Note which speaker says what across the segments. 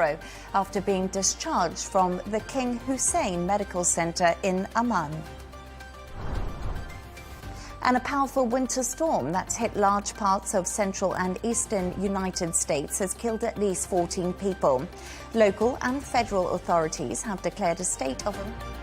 Speaker 1: tomorrow after being discharged from the King Hussein Medical Center in Amman. And a powerful winter storm that's hit large parts of central and eastern United States has killed at least 14 people. Local and federal authorities have declared a state of emergency.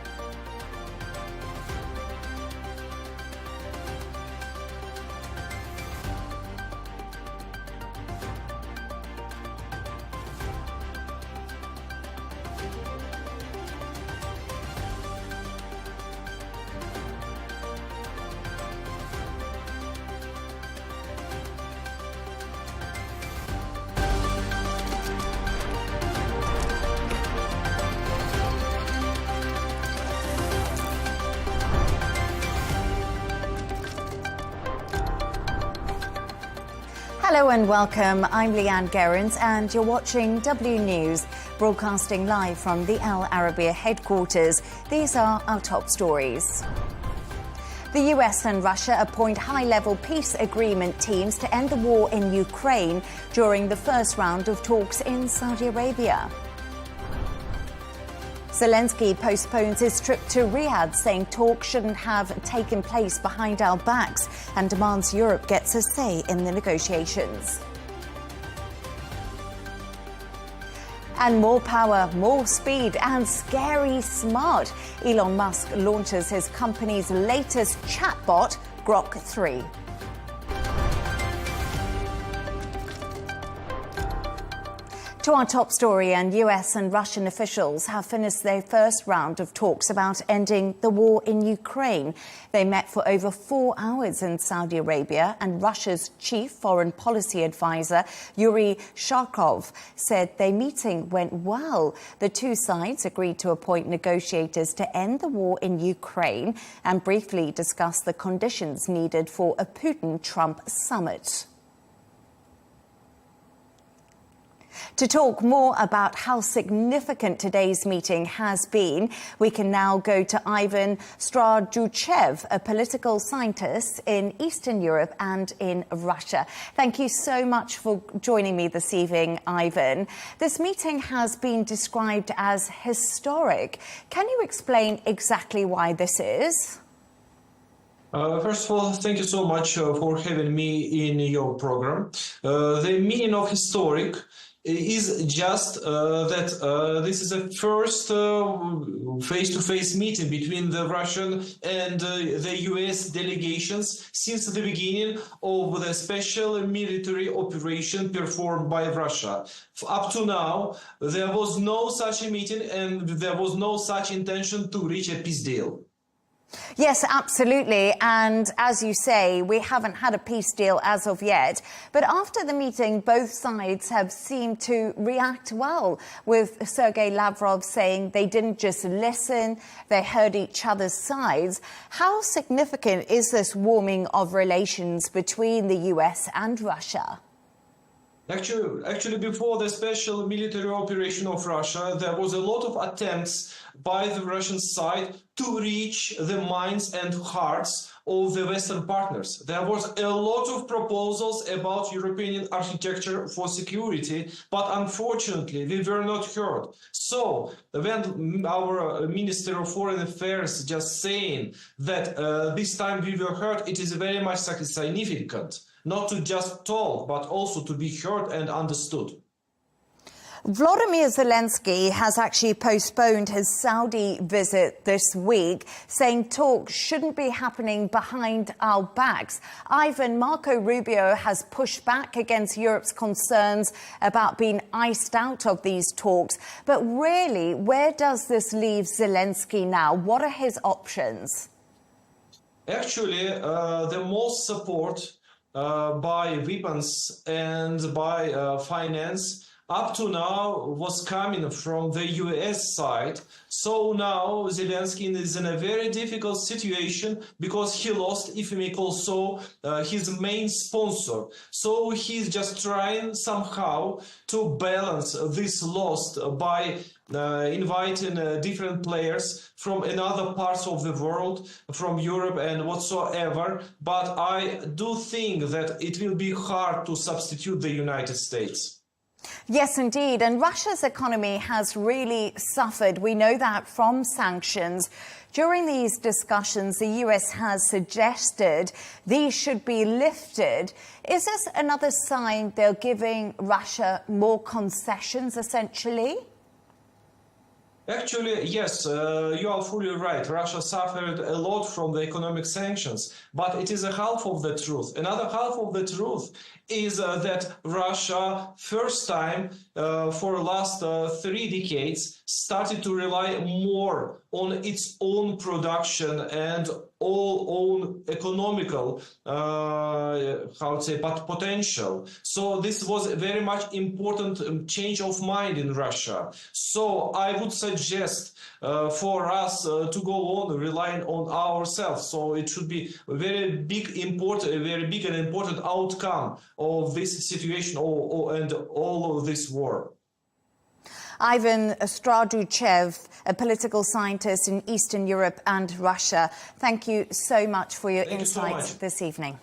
Speaker 1: Hello and welcome. I'm Leigh Ann Gerrans and you're watching W News, broadcasting live from the Al Arabiya headquarters. These are our top stories. The US and Russia appoint high-level peace agreement teams to end the war in Ukraine during the first round of talks in Saudi Arabia. Zelenskyy postpones his trip to Riyadh, saying talks shouldn't have taken place behind our backs, and demands Europe gets a say in the negotiations. And more power, more speed, and scary smart. Elon Musk launches his company's latest chatbot, Grok 3. To our top story, and US and Russian officials have finished their first round of talks about ending the war in Ukraine. They met for over 4 hours in Saudi Arabia, and Russia's chief foreign policy advisor, Yuri Sharkov, said their meeting went well. The two sides agreed to appoint negotiators to end the war in Ukraine and briefly discuss the conditions needed for a Putin-Trump summit. To talk more about how significant today's meeting has been, we can now go to Ivan Strajuchev, a political scientist in Eastern Europe and in Russia. Thank you so much for joining me this evening, Ivan. This meeting has been described as historic. Can you explain exactly why this is?
Speaker 2: First of all, thank you so much for having me in your program. The meaning of historic is just that this is a first face-to-face meeting between the Russian and the US delegations since the beginning of the special military operation performed by Russia. Up to now, there was no such a meeting and there was no such intention to reach a peace deal.
Speaker 1: Yes, absolutely. And as you say, we haven't had a peace deal as of yet. But after the meeting, both sides have seemed to react well, with Sergei Lavrov saying they didn't just listen, they heard each other's sides. How significant is this warming of relations between the US and Russia?
Speaker 2: Actually, before the special military operation of Russia, there was a lot of attempts by the Russian side to reach the minds and hearts of the Western partners. There was a lot of proposals about European architecture for security, but unfortunately, we were not heard. So, when our Minister of Foreign Affairs just saying that this time we were heard, it is very much significant. Not to just talk, but also to be heard and understood.
Speaker 1: Volodmyr Zelenzkyy has actually postponed his Saudi visit this week, saying talks shouldn't be happening behind our backs. Ivan, Marco Rubio has pushed back against Europe's concerns about being iced out of these talks. But really, where does this leave Zelenskyy now? What are his options?
Speaker 2: Actually, the most support by weapons and by finance up to now was coming from the US side. So now Zelenskyy is in a very difficult situation because he lost, if you may call so, his main sponsor. So he's just trying somehow to balance this loss by inviting different players from another parts of the world, from Europe and whatsoever. But I do think that it will be hard to substitute the United States.
Speaker 1: Yes, indeed. And Russia's economy has really suffered. We know that from sanctions. During these discussions, the US has suggested these should be lifted. Is this another sign they're giving Russia more concessions, essentially?
Speaker 2: Actually, yes, you are fully right. Russia suffered a lot from the economic sanctions, but it is a half of the truth. Another half of the truth is that Russia, first time for the last 3 decades, started to rely more on its own production and all own economical, potential. So this was a very much important change of mind in Russia. So I would suggest for us to go on relying on ourselves. So it should be a very big and important outcome of this situation and all of this war.
Speaker 1: Ivan Straduchev, a political scientist in Eastern Europe and Russia, thank you so much for your insights this evening.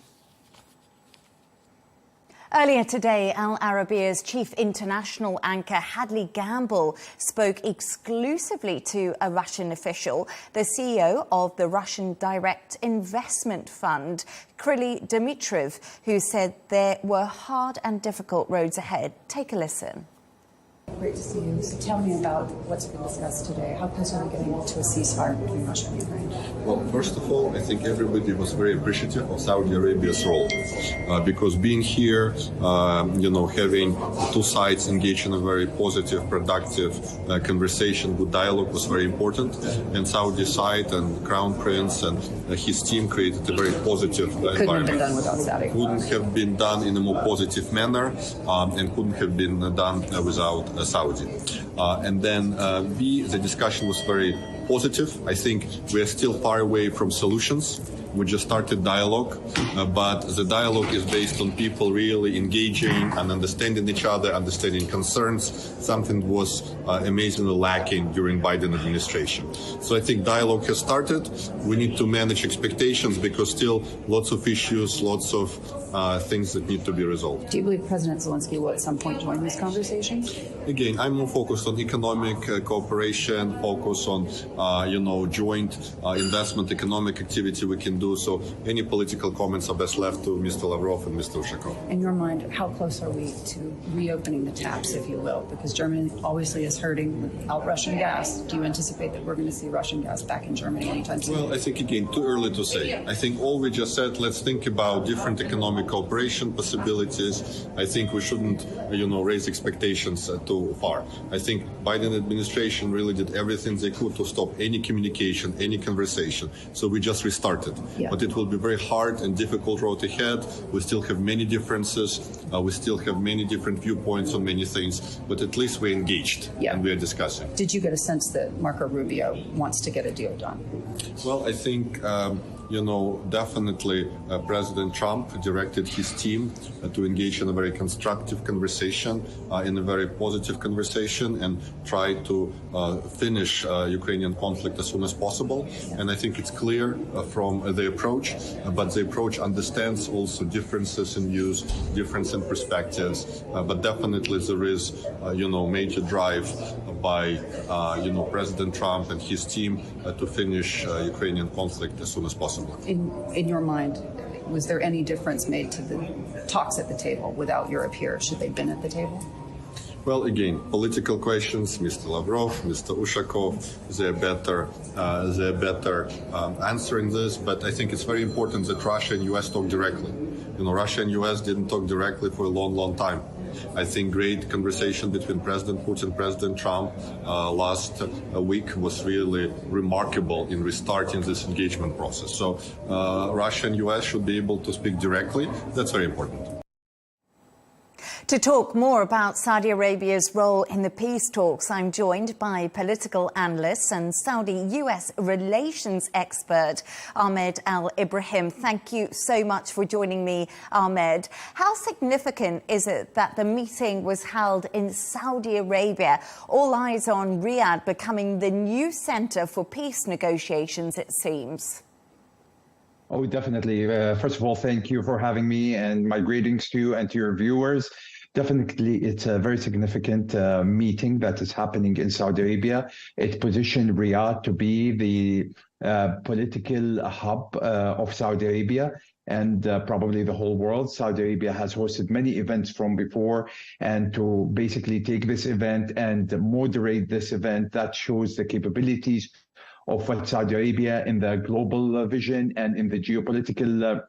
Speaker 1: Earlier today, Al Arabiya's chief international anchor Hadley Gamble spoke exclusively to a Russian official, the CEO of the Russian Direct Investment Fund, Kryly Dmitriev, who said there were hard and difficult roads ahead. Take a listen.
Speaker 3: Great to see you. So tell me about what's been discussed today. How close are we getting to a ceasefire between Russia and Ukraine?
Speaker 4: Well, first of all, I think everybody was very appreciative of Saudi Arabia's role because being here, having the two sides engage in a very positive, productive conversation, good dialogue was very important. And Saudi side and Crown Prince and his team created a very positive environment.
Speaker 3: Couldn't have been done without Saudi.
Speaker 4: Couldn't have been done in a more positive manner and couldn't have been done without Saudi. And then the discussion was very positive. I think we are still far away from solutions. We just started dialogue, but the dialogue is based on people really engaging and understanding each other, understanding concerns, something that was amazingly lacking during Biden administration. So I think dialogue has started. We need to manage expectations because still lots of issues, lots of things that need to be resolved.
Speaker 3: Do you believe President Zelenskyy will at some point join these conversations?
Speaker 4: Again, I'm more focused on economic cooperation, focus on, joint investment, economic activity we can do. So any political comments are best left to Mr. Lavrov and Mr. Ushakov.
Speaker 3: In your mind, how close are we to reopening the taps, if you will? Because Germany obviously is hurting without Russian gas. Do you anticipate that we're going to see Russian gas back in Germany anytime soon?
Speaker 4: Well, I think, again, too early to say. I think all we just said, let's think about different economic cooperation possibilities. I think we shouldn't, raise expectations too far. I think Biden administration really did everything they could to stop any communication, any conversation. So we just restarted.
Speaker 3: Yeah.
Speaker 4: But it will be very hard and difficult road ahead. We still have many differences. We still have many different viewpoints on many things. But at least we're engaged and we are discussing.
Speaker 3: Did you get a sense that Marco Rubio wants to get a deal done?
Speaker 4: Well, I think definitely President Trump directed his team to engage in a very constructive conversation, in a very positive conversation, and try to finish Ukrainian conflict as soon as possible. And I think it's clear from the approach, but the approach understands also differences in views, difference in perspectives, but definitely there is, major drive by, President Trump and his team to finish Ukrainian conflict as soon as possible.
Speaker 3: In your mind, was there any difference made to the talks at the table without Europe here? Should they have been at the table?
Speaker 4: Well, again, political questions. Mr. Lavrov, Mr. Ushakov, they're better answering this. But I think it's very important that Russia and U.S. talk directly. Russia and U.S. didn't talk directly for a long, long time. I think great conversation between President Putin and President Trump last week was really remarkable in restarting this engagement process. So Russia and U.S. should be able to speak directly. That's very important.
Speaker 1: To talk more about Saudi Arabia's role in the peace talks, I'm joined by political analyst and Saudi-US relations expert Ahmed Al-Ibrahim. Thank you so much for joining me, Ahmed. How significant is it that the meeting was held in Saudi Arabia? All eyes on Riyadh becoming the new center for peace negotiations, it seems.
Speaker 5: Oh, definitely. First of all, thank you for having me, and my greetings to you and to your viewers. Definitely, it's a very significant meeting that is happening in Saudi Arabia. It positioned Riyadh to be the political hub of Saudi Arabia and probably the whole world. Saudi Arabia has hosted many events from before, and to basically take this event and moderate this event, that shows the capabilities of what Saudi Arabia in the global vision and in the geopolitical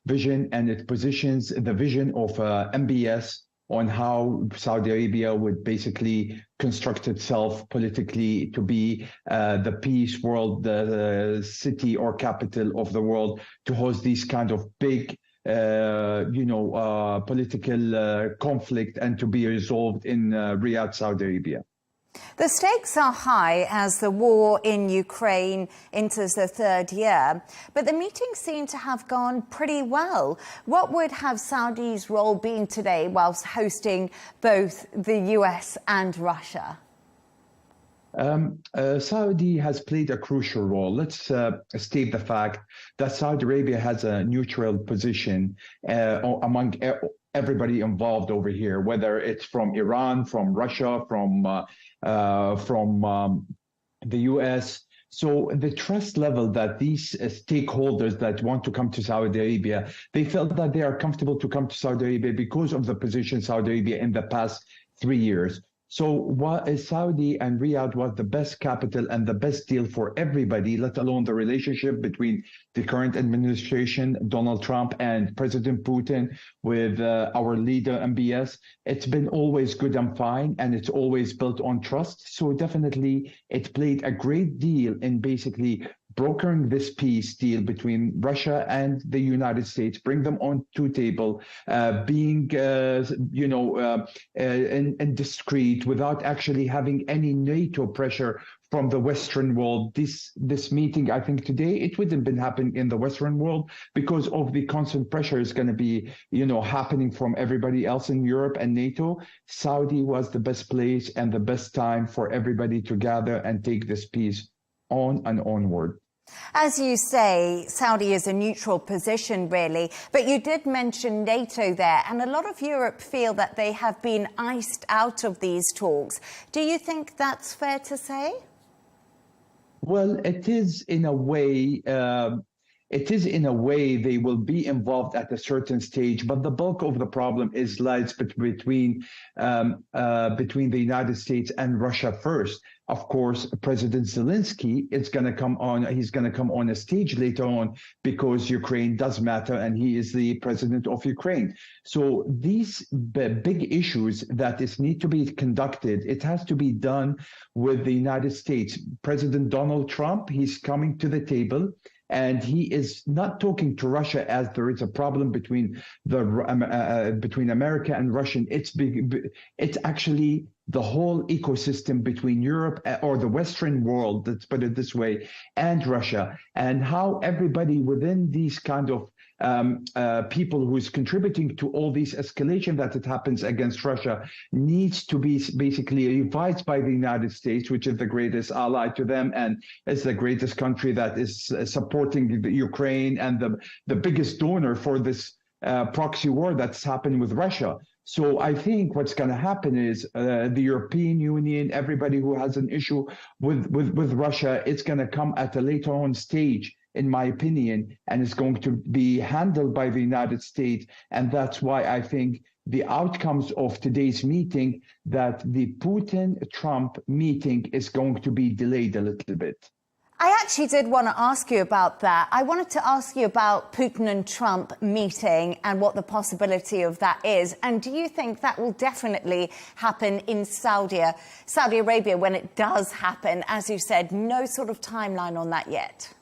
Speaker 5: vision, and it positions the vision of MBS on how Saudi Arabia would basically construct itself politically to be the peace world, the city or capital of the world, to host these kind of big political conflict and to be resolved in Riyadh, Saudi Arabia.
Speaker 1: The stakes are high as the war in Ukraine enters the third year, but the meeting seemed to have gone pretty well. What would have Saudi's role been today whilst hosting both the US and Russia?
Speaker 5: Saudi has played a crucial role. Let's state the fact that Saudi Arabia has a neutral position among everybody involved over here, whether it's from Iran, from Russia, from the US. So the trust level that these stakeholders that want to come to Saudi Arabia, they felt that they are comfortable to come to Saudi Arabia because of the position Saudi Arabia in the past 3 years. So what is Saudi and Riyadh was the best capital and the best deal for everybody, let alone the relationship between the current administration, Donald Trump, and President Putin with our leader, MBS. It's been always good and fine, and it's always built on trust. So definitely it played a great deal in basically brokering this peace deal between Russia and the United States, bring them on to table, being indiscreet without actually having any NATO pressure from the Western world. This meeting, I think today, it wouldn't have been happening in the Western world because of the constant pressure is going to be, happening from everybody else in Europe and NATO. Saudi was the best place and the best time for everybody to gather and take this peace on and onward.
Speaker 1: As you say, Saudi is a neutral position, really, but you did mention NATO there, and a lot of Europe feel that they have been iced out of these talks. Do you think that's fair to say?
Speaker 5: Well, it is in a way. They will be involved at a certain stage, but the bulk of the problem lies between the United States and Russia first. Of course, President Zelenskyy is going to come on. He's going to come on a stage later on because Ukraine does matter, and he is the president of Ukraine. So these big issues that need to be conducted, it has to be done with the United States. President Donald Trump, he's coming to the table. And he is not talking to Russia as there is a problem between America and Russia. It's actually the whole ecosystem between Europe or the Western world, let's put it this way, and Russia, and how everybody within these kind of people who is contributing to all this escalation that it happens against Russia needs to be basically revised by the United States, which is the greatest ally to them and is the greatest country that is supporting the Ukraine and the biggest donor for this proxy war that's happened with Russia. So I think what's going to happen is the European Union, everybody who has an issue with Russia, it's going to come at a later on stage, in my opinion, and it's going to be handled by the United States. And that's why I think the outcomes of today's meeting, that the Putin-Trump meeting is going to be delayed a little bit.
Speaker 1: I actually did want to ask you about that. I wanted to ask you about Putin and Trump meeting and what the possibility of that is. And do you think that will definitely happen in Saudi Arabia when it does happen? As you said, no sort of timeline on that yet.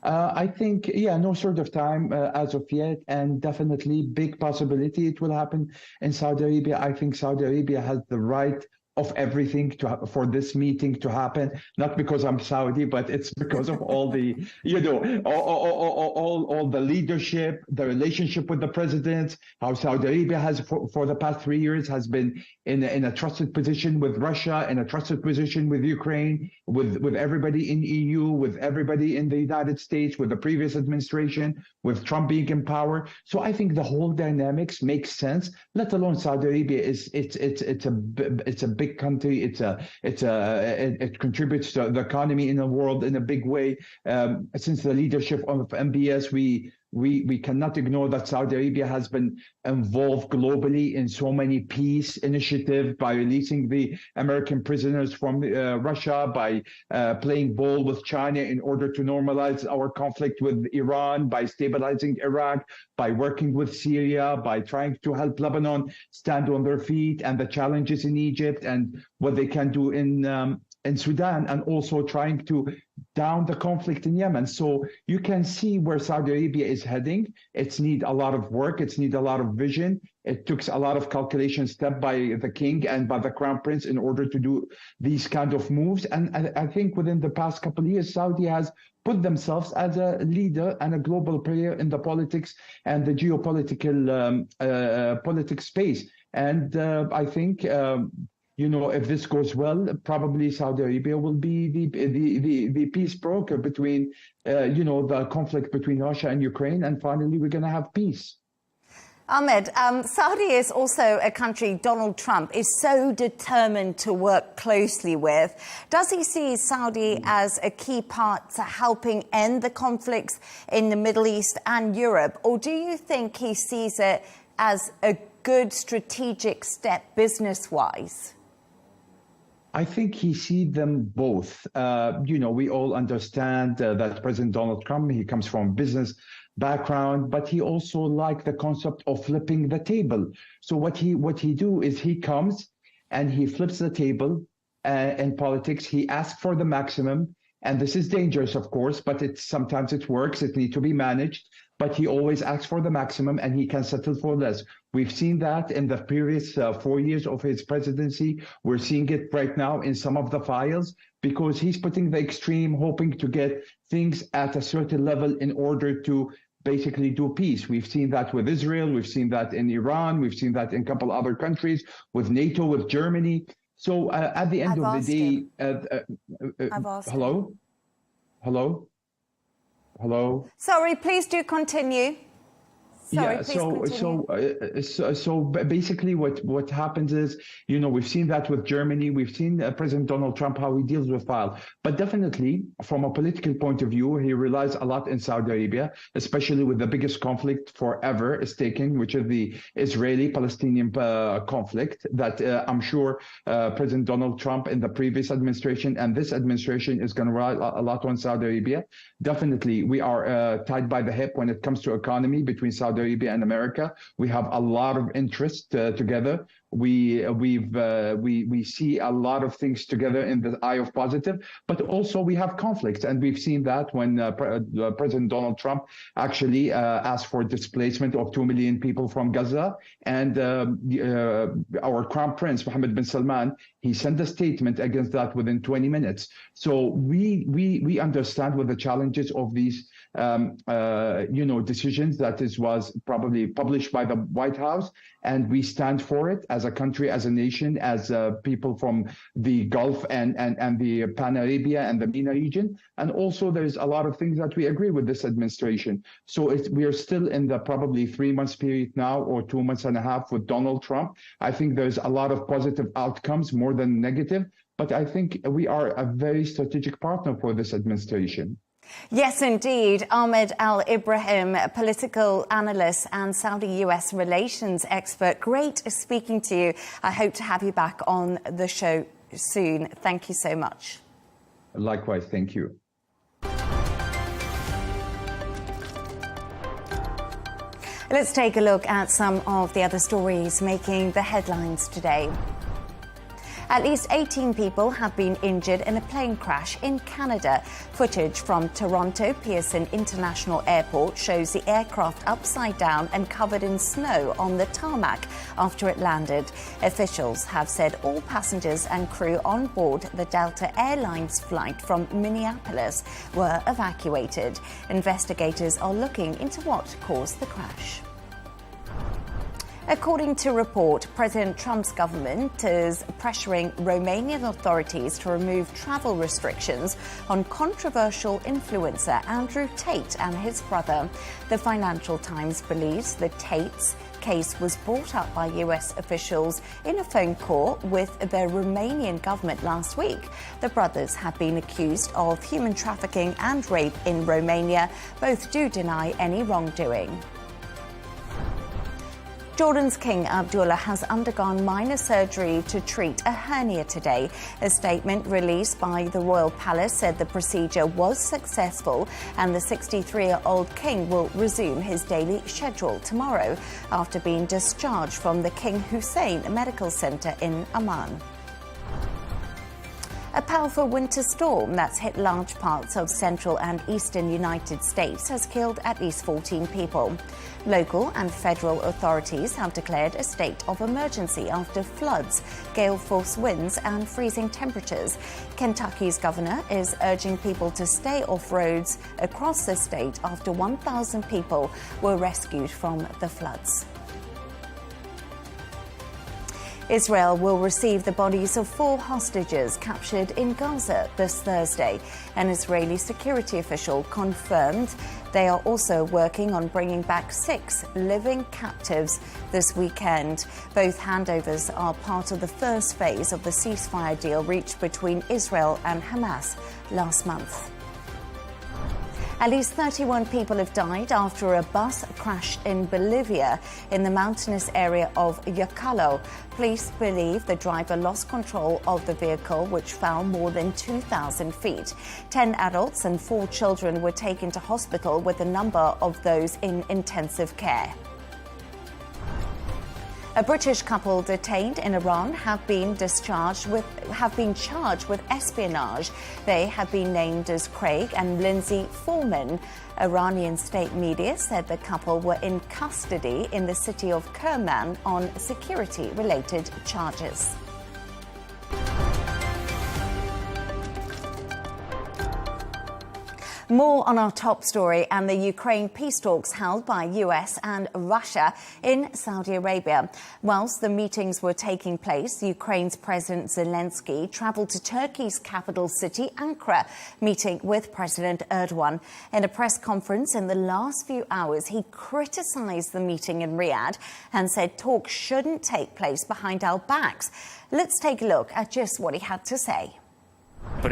Speaker 5: I think, no sort of time as of yet, and definitely big possibility it will happen in Saudi Arabia. I think Saudi Arabia has the right of everything for this meeting to happen, not because I'm Saudi, but it's because of all the, all the leadership, the relationship with the president, how Saudi Arabia has for the past 3 years has been in a trusted position with Russia, in a trusted position with Ukraine, with everybody in EU, with everybody in the United States, with the previous administration, with Trump being in power. So I think the whole dynamics makes sense, let alone Saudi Arabia it's a big country. It contributes to the economy in the world in a big way. Since the leadership of MBS, we cannot ignore that Saudi Arabia has been involved globally in so many peace initiatives by releasing the American prisoners from Russia, by playing ball with China in order to normalize our conflict with Iran, by stabilizing Iraq, by working with Syria, by trying to help Lebanon stand on their feet, and the challenges in Egypt and what they can do in Sudan, and also trying to down the conflict in Yemen. So you can see where Saudi Arabia is heading. It's need a lot of work. It's need a lot of vision. It took a lot of calculation step by the king and by the crown prince in order to do these kind of moves. And I think within the past couple of years, Saudi has put themselves as a leader and a global player in the politics and the geopolitical politics space. And I think if this goes well, probably Saudi Arabia will be the peace broker between, the conflict between Russia and Ukraine, and finally we're going to have peace.
Speaker 1: Ahmed, Saudi is also a country Donald Trump is so determined to work closely with. Does he see Saudi as a key part to helping end the conflicts in the Middle East and Europe, or do you think he sees it as a good strategic step business-wise?
Speaker 5: I think he sees them both. We all understand that President Donald Trump, he comes from business background, but he also liked the concept of flipping the table. So what he do is he comes and he flips the table in politics. He asks for the maximum, and this is dangerous, of course, but sometimes it works. It needs to be managed. But he always asks for the maximum, and he can settle for less. We've seen that in the previous 4 years of his presidency. We're seeing it right now in some of the files, because he's putting the extreme, hoping to get things at a certain level in order to basically do peace. We've seen that with Israel. We've seen that in Iran. We've seen that in a couple other countries, with NATO, with Germany. So at the end of the day, hello? Hello? Hello?
Speaker 1: Sorry, please do continue. Sorry,
Speaker 5: so basically what happens is, we've seen that with Germany, we've seen President Donald Trump, how he deals with file. But definitely, from a political point of view, he relies a lot in Saudi Arabia, especially with the biggest conflict forever is taken, which is the Israeli-Palestinian conflict that I'm sure President Donald Trump in the previous administration and this administration is going to rely a lot on Saudi Arabia. Definitely, we are tied by the hip when it comes to economy between Saudi Arabia and America. We have a lot of interest together. We see a lot of things together in the eye of positive, but also we have conflicts, and we've seen that when President Donald Trump actually asked for displacement of 2 million people from Gaza, and our Crown Prince Mohammed bin Salman, he sent a statement against that within 20 minutes. So we understand what the challenges of these decisions that was probably published by the White House, and we stand for it as a country, as a nation, as people from the Gulf and the Pan-Arabia and the MENA region. And also there's a lot of things that we agree with this administration. So we are still in the probably 3 months period now, or 2 months and a half with Donald Trump. I think there's a lot of positive outcomes more than negative, but I think we are a very strategic partner for this administration.
Speaker 1: Yes, indeed. Ahmed Al-Ibrahim, political analyst and Saudi-US relations expert. Great speaking to you. I hope to have you back on the show soon. Thank you so much.
Speaker 5: Likewise, thank you.
Speaker 1: Let's take a look at some of the other stories making the headlines today. At least 18 people have been injured in a plane crash in Canada. Footage from Toronto Pearson International Airport shows the aircraft upside down and covered in snow on the tarmac after it landed. Officials have said all passengers and crew on board the Delta Airlines flight from Minneapolis were evacuated. Investigators are looking into what caused the crash. According to a report, President Trump's government is pressuring Romanian authorities to remove travel restrictions on controversial influencer Andrew Tate and his brother. The Financial Times believes the Tate's case was brought up by US officials in a phone call with the Romanian government last week. The brothers have been accused of human trafficking and rape in Romania. Both do deny any wrongdoing. Jordan's King Abdullah has undergone minor surgery to treat a hernia today. A statement released by the Royal Palace said the procedure was successful and the 63-year-old king will resume his daily schedule tomorrow after being discharged from the King Hussein Medical Center in Amman. A powerful winter storm that's hit large parts of central and eastern United States has killed at least 14 people. Local and federal authorities have declared a state of emergency after floods, gale-force winds and freezing temperatures. Kentucky's governor is urging people to stay off roads across the state after 1,000 people were rescued from the floods. Israel will receive the bodies of 4 hostages captured in Gaza this Thursday. An Israeli security official confirmed they are also working on bringing back 6 living captives this weekend. Both handovers are part of the first phase of the ceasefire deal reached between Israel and Hamas last month. At least 31 people have died after a bus crashed in Bolivia in the mountainous area of Yacalo. Police believe the driver lost control of the vehicle, which fell more than 2,000 feet. 10 adults and 4 children were taken to hospital, with a number of those in intensive care. A British couple detained in Iran have been charged with espionage. They have been named as Craig and Lindsay Foreman. Iranian state media said the couple were in custody in the city of Kerman on security-related charges. More on our top story and the Ukraine peace talks held by US and Russia in Saudi Arabia. Whilst the meetings were taking place, Ukraine's President Zelenzkyy travelled to Turkey's capital city, Ankara, meeting with President Erdogan. In a press conference in the last few hours, he criticised the meeting in Riyadh and said talks shouldn't take place behind our backs. Let's take a look at just what he had to say.
Speaker 6: I'm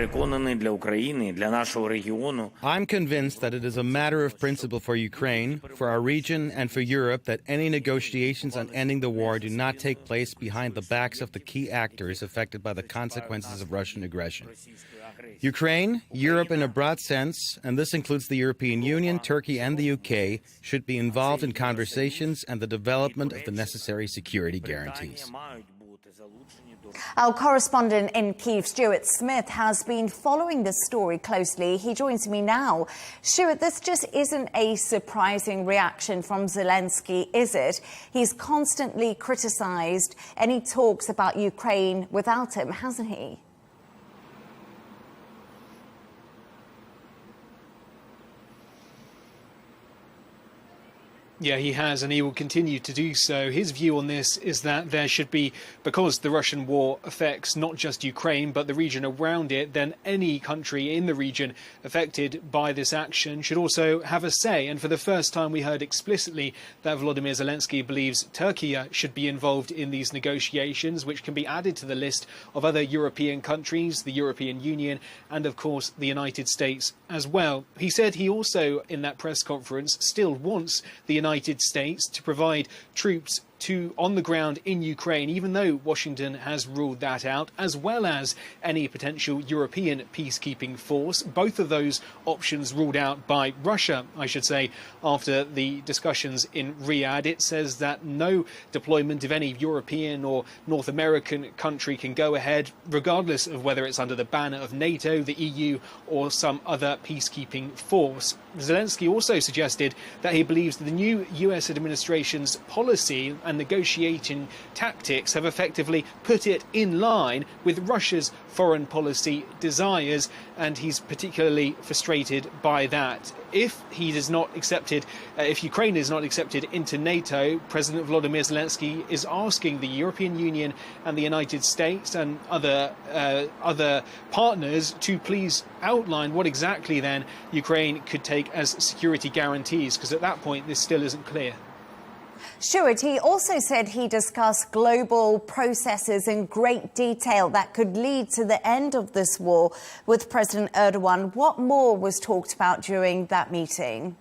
Speaker 6: convinced that it is a matter of principle for Ukraine, for our region, and for Europe that any negotiations on ending the war do not take place behind the backs of the key actors affected by the consequences of Russian aggression. Ukraine, Europe in a broad sense, and this includes the European Union, Turkey, and the UK, should be involved in conversations and the development of the necessary security guarantees.
Speaker 1: Our correspondent in Kyiv, Stuart Smith, has been following this story closely. He joins me now. Stuart, this just isn't a surprising reaction from Zelenskyy, is it? He's constantly criticised any talks about Ukraine without him, hasn't he?
Speaker 7: Yeah, he has, and he will continue to do so. His view on this is that there should be, because the Russian war affects not just Ukraine, but the region around it, then any country in the region affected by this action should also have a say. And for the first time, we heard explicitly that Volodymyr Zelenskyy believes Turkey should be involved in these negotiations, which can be added to the list of other European countries, the European Union, and of course, the United States as well. He said he also, in that press conference, still wants the United States to provide troops on the ground in Ukraine, even though Washington has ruled that out, as well as any potential European peacekeeping force. Both of those options ruled out by Russia, I should say, after the discussions in Riyadh. It says that no deployment of any European or North American country can go ahead, regardless of whether it's under the banner of NATO, the EU, or some other peacekeeping force. Zelenskyy also suggested that he believes that the new US administration's policy and negotiating tactics have effectively put it in line with Russia's foreign policy desires, and he's particularly frustrated by that. If Ukraine is not accepted into NATO, President Volodymyr Zelenskyy is asking the European Union and the United States and other partners to please outline what exactly then Ukraine could take as security guarantees, because at that point this still isn't clear.
Speaker 1: Stuart, he also said he discussed global processes in great detail that could lead to the end of this war with President Erdogan. What more was talked about during that meeting?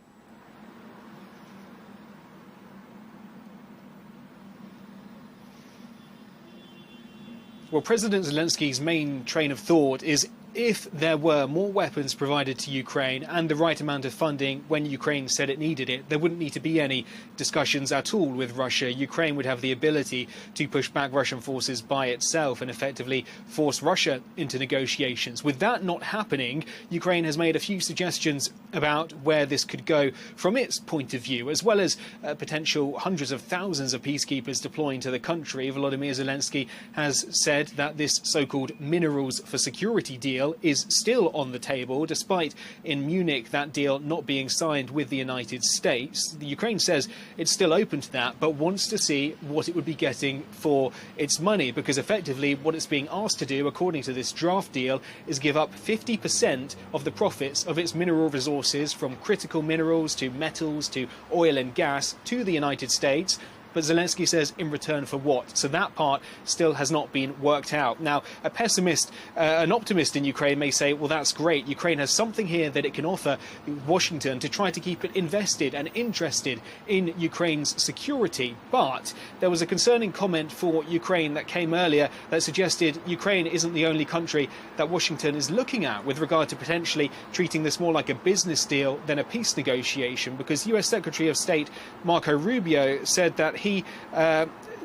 Speaker 7: Well, President Zelensky's main train of thought is if there were more weapons provided to Ukraine and the right amount of funding when Ukraine said it needed it, there wouldn't need to be any discussions at all with Russia. Ukraine would have the ability to push back Russian forces by itself and effectively force Russia into negotiations. With that not happening, Ukraine has made a few suggestions about where this could go from its point of view, as well as potential hundreds of thousands of peacekeepers deploying to the country. Volodymyr Zelenskyy has said that this so-called minerals for security deal is still on the table, despite in Munich that deal not being signed with the United States. The Ukraine says it's still open to that, but wants to see what it would be getting for its money, because effectively what it's being asked to do, according to this draft deal, is give up 50% of the profits of its mineral resources, from critical minerals to metals to oil and gas, to the United States. But Zelenskyy says in return for what? So that part still has not been worked out. Now, an optimist in Ukraine may say, well, that's great. Ukraine has something here that it can offer Washington to try to keep it invested and interested in Ukraine's security. But there was a concerning comment for Ukraine that came earlier that suggested Ukraine isn't the only country that Washington is looking at with regard to potentially treating this more like a business deal than a peace negotiation, because US Secretary of State Marco Rubio said that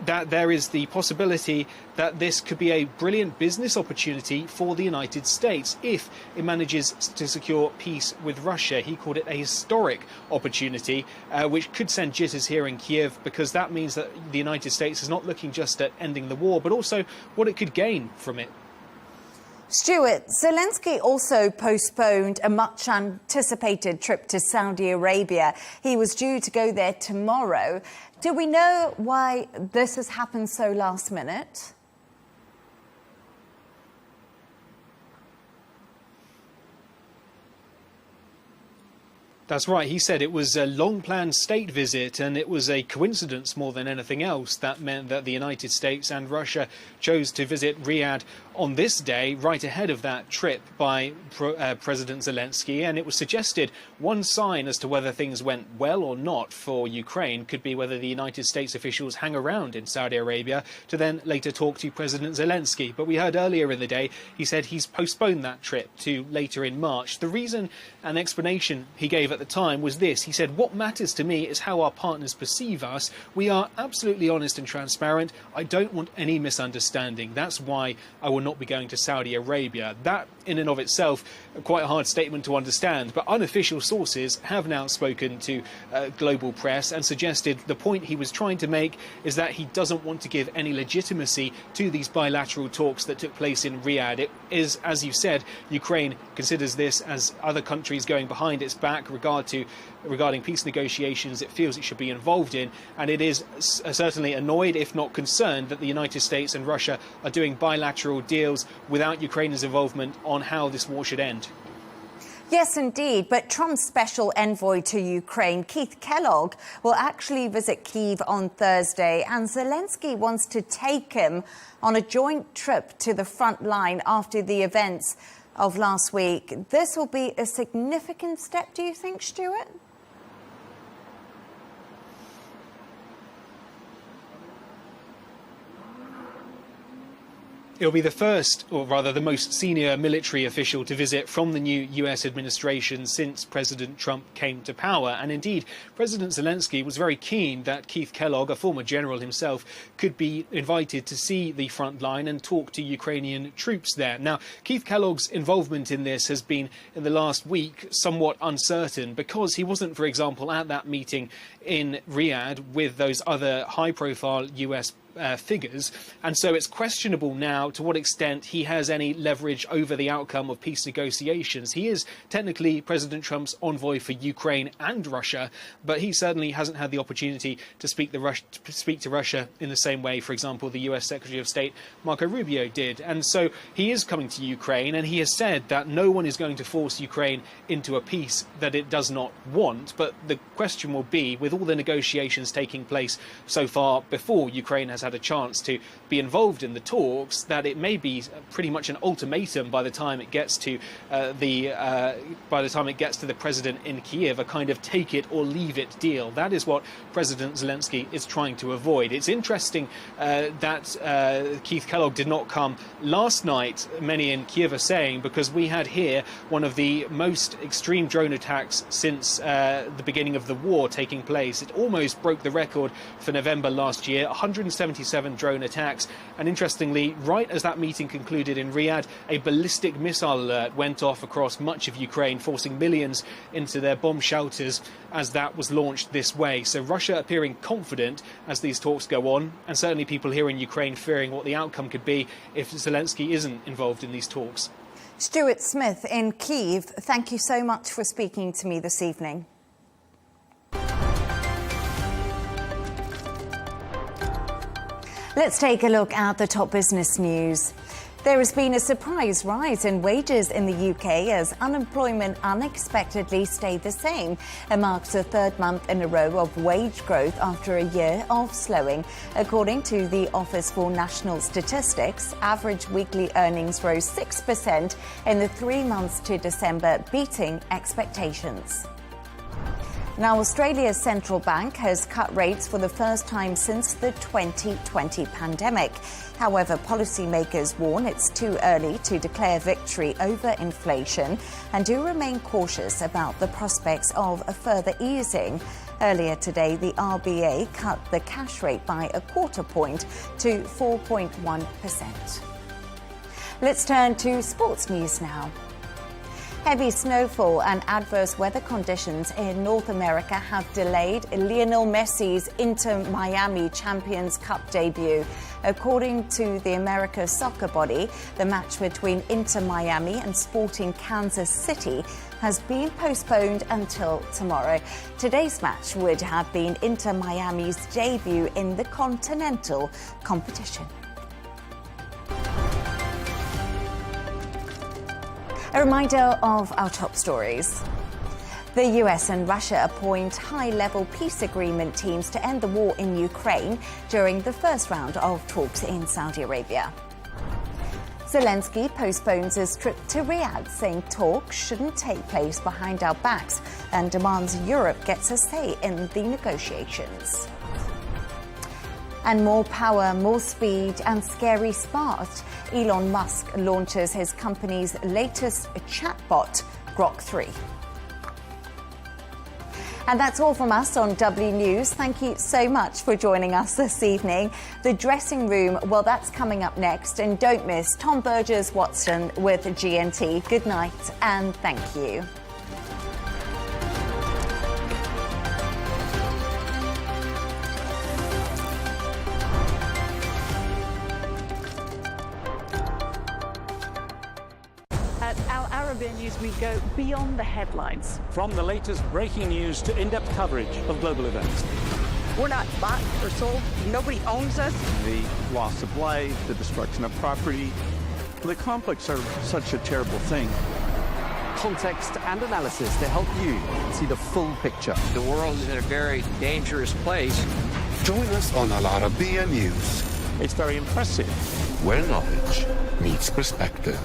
Speaker 7: that there is the possibility that this could be a brilliant business opportunity for the United States if it manages to secure peace with Russia. He called it a historic opportunity, which could send jitters here in Kiev, because that means that the United States is not looking just at ending the war, but also what it could gain from it.
Speaker 1: Stuart, Zelenskyy also postponed a much-anticipated trip to Saudi Arabia. He was due to go there tomorrow. Do we know why this has happened so last minute?
Speaker 7: That's right. He said it was a long-planned state visit, and it was a coincidence more than anything else that meant that the United States and Russia chose to visit Riyadh on this day, right ahead of that trip by President Zelenskyy. And it was suggested one sign as to whether things went well or not for Ukraine could be whether the United States officials hang around in Saudi Arabia to then later talk to President Zelenskyy. But we heard earlier in the day he said he's postponed that trip to later in March. The reason and explanation he gave at the time was this. He said, what matters to me is how our partners perceive us. We are absolutely honest and transparent. I don't want any misunderstanding. That's why I will not be going to Saudi Arabia. That in and of itself, quite a hard statement to understand, but unofficial sources have now spoken to global press and suggested the point he was trying to make is that he doesn't want to give any legitimacy to these bilateral talks that took place in Riyadh. It is, as you said, Ukraine considers this as other countries going behind its back regarding peace negotiations it feels it should be involved in, and it is certainly annoyed, if not concerned, that the United States and Russia are doing bilateral deals without Ukraine's involvement on how this war should end.
Speaker 1: Yes, indeed. But Trump's special envoy to Ukraine, Keith Kellogg, will actually visit Kyiv on Thursday, and Zelenskyy wants to take him on a joint trip to the front line after the events of last week. This will be a significant step, do you think, Stuart?
Speaker 7: It'll be the first, or rather the most senior military official to visit from the new US administration since President Trump came to power. And indeed, President Zelenskyy was very keen that Keith Kellogg, a former general himself, could be invited to see the front line and talk to Ukrainian troops there. Now, Keith Kellogg's involvement in this has been, in the last week, somewhat uncertain because he wasn't, for example, at that meeting in Riyadh with those other high-profile US figures, and so it's questionable now to what extent he has any leverage over the outcome of peace negotiations. He is technically President Trump's envoy for Ukraine and Russia, but he certainly hasn't had the opportunity to speak to Russia in the same way, for example, the US Secretary of State Marco Rubio did. And so he is coming to Ukraine, and he has said that no one is going to force Ukraine into a peace that it does not want. But the question will be, with all the negotiations taking place so far before Ukraine has had a chance to be involved in the talks, that it may be pretty much an ultimatum by the time it gets to the president in Kiev, a kind of take it or leave it deal. That is what President Zelenskyy is trying to avoid. It's interesting that Keith Kellogg did not come last night, many in Kiev are saying, because we had here one of the most extreme drone attacks since the beginning of the war taking place. It almost broke the record for November last year, 177 drone attacks. And interestingly, right as that meeting concluded in Riyadh, a ballistic missile alert went off across much of Ukraine, forcing millions into their bomb shelters as that was launched this way. So Russia appearing confident as these talks go on, and certainly people here in Ukraine fearing what the outcome could be if Zelenskyy isn't involved in these talks.
Speaker 1: Stuart Smith in Kyiv, thank you so much for speaking to me this evening. Let's take a look at the top business news. There has been a surprise rise in wages in the UK as unemployment unexpectedly stayed the same. It marks the third month in a row of wage growth after a year of slowing. According to the Office for National Statistics, average weekly earnings rose 6% in the 3 months to December, beating expectations. Now, Australia's central bank has cut rates for the first time since the 2020 pandemic. However, policymakers warn it's too early to declare victory over inflation and do remain cautious about the prospects of a further easing. Earlier today, the RBA cut the cash rate by a quarter point to 4.1%. Let's turn to sports news now. Heavy snowfall and adverse weather conditions in North America have delayed Lionel Messi's Inter Miami Champions Cup debut. According to the America's soccer body, the match between Inter Miami and Sporting Kansas City has been postponed until tomorrow. Today's match would have been Inter Miami's debut in the continental competition. A reminder of our top stories. The US and Russia appoint high-level peace agreement teams to end the war in Ukraine during the first round of talks in Saudi Arabia. Zelenskyy postpones his trip to Riyadh, saying talks shouldn't take place behind our backs and demands Europe gets a say in the negotiations. And more power, more speed and scary smart. Elon Musk launches his company's latest chatbot, Grok 3. And that's all from us on W News. Thank you so much for joining us this evening. The dressing room, well, that's coming up next. And don't miss Tom Burges Watson with GNT. Good night and thank you.
Speaker 8: Arabiya News, we go beyond the headlines.
Speaker 9: From the latest breaking news to in-depth coverage of global events.
Speaker 10: We're not bought or sold. Nobody owns us.
Speaker 11: The loss of life, the destruction of property. The conflicts are such a terrible thing.
Speaker 12: Context and analysis to help you see the full picture.
Speaker 13: The world is in a very dangerous place.
Speaker 14: Join us on Arabiya News.
Speaker 9: It's very impressive.
Speaker 14: Where knowledge meets perspective.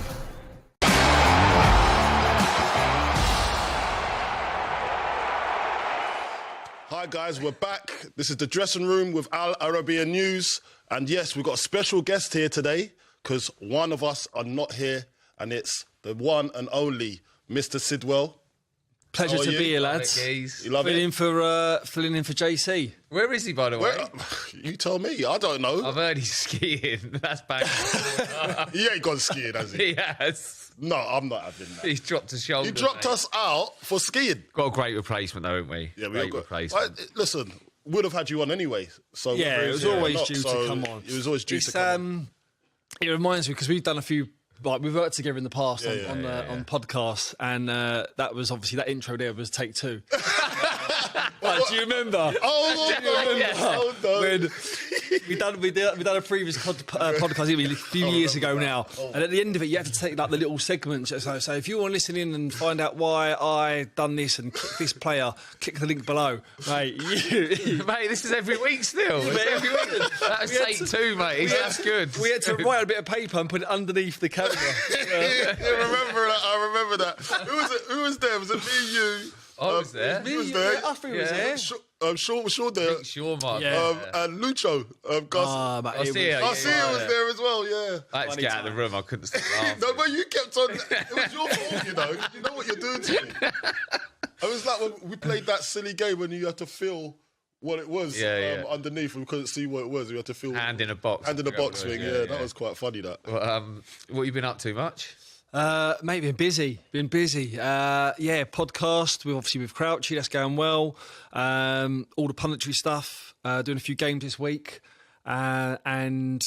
Speaker 15: Hi guys, we're back. This is the dressing room with Arabiya News. And yes, we've got a special guest here today, because one of us are not here, and it's the one and only Mr. Sidwell.
Speaker 16: Pleasure to be here, lads.
Speaker 15: You love
Speaker 16: filling
Speaker 15: it?
Speaker 16: Filling in for JC.
Speaker 17: Where is he, by the way?
Speaker 15: You tell me. I don't know.
Speaker 17: I've heard he's skiing. That's bad.
Speaker 15: He ain't gone skiing, has he?
Speaker 17: He has.
Speaker 15: No, I'm not having that.
Speaker 17: He's dropped a shoulder.
Speaker 15: He dropped us out for skiing.
Speaker 17: Got a great replacement, though, haven't we?
Speaker 15: Yeah, we
Speaker 17: great
Speaker 15: got
Speaker 17: replacement.
Speaker 15: Listen, would have had you on anyway. So
Speaker 16: yeah, it was always due to come on.
Speaker 15: It was always due to come on.
Speaker 16: It reminds me, because we've done a few... Like, we've worked together in the past on podcasts, and that was obviously, that intro there was take 2. Like, do you remember? When we done a previous podcast a few years ago now, and at the end of it, you have to take like the little segments. So if you want to listen in and find out why I done this and click this player, click the link below, mate.
Speaker 17: Mate, this is every week still. Every week. That's take 2, mate. That's good.
Speaker 16: We had to write a bit of paper and put it underneath the camera.
Speaker 15: I remember that. Who was there? Was it me, you?
Speaker 17: I was there.
Speaker 15: He was there.
Speaker 16: I think he was there.
Speaker 15: Shaw there.
Speaker 17: Sure, Mark.
Speaker 15: And Lucho. Gus.
Speaker 17: I see it
Speaker 15: was there as well, yeah.
Speaker 17: I had to get out of the room. I couldn't stop laughing.
Speaker 15: No, but you kept on. It was your fault, you know. You know what you're doing to me. It was like when we played that silly game when you had to feel what it was underneath. We couldn't see what it was. We had to feel...
Speaker 17: Hand in a box.
Speaker 15: Hand in a box thing, that was quite funny, that.
Speaker 17: Well, what have you been up to much?
Speaker 16: Mate, been busy. Podcast with Crouchy, that's going well. All the punditry stuff, doing a few games this week. And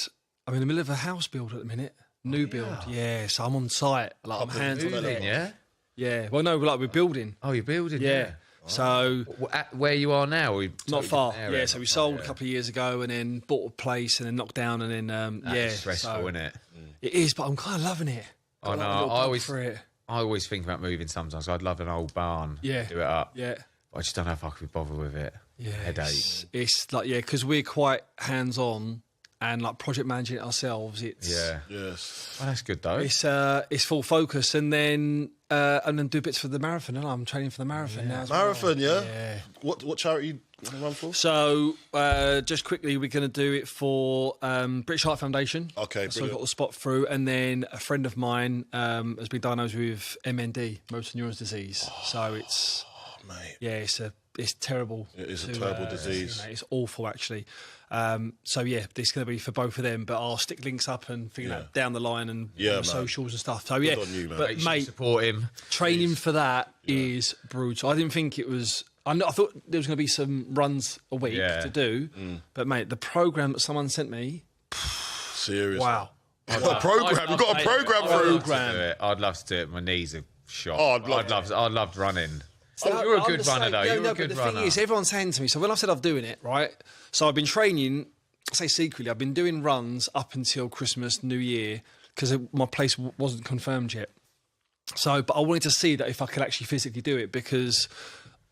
Speaker 16: I'm in the middle of a house build at the minute. New build, so I'm on site. Like, I'm hands on it. Yeah. Well, no, we're building.
Speaker 17: Oh, you're building?
Speaker 16: Yeah. So
Speaker 17: where you are now?
Speaker 16: Not far. Yeah, so we sold a couple of years ago and then bought a place and then knocked down and then
Speaker 17: That's stressful, isn't it?
Speaker 16: It is, but I'm kind of loving it.
Speaker 17: I know. I always think about moving sometimes. I'd love an old barn.
Speaker 16: Yeah.
Speaker 17: Do it up.
Speaker 16: Yeah.
Speaker 17: I just don't know if I could be bothered with it.
Speaker 16: Yeah.
Speaker 17: Headache.
Speaker 16: It's like, because we're quite hands on and like project managing it ourselves. It's
Speaker 15: yes.
Speaker 17: Well, that's good though.
Speaker 16: It's full focus and then do bits for the marathon. I'm training for the marathon now.
Speaker 15: Marathon, yeah. What charity you going to run for?
Speaker 16: So just quickly, we're going to do it for British Heart Foundation.
Speaker 15: Okay,
Speaker 16: so I got the spot through, and then a friend of mine has been diagnosed with MND, motor neurons disease. So it's it's terrible.
Speaker 15: It is a terrible disease.
Speaker 16: It's awful, actually. This is going to be for both of them, but I'll stick links up and figure that down the line and on socials and stuff. So
Speaker 15: Good on you, man.
Speaker 16: But mate,
Speaker 17: support him.
Speaker 16: Training for that is brutal. I didn't think it was. I thought there was going to be some runs a week to do, but mate, the program that someone sent me,
Speaker 15: seriously,
Speaker 16: wow.
Speaker 15: You've got a program through.
Speaker 17: I'd love to do it. My knees are shot.
Speaker 15: I'd
Speaker 17: love running. You're a good runner, though. You're a good runner.
Speaker 16: The thing is, everyone's saying to me, so when I said I'm doing it, right? So I've been training, I say secretly, I've been doing runs up until Christmas, New Year, because my place wasn't confirmed yet. So, but I wanted to see that if I could actually physically do it, because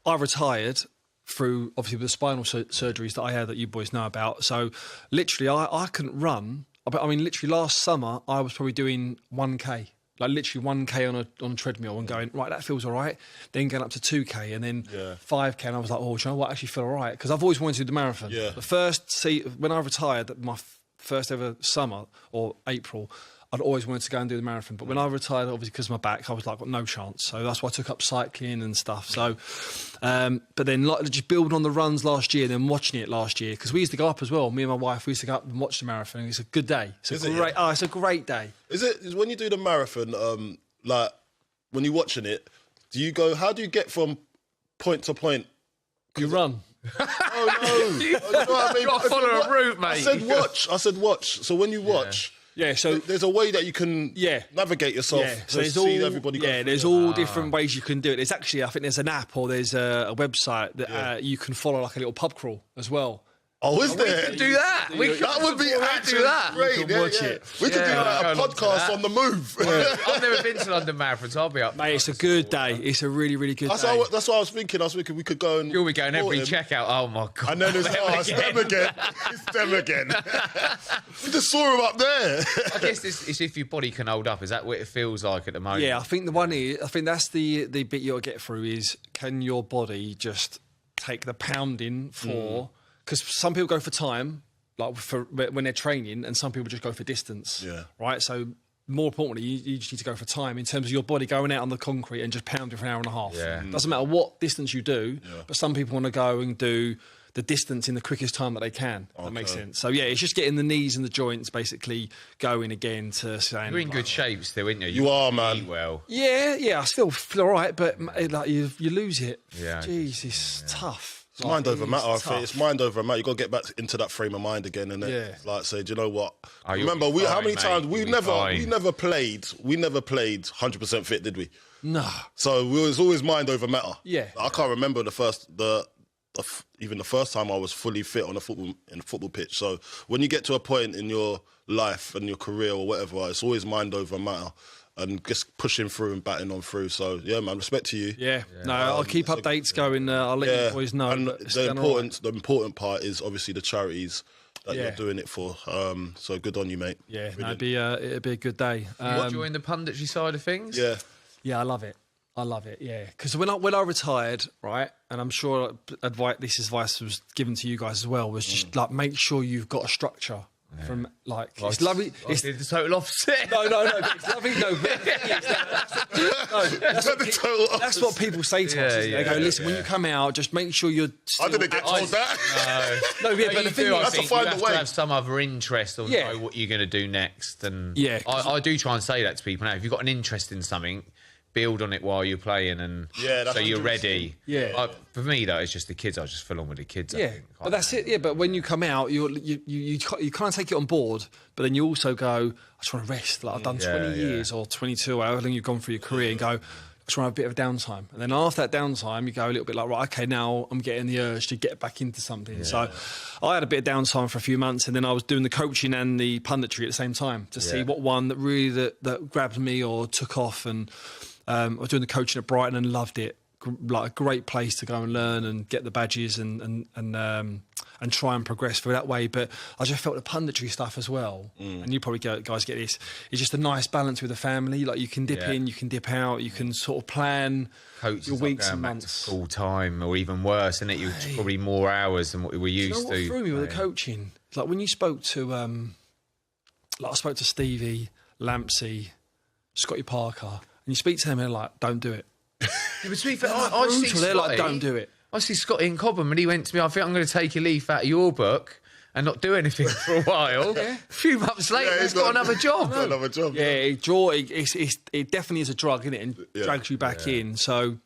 Speaker 16: I retired through, obviously, with the spinal surgeries that I had that you boys know about. So literally, I couldn't run. I mean, literally last summer, I was probably doing 1K. Like literally 1K on a treadmill and going, right, that feels all right. Then going up to 2K and then 5K. And I was like, oh, do you know what? I actually feel all right. Because I've always wanted to do the marathon.
Speaker 15: Yeah.
Speaker 16: When I retired, my first ever summer or April, I'd always wanted to go and do the marathon. But when I retired, obviously because of my back, I was like, got no chance. So that's why I took up cycling and stuff. So, but then just building on the runs last year, then watching it last year, because we used to go up as well. Me and my wife, we used to go up and watch the marathon. It's a good day. It's a great day.
Speaker 15: Is when you do the marathon, like when you're watching it, do you go? How do you get from point to point?
Speaker 16: You run.
Speaker 15: Oh no! You know what I mean?
Speaker 17: You got to follow a route, mate.
Speaker 15: I said watch. So when you watch.
Speaker 16: Yeah, so
Speaker 15: there's a way that you can navigate yourself.
Speaker 16: Yeah, so there's
Speaker 15: everybody.
Speaker 16: There's all different ways you can do it. There's actually, I think there's an app or there's a website that you can follow like a little pub crawl as well.
Speaker 15: Oh, is there?
Speaker 17: We could do that.
Speaker 15: That would be actually great.
Speaker 16: You can watch it.
Speaker 15: We could do like a podcast on the move.
Speaker 17: I've never been to London Marathon, so I'll be up.
Speaker 16: Mate, it's a good day. It's a really, really good day.
Speaker 15: That's what I was thinking. we could go and...
Speaker 17: You'll be going every checkout. Oh, my God.
Speaker 15: And then it's them again. It's them again. We just saw him up there.
Speaker 17: I guess it's if your body can hold up. Is that what it feels like at the moment?
Speaker 16: Yeah, I think that's the bit you'll get through is, can your body just take the pounding for... Because some people go for time, like for when they're training, and some people just go for distance.
Speaker 15: Yeah.
Speaker 16: Right. So more importantly, you just need to go for time in terms of your body going out on the concrete and just pounding for an hour and a half.
Speaker 17: Yeah.
Speaker 16: Doesn't matter what distance you do, but some people want to go and do the distance in the quickest time that they can. That makes sense. So, yeah, it's just getting the knees and the joints basically going again to saying...
Speaker 17: You're in good shape still, aren't you?
Speaker 15: You are, man.
Speaker 17: Well.
Speaker 16: Yeah, I still feel all right, but like you lose it.
Speaker 17: Yeah.
Speaker 16: Jeez, it's tough.
Speaker 15: It's mind over matter, I think. It's mind over matter. You've got to get back into that frame of mind again. And like say, do you know what? Remember, how many times we never played 100% fit, did we?
Speaker 16: No.
Speaker 15: So it was always mind over matter.
Speaker 16: Yeah.
Speaker 15: I can't remember even the first time I was fully fit on a football pitch. So when you get to a point in your life and your career or whatever, it's always mind over matter and just pushing through and batting on through. So yeah, man, respect to you.
Speaker 16: Yeah. No, I'll keep updates going. I'll let you boys know.
Speaker 15: And the important part is obviously the charities that you're doing it for. So good on you, mate.
Speaker 16: Yeah, it'd be a good day.
Speaker 17: You enjoying the punditry side of things?
Speaker 15: Yeah.
Speaker 16: Yeah, I love it. Yeah, because when I retired, right, and I'm sure this advice was given to you guys as well, was just like make sure you've got a structure. From like it's lovely. It's
Speaker 17: the total opposite.
Speaker 16: No, it's lovely. That's what people say to us. They go, listen, when you come out, just make sure you're.
Speaker 15: I didn't get told that.
Speaker 16: No, but the thing
Speaker 17: is, you have to have some other interest or know what you're going to do next. And I do try and say that to people now. If you've got an interest in something, build on it while you're playing, and so you're ready.
Speaker 16: Yeah.
Speaker 17: For me, though, it's just the kids. I just fill on with the kids. I think.
Speaker 16: But that's it. Yeah, but when you come out, you kind of take it on board, but then you also go, I just want to rest. Like I've done 20 years or 22, however long you've gone through your career, and go, I just want to have a bit of downtime. And then after that downtime, you go a little bit like, right, okay, now I'm getting the urge to get back into something. So I had a bit of downtime for a few months, and then I was doing the coaching and the punditry at the same time to see what one that really that grabbed me or took off. And I was doing the coaching at Brighton and loved it. Like a great place to go and learn and get the badges and try and progress through that way. But I just felt the punditry stuff as well. And you probably guys get this. It's just a nice balance with the family. Like you can dip in, you can dip out, you can sort of plan your weeks and months.
Speaker 17: Full time, or even worse, isn't it? You're probably more hours than what we were used to.
Speaker 16: What threw me with the coaching? Like when you spoke to, I spoke to Stevie, Lampsey, Scotty Parker, and you speak to them and they're like, don't do it.
Speaker 17: Yeah, but to be fair, I see Scotty,
Speaker 16: they're like, don't do it.
Speaker 17: I see Scotty in Cobham, and he went to me, I think I'm going to take a leaf out of your book and not do anything for a while. A few months later, he's got another job.
Speaker 16: It definitely is a drug, isn't it? And drags you back in. So,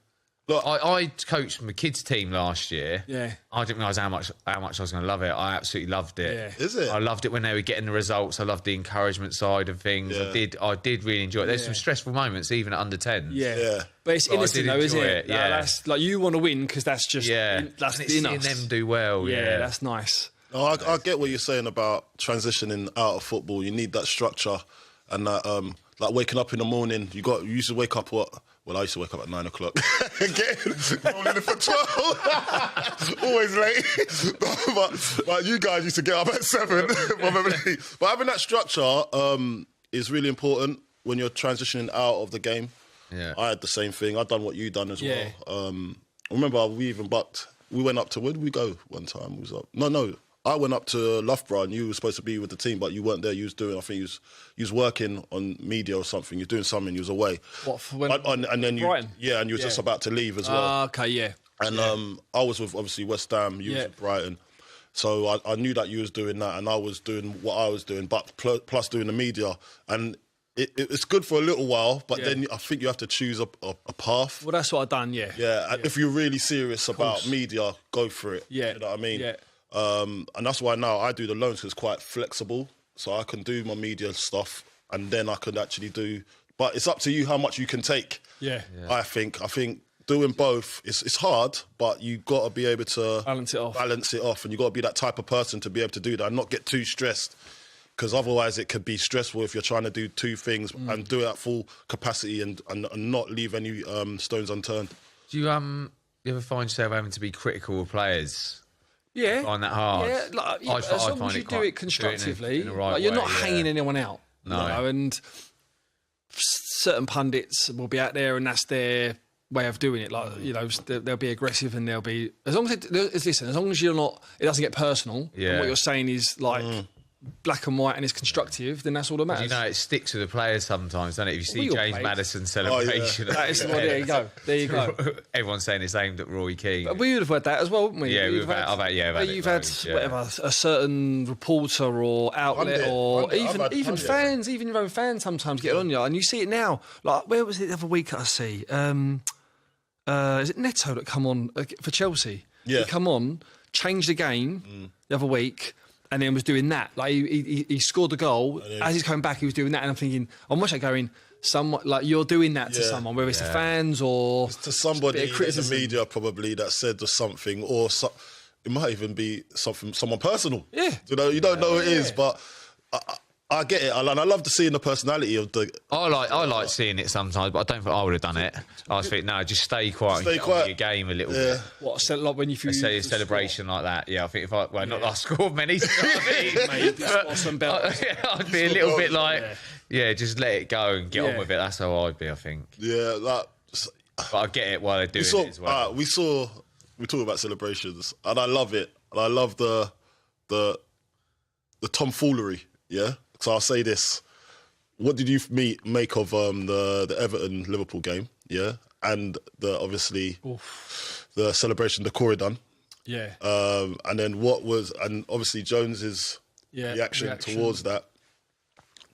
Speaker 17: look, I coached my kids' team last year.
Speaker 16: Yeah.
Speaker 17: I didn't realise how much I was going to love it. I absolutely loved it.
Speaker 16: Yeah.
Speaker 15: Is it?
Speaker 17: I loved it when they were getting the results. I loved the encouragement side of things.
Speaker 15: Yeah.
Speaker 17: I did really enjoy it. There's some stressful moments, even at under 10s.
Speaker 15: Yeah.
Speaker 16: But it's innocent though, isn't it?
Speaker 17: Yeah.
Speaker 16: That's like you want to win because that's just that's
Speaker 17: and
Speaker 16: in
Speaker 17: seeing
Speaker 16: us.
Speaker 17: them do well.
Speaker 16: Yeah, that's nice.
Speaker 15: No, I get what you're saying about transitioning out of football. You need that structure and that, like waking up in the morning. You used to wake up what? Well, I used to wake up at 9 o'clock. Rolling in for 12. Always late. but you guys used to get up at 7. But having that structure is really important when you're transitioning out of the game.
Speaker 17: Yeah.
Speaker 15: I had the same thing. I'd done what you done as well. I remember we went up to, where did we go one time? We was up. No. I went up to Loughborough and you were supposed to be with the team, but you weren't there. You was doing, I think you was working on media or something. You was doing something, you was away.
Speaker 16: What, for when?
Speaker 15: And then you,
Speaker 16: Brighton?
Speaker 15: Yeah, and you were just about to leave as well.
Speaker 16: Okay, yeah.
Speaker 15: And I was with, obviously, West Ham, you was with Brighton. So I knew that you was doing that and I was doing what I was doing, but plus doing the media. And it's good for a little while, but then I think you have to choose a path.
Speaker 16: Well, that's what I've done, yeah.
Speaker 15: Yeah, if you're really serious about media, go for it.
Speaker 16: Yeah.
Speaker 15: You know what I mean?
Speaker 16: Yeah.
Speaker 15: And that's why now I do the loans because it's quite flexible. So I can do my media stuff and then I can actually do... But it's up to you how much you can take.
Speaker 16: Yeah.
Speaker 15: I think doing both, it's hard, but you got to be able to...
Speaker 16: Balance it off.
Speaker 15: And you got to be that type of person to be able to do that and not get too stressed. Because otherwise it could be stressful if you're trying to do two things and do it at full capacity and not leave any stones unturned.
Speaker 17: Do you ever find yourself having to be critical of players?
Speaker 16: Yeah.
Speaker 17: Find that hard?
Speaker 16: Yeah, as long as you do it constructively,
Speaker 17: in a right
Speaker 16: you're
Speaker 17: way,
Speaker 16: not hanging anyone out.
Speaker 17: No.
Speaker 16: And certain pundits will be out there and that's their way of doing it. Like, you know, they'll be aggressive and they'll be... As long as you're not... It doesn't get personal.
Speaker 17: Yeah.
Speaker 16: And what you're saying is, like... black and white and it's constructive, then that's all that matters.
Speaker 17: You know, it sticks with the players sometimes, doesn't it? If you see James Madison's celebration.
Speaker 16: There you go. There you go.
Speaker 17: Everyone's saying it's aimed at Roy Keane.
Speaker 16: But we would have had that as well, wouldn't we?
Speaker 17: Yeah, you've had
Speaker 16: whatever, a certain reporter or outlet or even fans, even your own fans sometimes get on you. And you see it now. Like, where was it the other week I see? Is it Neto that come on for Chelsea?
Speaker 15: Yeah.
Speaker 16: He come on, changed the game the other week, and then was doing that. Like, he scored the goal. As he's coming back, he was doing that. And I'm thinking, I'm watching it going, someone, like, you're doing that to someone, whether it's the fans or...
Speaker 15: It's to somebody in the media, probably, that said something, or it might even be someone personal.
Speaker 16: Yeah.
Speaker 15: You know, you don't know who it is, but... I get it, and I love to see the personality of the...
Speaker 17: I like seeing it sometimes, but I don't think I would have done it. I was thinking, no, just stay quiet and get on with your game a little bit.
Speaker 16: What, like when you...
Speaker 17: Say a celebration like that, yeah, I think if I... Well, not that I scored many, you know what I mean? I'd be a little bit like, just let it go and get on with it. That's how I'd be, I think.
Speaker 15: Yeah, like...
Speaker 17: But I get it while they're doing it as well.
Speaker 15: We talk about celebrations, and I love it. And I love the tomfoolery, yeah? So I'll say this. What did you make of the Everton-Liverpool game, yeah? And obviously the celebration, the Corridon.
Speaker 16: Yeah.
Speaker 15: And then and obviously Jones's reaction towards that.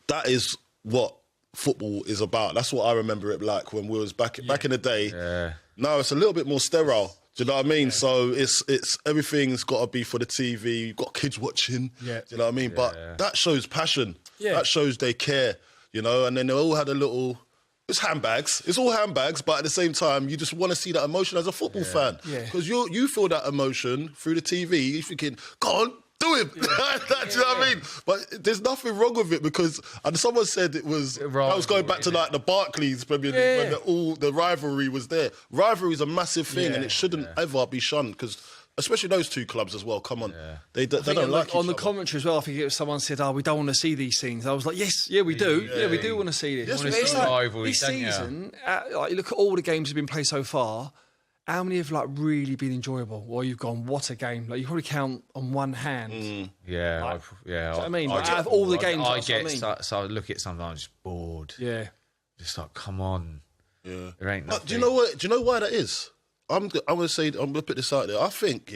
Speaker 15: That is what football is about. That's what I remember it like when we was back in the day.
Speaker 17: Yeah.
Speaker 15: Now it's a little bit more sterile. Do you know what I mean? Yeah. So it's everything's got to be for the TV. You've got kids watching. Yeah. Do you know what I mean? Yeah. But that shows passion. Yeah. That shows they care. You know. And then they all had a little. It's handbags. It's all handbags. But at the same time, you just want to see that emotion as a football fan. Yeah. Because you feel that emotion through the TV. You're thinking, go on. Do it. Do you know what I mean? But there's nothing wrong with it because, and someone said it was, I was going back to like the Barclays Premier League when the rivalry was there. Rivalry is a massive thing and it shouldn't ever be shunned because, especially those two clubs as well, come on. Yeah. They don't like each other.
Speaker 16: On the commentary as well, I think it was someone said, we don't want to see these scenes. I was like, we do. Yeah, we do want to see this.
Speaker 17: Yes,
Speaker 16: this season, like, you look at all the games that have been played so far, how many have like really been enjoyable? Well, you've gone, what a game! Like you probably count on one hand.
Speaker 17: Yeah,
Speaker 16: like, I mean, out of all the games,
Speaker 17: so I look at it sometimes just bored.
Speaker 16: Yeah,
Speaker 17: just like, come on.
Speaker 15: Yeah,
Speaker 17: there ain't nothing.
Speaker 15: Do you know what? Do you know why that is? I'm gonna put this out there. I think,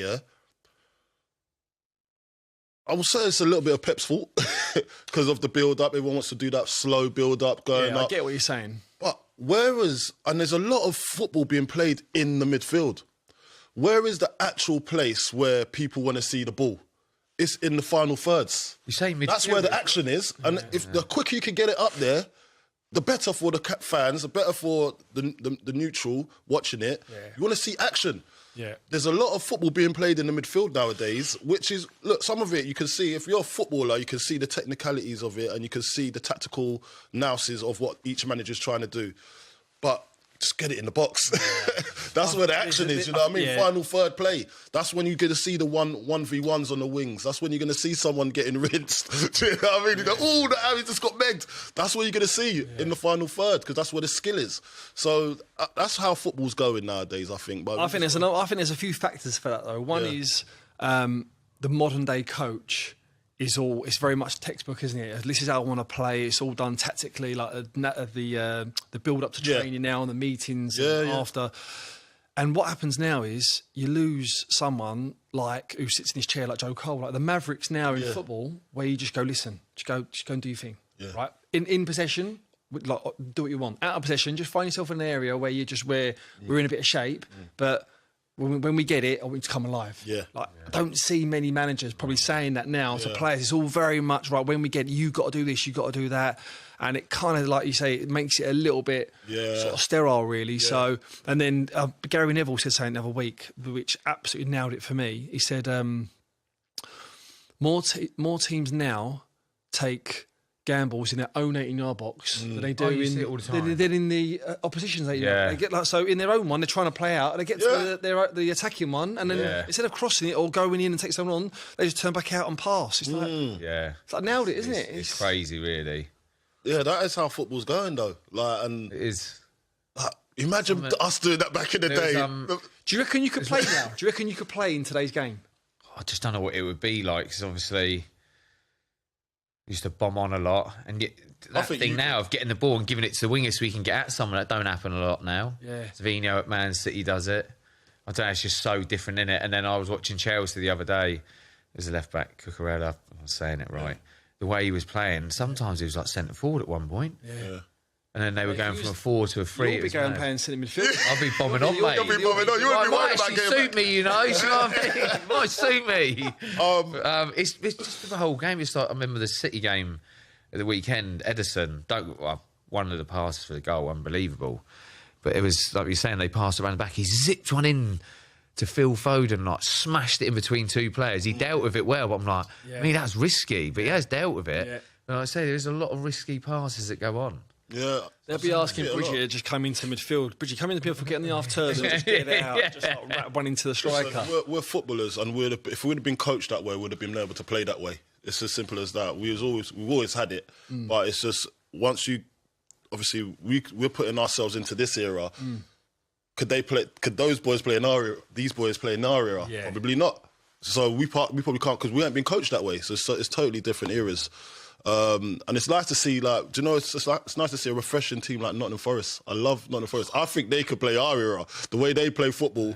Speaker 15: I will say it's a little bit of Pep's fault because of the build-up. Everyone wants to do that slow build-up going up.
Speaker 16: I get what you're saying.
Speaker 15: But and there's a lot of football being played in the midfield. Where is the actual place where people want to see the ball? It's in the final thirds.
Speaker 17: You say midfield?
Speaker 15: That's where the action is. And if the quicker you can get it up there, the better for the fans, the better for the neutral watching it. Yeah. You want to see action.
Speaker 16: Yeah.
Speaker 15: There's a lot of football being played in the midfield nowadays, which is, look, some of it you can see, if you're a footballer, you can see the technicalities of it and you can see the tactical nuances of what each manager's trying to do. But just get it in the box. That's where the action is, you know what I mean? Final third play. That's when you're going to see the 1v1s on the wings. That's when you're going to see someone getting rinsed. Do you know what I mean? You go, he just got megged. That's what you're going to see in the final third because that's where the skill is. So that's how football's going nowadays, I think. But
Speaker 16: I think there's a few factors for that, though. One is the modern-day coach it's very much textbook, isn't it? This is how I want to play. It's all done tactically, like the build-up to training now and the meetings after. And what happens now is you lose someone like who sits in his chair like Joe Cole, like the Mavericks now in football, where you just go, listen, just go and do your thing, right? In possession, like do what you want. Out of possession, just find yourself in an area where we're in a bit of shape, but when we get it, I want it to come alive.
Speaker 15: Yeah.
Speaker 16: I don't see many managers probably saying that now to players. It's all very much, right, when we get it, you got to do this, you got to do that. And it kind of, like you say, it makes it a little bit sort of sterile, really. Yeah. So, and then Gary Neville said something the other week, which absolutely nailed it for me. He said, more teams now take gambles in their own 18-yard box than they do in the opposition's 18-yard. They get so in their own one, they're trying to play out, and they get to the attacking one, and then instead of crossing it or going in and take someone on, they just turn back out and pass. It's like nailed it, isn't it?
Speaker 17: It's crazy, really.
Speaker 15: Yeah, that is how football's going, though. Like, and
Speaker 17: it is.
Speaker 15: Imagine us doing that back in the day.
Speaker 16: Do you reckon you could play now? Do you reckon you could play in today's game?
Speaker 17: I just don't know what it would be like, because obviously used to bomb on a lot, and that thing now of getting the ball and giving it to the wingers so we can get at someone, that don't happen a lot now.
Speaker 16: Yeah.
Speaker 17: Savino at Man City does it. I don't know, it's just so different, innit? And then I was watching Chelsea the other day. There's a left-back, Cucurella, I'm saying it right. The way he was playing, sometimes he was like centre forward at one point.
Speaker 15: Yeah.
Speaker 17: And then they were going from a 4 to a 3.
Speaker 16: You'll be going playing centre midfield.
Speaker 17: I'll be bombing on, mate.
Speaker 15: You'll be bombing on. You won't be worried about
Speaker 17: getting suit me, you know. You know what I mean? It might suit me. It's just the whole game. It's like, I remember the City game at the weekend. Ederson, one of the passes for the goal, unbelievable. But it was like you're saying, they passed around the back. He zipped one in to Phil Foden, like smashed it in between two players. He dealt with it well, but I'm like, I mean, that's risky, but he has dealt with it. Yeah. And like I say, there's a lot of risky passes that go on.
Speaker 15: Yeah.
Speaker 16: They'll be asking Bridgie to just come into midfield. Bridgie, come into midfield for getting the half turn and just get it out. Just like rat one into the striker.
Speaker 15: Listen, we're footballers, and if we would have been coached that way, we would have been able to play that way. It's as simple as that. We've always had it, but it's just once you, obviously, we're putting ourselves into this era. Could those boys play in our era? These boys play in our era? Yeah. Probably not. So we probably can't, because we haven't been coached that way. So it's totally different eras. And it's nice to see, like, do you know, it's nice to see a refreshing team like Nottingham Forest. I love Nottingham Forest. I think they could play our era, the way they play football.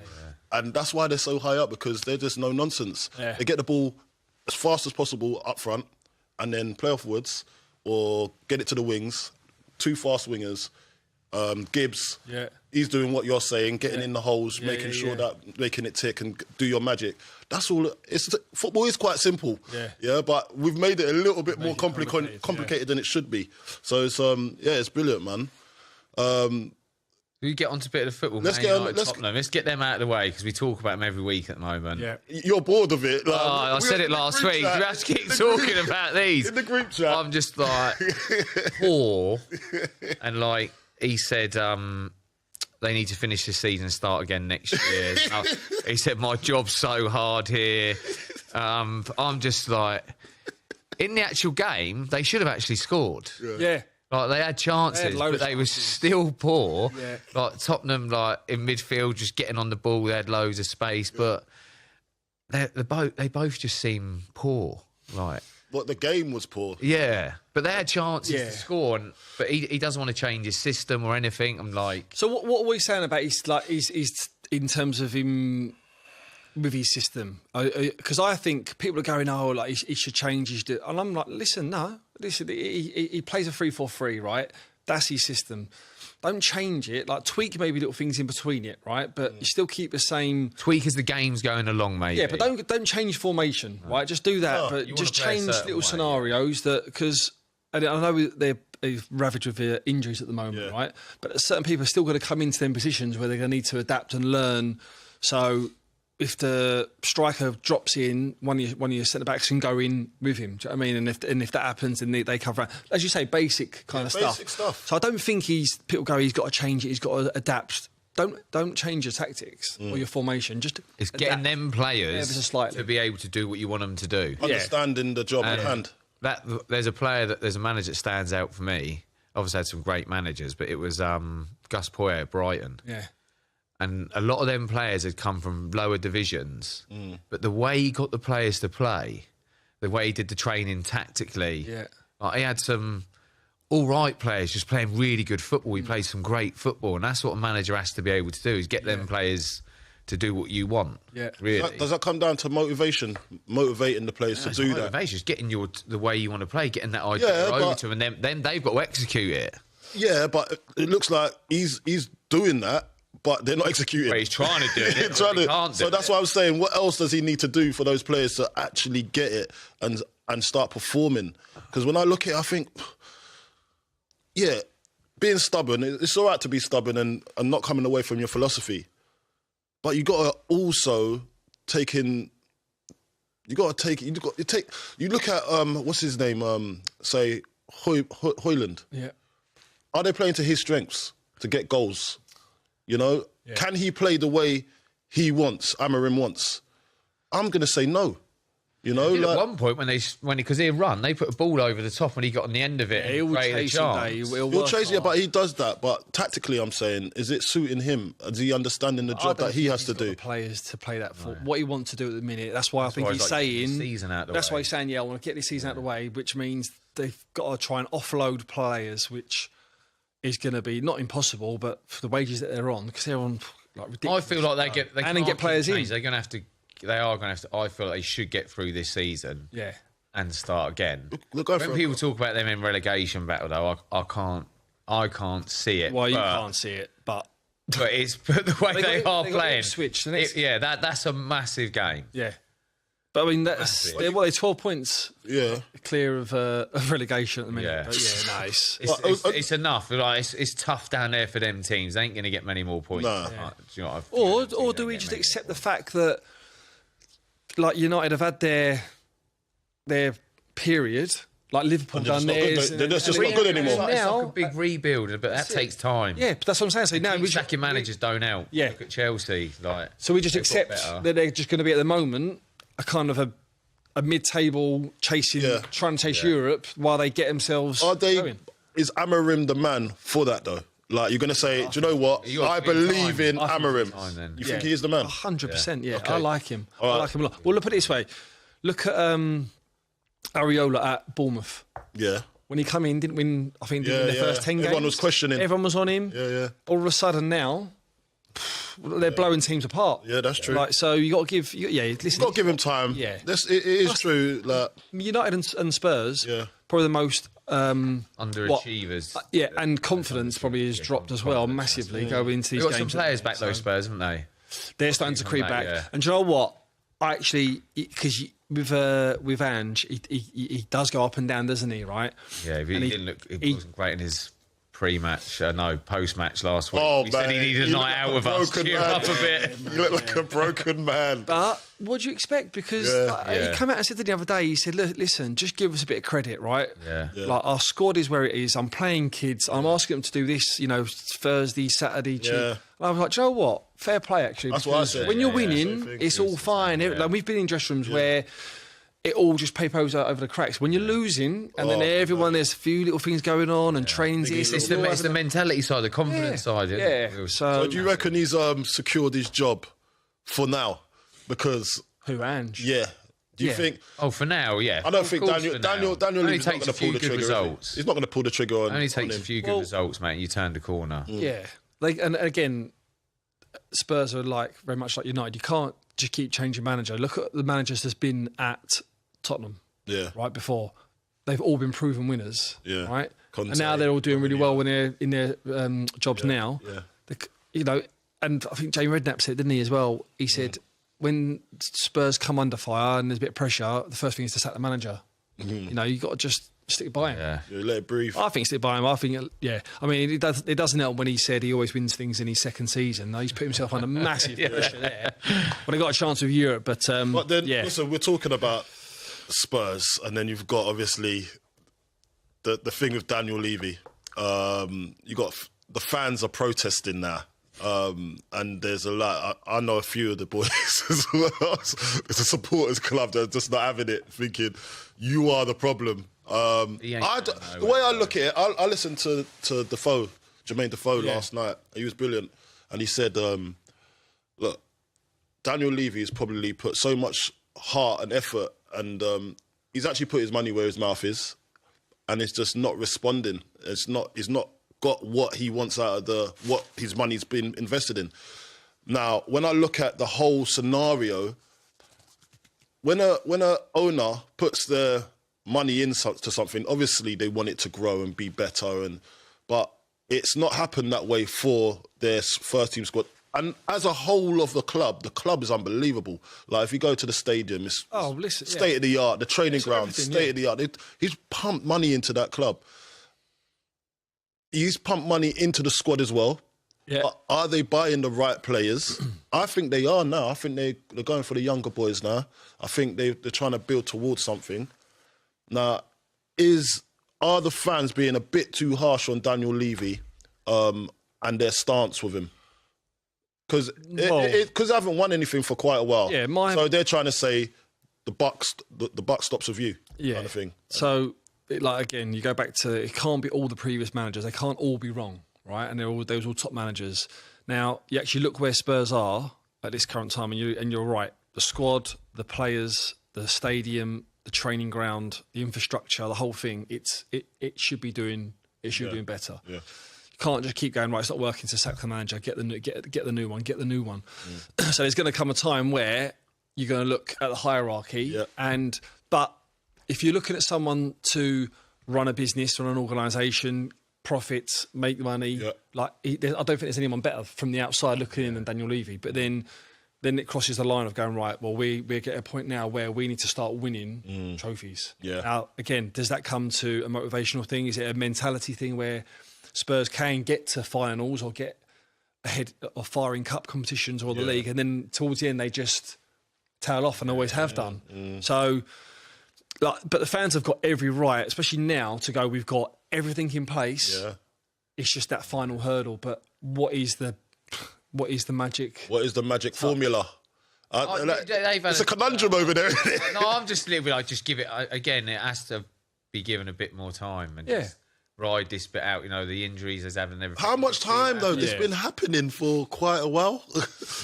Speaker 15: And that's why they're so high up, because they're just no nonsense. Yeah. They get the ball as fast as possible up front and then play offwards or get it to the wings. 2 fast wingers. Gibbs, he's doing what you're saying, getting in the holes, making sure that making it tick and do your magic. That's all. Football is quite simple, but we've made it a little bit more complicated than it should be. So it's it's brilliant, man.
Speaker 17: We get onto a bit of football. Let's get them out of the way, because we talk about them every week at the moment. Yeah.
Speaker 15: You're bored of it. Like,
Speaker 17: I said it last week. We have to keep talking about these.
Speaker 15: In the group chat.
Speaker 17: I'm just like poor, and like. He said they need to finish this season and start again next year. He said, my job's so hard here. I'm just like, in the actual game, they should have actually scored.
Speaker 16: Yeah.
Speaker 17: Like, they had chances, but they were still poor. Yeah. Like, Tottenham, like, in midfield, just getting on the ball, they had loads of space, but they both just seem poor. Like,
Speaker 15: but the game was poor.
Speaker 17: Yeah, but they had chances to score, but he doesn't want to change his system or anything. I'm like,
Speaker 16: so what are we saying about he's in terms of him with his system? Because I think people are going, like he should change his. And I'm like, listen, he plays a 3-4-3, right? That's his system. Don't change it. Like, tweak maybe little things in between it, right? But you still keep the same...
Speaker 17: Tweak as the game's going along, maybe.
Speaker 16: Yeah, but don't change formation, right? Just do that, but just change little scenarios that... Because I know they're ravaged with injuries at the moment, right? But certain people are still going to come into them positions where they're going to need to adapt and learn. So... if the striker drops in, one of your centre-backs can go in with him. Do you know what I mean? And if that happens, then they cover... As you say, basic kind of stuff.
Speaker 15: Basic stuff.
Speaker 16: So I don't think people go, he's got to change it, he's got to adapt. Don't change your tactics or your formation. Just
Speaker 17: it's getting them players to be able to do what you want them to do.
Speaker 15: Understanding the job at hand.
Speaker 17: There's a manager that stands out for me. Obviously had some great managers, but it was Gus Poyet at Brighton. Yeah. And a lot of them players had come from lower divisions. But the way he got the players to play, the way he did the training tactically, like, he had some all right players just playing really good football. He played some great football, and that's what a manager has to be able to do, is get them players to do what you want. Yeah, really.
Speaker 15: Does that come down to motivation, motivating the players to do that?
Speaker 17: Motivation is getting the way you want to play, getting that idea over to them, and then they've got to execute it.
Speaker 15: Yeah, but it looks like he's doing that, but they're not executing.
Speaker 17: Well, he's trying to do it.
Speaker 15: So that's why I was saying, what else does he need to do for those players to actually get it and start performing? Because when I look at it, I think, being stubborn, it's all right to be stubborn and not coming away from your philosophy. But you got to also take in... You look at, what's his name, say, Højlund. Yeah. Are they playing to his strengths to get goals? You know, can he play the way he wants, Amorim wants? I'm going to say no. You know,
Speaker 17: at one point because he run, they put a ball over the top and he got on the end of it.
Speaker 16: He'll chase it.
Speaker 15: He'll chase it, but he does that. But tactically, I'm saying, is it suiting him? Is he understanding the job that he has to do?
Speaker 16: The players to play that for what he wants to do at the minute. That's why I think he's saying. That's why he's saying, yeah, I want to get this season out of the way, which means they've got to try and offload players, which is going to be not impossible, but for the wages that they're on, because they're on like ridiculous.
Speaker 17: I feel like they
Speaker 16: can't get players in.
Speaker 17: They're going to have to. They are going to have to. I feel like they should get through this season.
Speaker 16: Yeah.
Speaker 17: And start again.
Speaker 15: When
Speaker 17: people talk about them in relegation battle, though, I can't see it.
Speaker 16: Well, you can't see it, but
Speaker 17: the way they are playing,
Speaker 16: switch.
Speaker 17: That's a massive game.
Speaker 16: Yeah. But I mean, they're 12 points clear of relegation at the minute.
Speaker 17: Yeah.
Speaker 16: But
Speaker 17: it's enough. Like, it's tough down there for them teams. They ain't going to get many more points.
Speaker 15: No.
Speaker 17: Do you know
Speaker 16: or do we just accept the fact that, like, United have had their period, like Liverpool done theirs.
Speaker 15: They're just not good anymore.
Speaker 17: It's like a big rebuild, but that takes time.
Speaker 16: Yeah, but that's what I'm saying. So now we
Speaker 17: sacking managers don't help.
Speaker 16: Yeah.
Speaker 17: Look at Chelsea.
Speaker 16: So we just accept that they're just going to be at the moment a kind of a mid-table trying to chase Europe while they get themselves going.
Speaker 15: Is Amorim the man for that, though? Like, you're going to say, do you know what? I believe in Amorim. You think he is the man?
Speaker 16: 100%, yeah.
Speaker 15: Okay.
Speaker 16: I like him.
Speaker 15: All right.
Speaker 16: I like him a lot. Well, look at it this way. Look at Areola at Bournemouth.
Speaker 15: Yeah.
Speaker 16: When he came in, didn't win, I think, in the first 10 games.
Speaker 15: Everyone was questioning.
Speaker 16: Everyone was on him.
Speaker 15: Yeah.
Speaker 16: All of a sudden now, they're blowing teams apart.
Speaker 15: Yeah, that's true.
Speaker 16: Like, so you got to give, listen.
Speaker 15: You've got to give him time.
Speaker 16: Yeah.
Speaker 15: It is true. Like,
Speaker 16: United and Spurs, probably the most
Speaker 17: underachievers.
Speaker 16: And confidence probably has dropped as well massively going into these games.
Speaker 17: They've got some players back, those Spurs, haven't they?
Speaker 16: They're starting to creep back. And do you know what? I actually, because with Ange, he does go up and down, doesn't he? Right?
Speaker 17: Yeah, he wasn't great in his post-match last week.
Speaker 15: Oh,
Speaker 17: he said he needed a night out with us. Cheer up a bit.
Speaker 15: You look like a broken man.
Speaker 16: But what do you expect? Because he came out and said the other day, he said, look, listen, just give us a bit of credit, right?
Speaker 17: Yeah.
Speaker 16: Like, our squad is where it is. I'm playing kids. I'm asking them to do this, Thursday, Saturday. And I was like, do you know what? Fair play, actually.
Speaker 15: That's what I said.
Speaker 16: When you're winning, it's all fine. Like, we've been in dressing rooms where it all just papers over the cracks. When you're losing, and then there's a few little things going on, and trains.
Speaker 17: It's the mentality side, the confidence side.
Speaker 15: So do you reckon he's secured his job for now? Because
Speaker 16: Ange?
Speaker 15: Yeah. Do you think?
Speaker 17: Oh, for now, yeah.
Speaker 15: I don't think Daniel Levy's not going to pull the trigger.
Speaker 17: Results.
Speaker 15: He's not going to pull the trigger on.
Speaker 17: It only takes a few good results, mate. You turned the corner.
Speaker 16: Yeah. And again, Spurs are very much like United. You can't just keep changing manager. Look at the managers that's been at Tottenham.
Speaker 15: Yeah.
Speaker 16: Right before. They've all been proven winners.
Speaker 15: Yeah.
Speaker 16: Right?
Speaker 15: Conte,
Speaker 16: and now they're all doing really well when they're in their jobs now.
Speaker 15: Yeah.
Speaker 16: And I think Jamie Redknapp said, didn't he, as well? He said, when Spurs come under fire and there's a bit of pressure, the first thing is to sack the manager.
Speaker 15: Mm-hmm.
Speaker 16: You've got to just stick by him.
Speaker 15: Yeah, let it breathe.
Speaker 16: I think stick by him. I think, I mean, it doesn't help when he said he always wins things in his second season. He's put himself under massive pressure there. When he got a chance with Europe, but then,
Speaker 15: listen, we're talking about Spurs, and then you've got obviously the thing with Daniel Levy. You got the fans are protesting now. And there's a lot. I know a few of the boys as well. There's a supporters club that are just not having it, thinking you are the problem. The way I look at it, I listened to Jermaine Defoe last night. He was brilliant, and he said, "Look, Daniel Levy has probably put so much heart and effort, and he's actually put his money where his mouth is, and it's just not responding. He's not got what he wants out of what his money's been invested in. Now, when I look at the whole scenario, when a owner puts their money into something, obviously they want it to grow and be better, but it's not happened that way for their first team squad. And as a whole of the club is unbelievable. Like, if you go to the stadium, it's state of the art, the training ground, state of the art. He's pumped money into that club. He's pumped money into the squad as well. Yeah. Are they buying the right players? I think they are now. I think they're going for the younger boys now. I think they're trying to build towards something. Now, are the fans being a bit too harsh on Daniel Levy and their stance with him? Because they haven't won anything for quite a while.
Speaker 16: Yeah,
Speaker 15: so they're trying to say the buck stops with you, kind of thing.
Speaker 16: So, again, you go back to it can't be all the previous managers. They can't all be wrong, right? And they was all top managers. Now, you actually look where Spurs are at this current time, and you're right. The squad, the players, the stadium, the training ground, the infrastructure, the whole thing. It should be doing better. Yeah. You can't just keep going, right, it's not working, to sack the manager, get the new one. So there's going to come a time where you're going to look at the hierarchy, but if you're looking at someone to run a business, run an organisation, profits, make money, I don't think there's anyone better from the outside looking in than Daniel Levy. But then it crosses the line of going, right, well, we're getting a point now where we need to start winning trophies. Yeah. Now, again, does that come to a motivational thing? Is it a mentality thing where Spurs can get to finals or get ahead of firing cup competitions or the league, and then towards the end they just tail off and always have done? So, but the fans have got every right, especially now, to go, we've got everything in place. Yeah. It's just that final hurdle. But what is the magic? What is the magic
Speaker 15: formula? It's a conundrum over there.
Speaker 17: No, I'm just a little bit like, just give it again. It has to be given a bit more time and just ride this bit out. The injuries there's having and everything.
Speaker 15: How much time though? It's been happening for quite a while.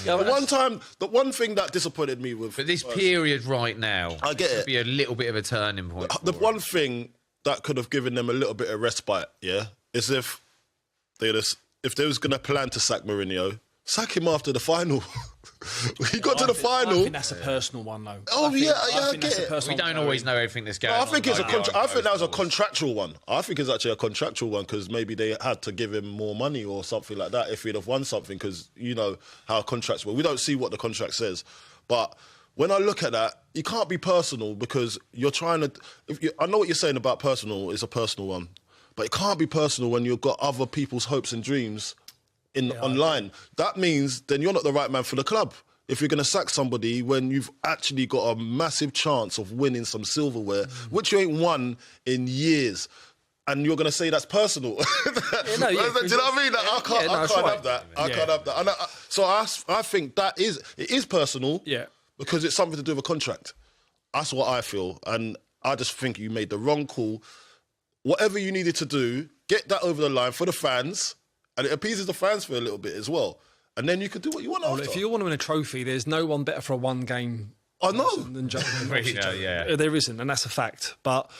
Speaker 15: The one thing that disappointed me with,
Speaker 17: but this period right now,
Speaker 15: I get it.
Speaker 17: Be a little bit of a turning point.
Speaker 15: The one thing that could have given them a little bit of respite, is if they was going to plan to sack Mourinho, sack him after the final. He got to the final.
Speaker 16: I think that's a personal one, though.
Speaker 15: I get it.
Speaker 17: We don't always know everything that's going on.
Speaker 15: I think that was a contractual one. I think it's actually a contractual one because maybe they had to give him more money or something like that if he'd have won something, because you know how contracts work. We don't see what the contract says. But when I look at that, you can't be personal because you're trying to... I know what you're saying about personal is a personal one, but it can't be personal when you've got other people's hopes and dreams online. That means then you're not the right man for the club. If you're going to sack somebody when you've actually got a massive chance of winning some silverware, which you ain't won in years, and you're going to say that's personal. Do you know what I mean? I can't have that. I can't have that. And so I think it is personal because it's something to do with a contract. That's what I feel. And I just think you made the wrong call. Whatever you needed to do, get that over the line for the fans. And it appeases the fans for a little bit as well. And then you can do what you want after.
Speaker 16: If you want to win a trophy, there's no one better for a one-game...
Speaker 15: I know.
Speaker 16: Than there isn't, and that's a fact. But,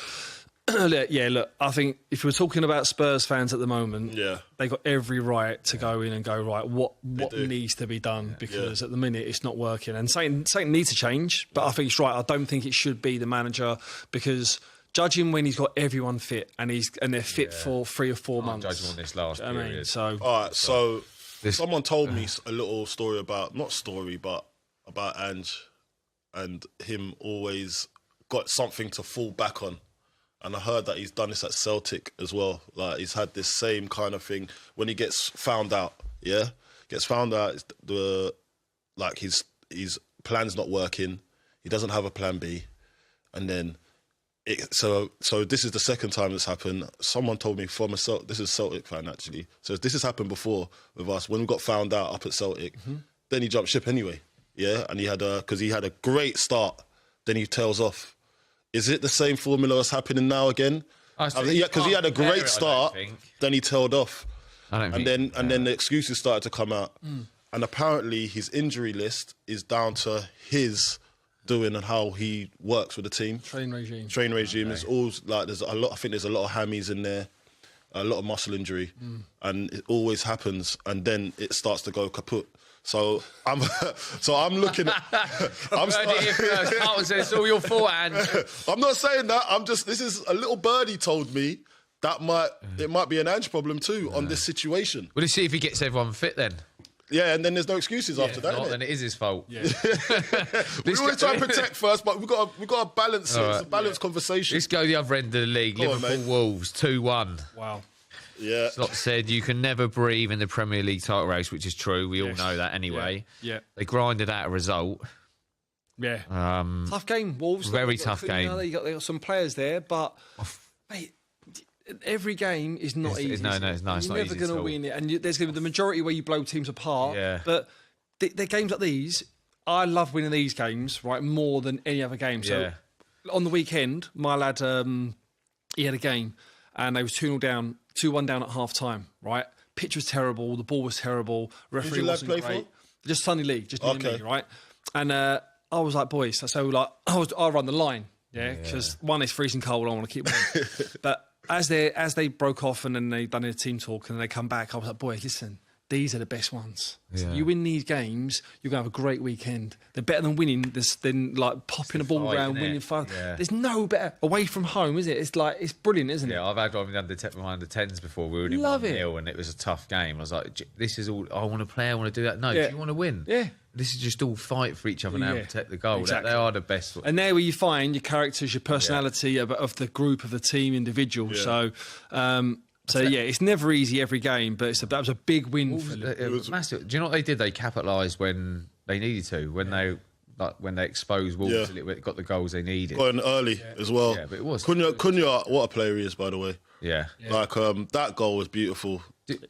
Speaker 16: look, I think if we're talking about Spurs fans at the moment, they got every right to go in and go, right, what needs to be done? Because at the minute, it's not working. And something needs to change, but I think it's right. I don't think it should be the manager because... Judge him when he's got everyone fit and they're fit for 3 or 4 months.
Speaker 17: Judge him on this last period.
Speaker 15: All right, so someone told me a little story about Ange and him always got something to fall back on. And I heard that he's done this at Celtic as well. Like he's had this same kind of thing when he gets found out. Gets found out. His plan's not working. He doesn't have a plan B, and then. So this is the second time this happened. Someone told me this is Celtic fan actually. So this has happened before with us when we got found out up at Celtic. Then he jumped ship anyway. And he had a great start. Then he tails off. Is it the same formula that's happening now again? Because he had a great start. Then he tailed off. And then the excuses started to come out. And apparently his injury list is down to his doing and how he works with the team. Train regime is always like there's a lot. I think there's a lot of hammies in there, a lot of muscle injury, and it always happens. And then it starts to go kaput. So I'm looking at.
Speaker 17: It's all your fault, Ange.
Speaker 15: I'm not saying that. This is a little birdie told me that it might be an Ange problem too on this situation.
Speaker 17: We'll see if he gets everyone fit then.
Speaker 15: Yeah, and then there's no excuses after that.
Speaker 17: Then it is his fault.
Speaker 15: Yeah. We always try to protect first, but we've got to balance it. It's a balanced conversation.
Speaker 17: Let's go the other end of the league. Liverpool Wolves 2-1.
Speaker 16: Wow.
Speaker 15: Yeah.
Speaker 17: Slot said you can never breathe in the Premier League title race, which is true. We all know that anyway.
Speaker 16: Yeah.
Speaker 17: They grinded out a result.
Speaker 16: Yeah. Tough game, Wolves.
Speaker 17: Very tough game.
Speaker 16: They got some players there, but mate. Every game is not easy.
Speaker 17: No, it's not easy.
Speaker 16: You're never going to win it. And there's going to be the majority where you blow teams apart.
Speaker 17: Yeah.
Speaker 16: But they're games like these, I love winning these games, right, more than any other game. So on the weekend, my lad, he had a game, and they was 2-1 down at half time, right? Pitch was terrible, the ball was terrible, referee wasn't great. Just Sunday League, just me and me, right? And I was like, boys, so like I run the line, because one, it's freezing cold, I want to keep winning. But as they broke off and then they done their team talk and then they come back, I was like, boys, listen, these are the best ones. So you win these games, you're going to have a great weekend. They're better than winning than like popping a ball around, winning fun. Yeah. There's no better away from home, is it? It's like, it's brilliant, isn't it?
Speaker 17: Yeah, I've had one under 10s before. We were in 1-0 and it was a tough game. I was like, this is all, I want to play, I want to do that. No, do you want to win?
Speaker 16: Yeah.
Speaker 17: This is just all fight for each other now and protect the goal.
Speaker 16: Exactly.
Speaker 17: They are the best.
Speaker 16: And there where you find your characters, your personality of the group, of the team, individual. Yeah. So, it's never easy every game, but that was a big win for Liverpool.
Speaker 17: It was massive. Do you know what they did? They capitalised when they needed to, when they exposed Wolves a little bit, got the goals they needed.
Speaker 15: Got in early as well.
Speaker 17: Yeah, but it was.
Speaker 15: Cunha, what a player he is, by the way.
Speaker 17: Yeah.
Speaker 15: Like, that goal was beautiful.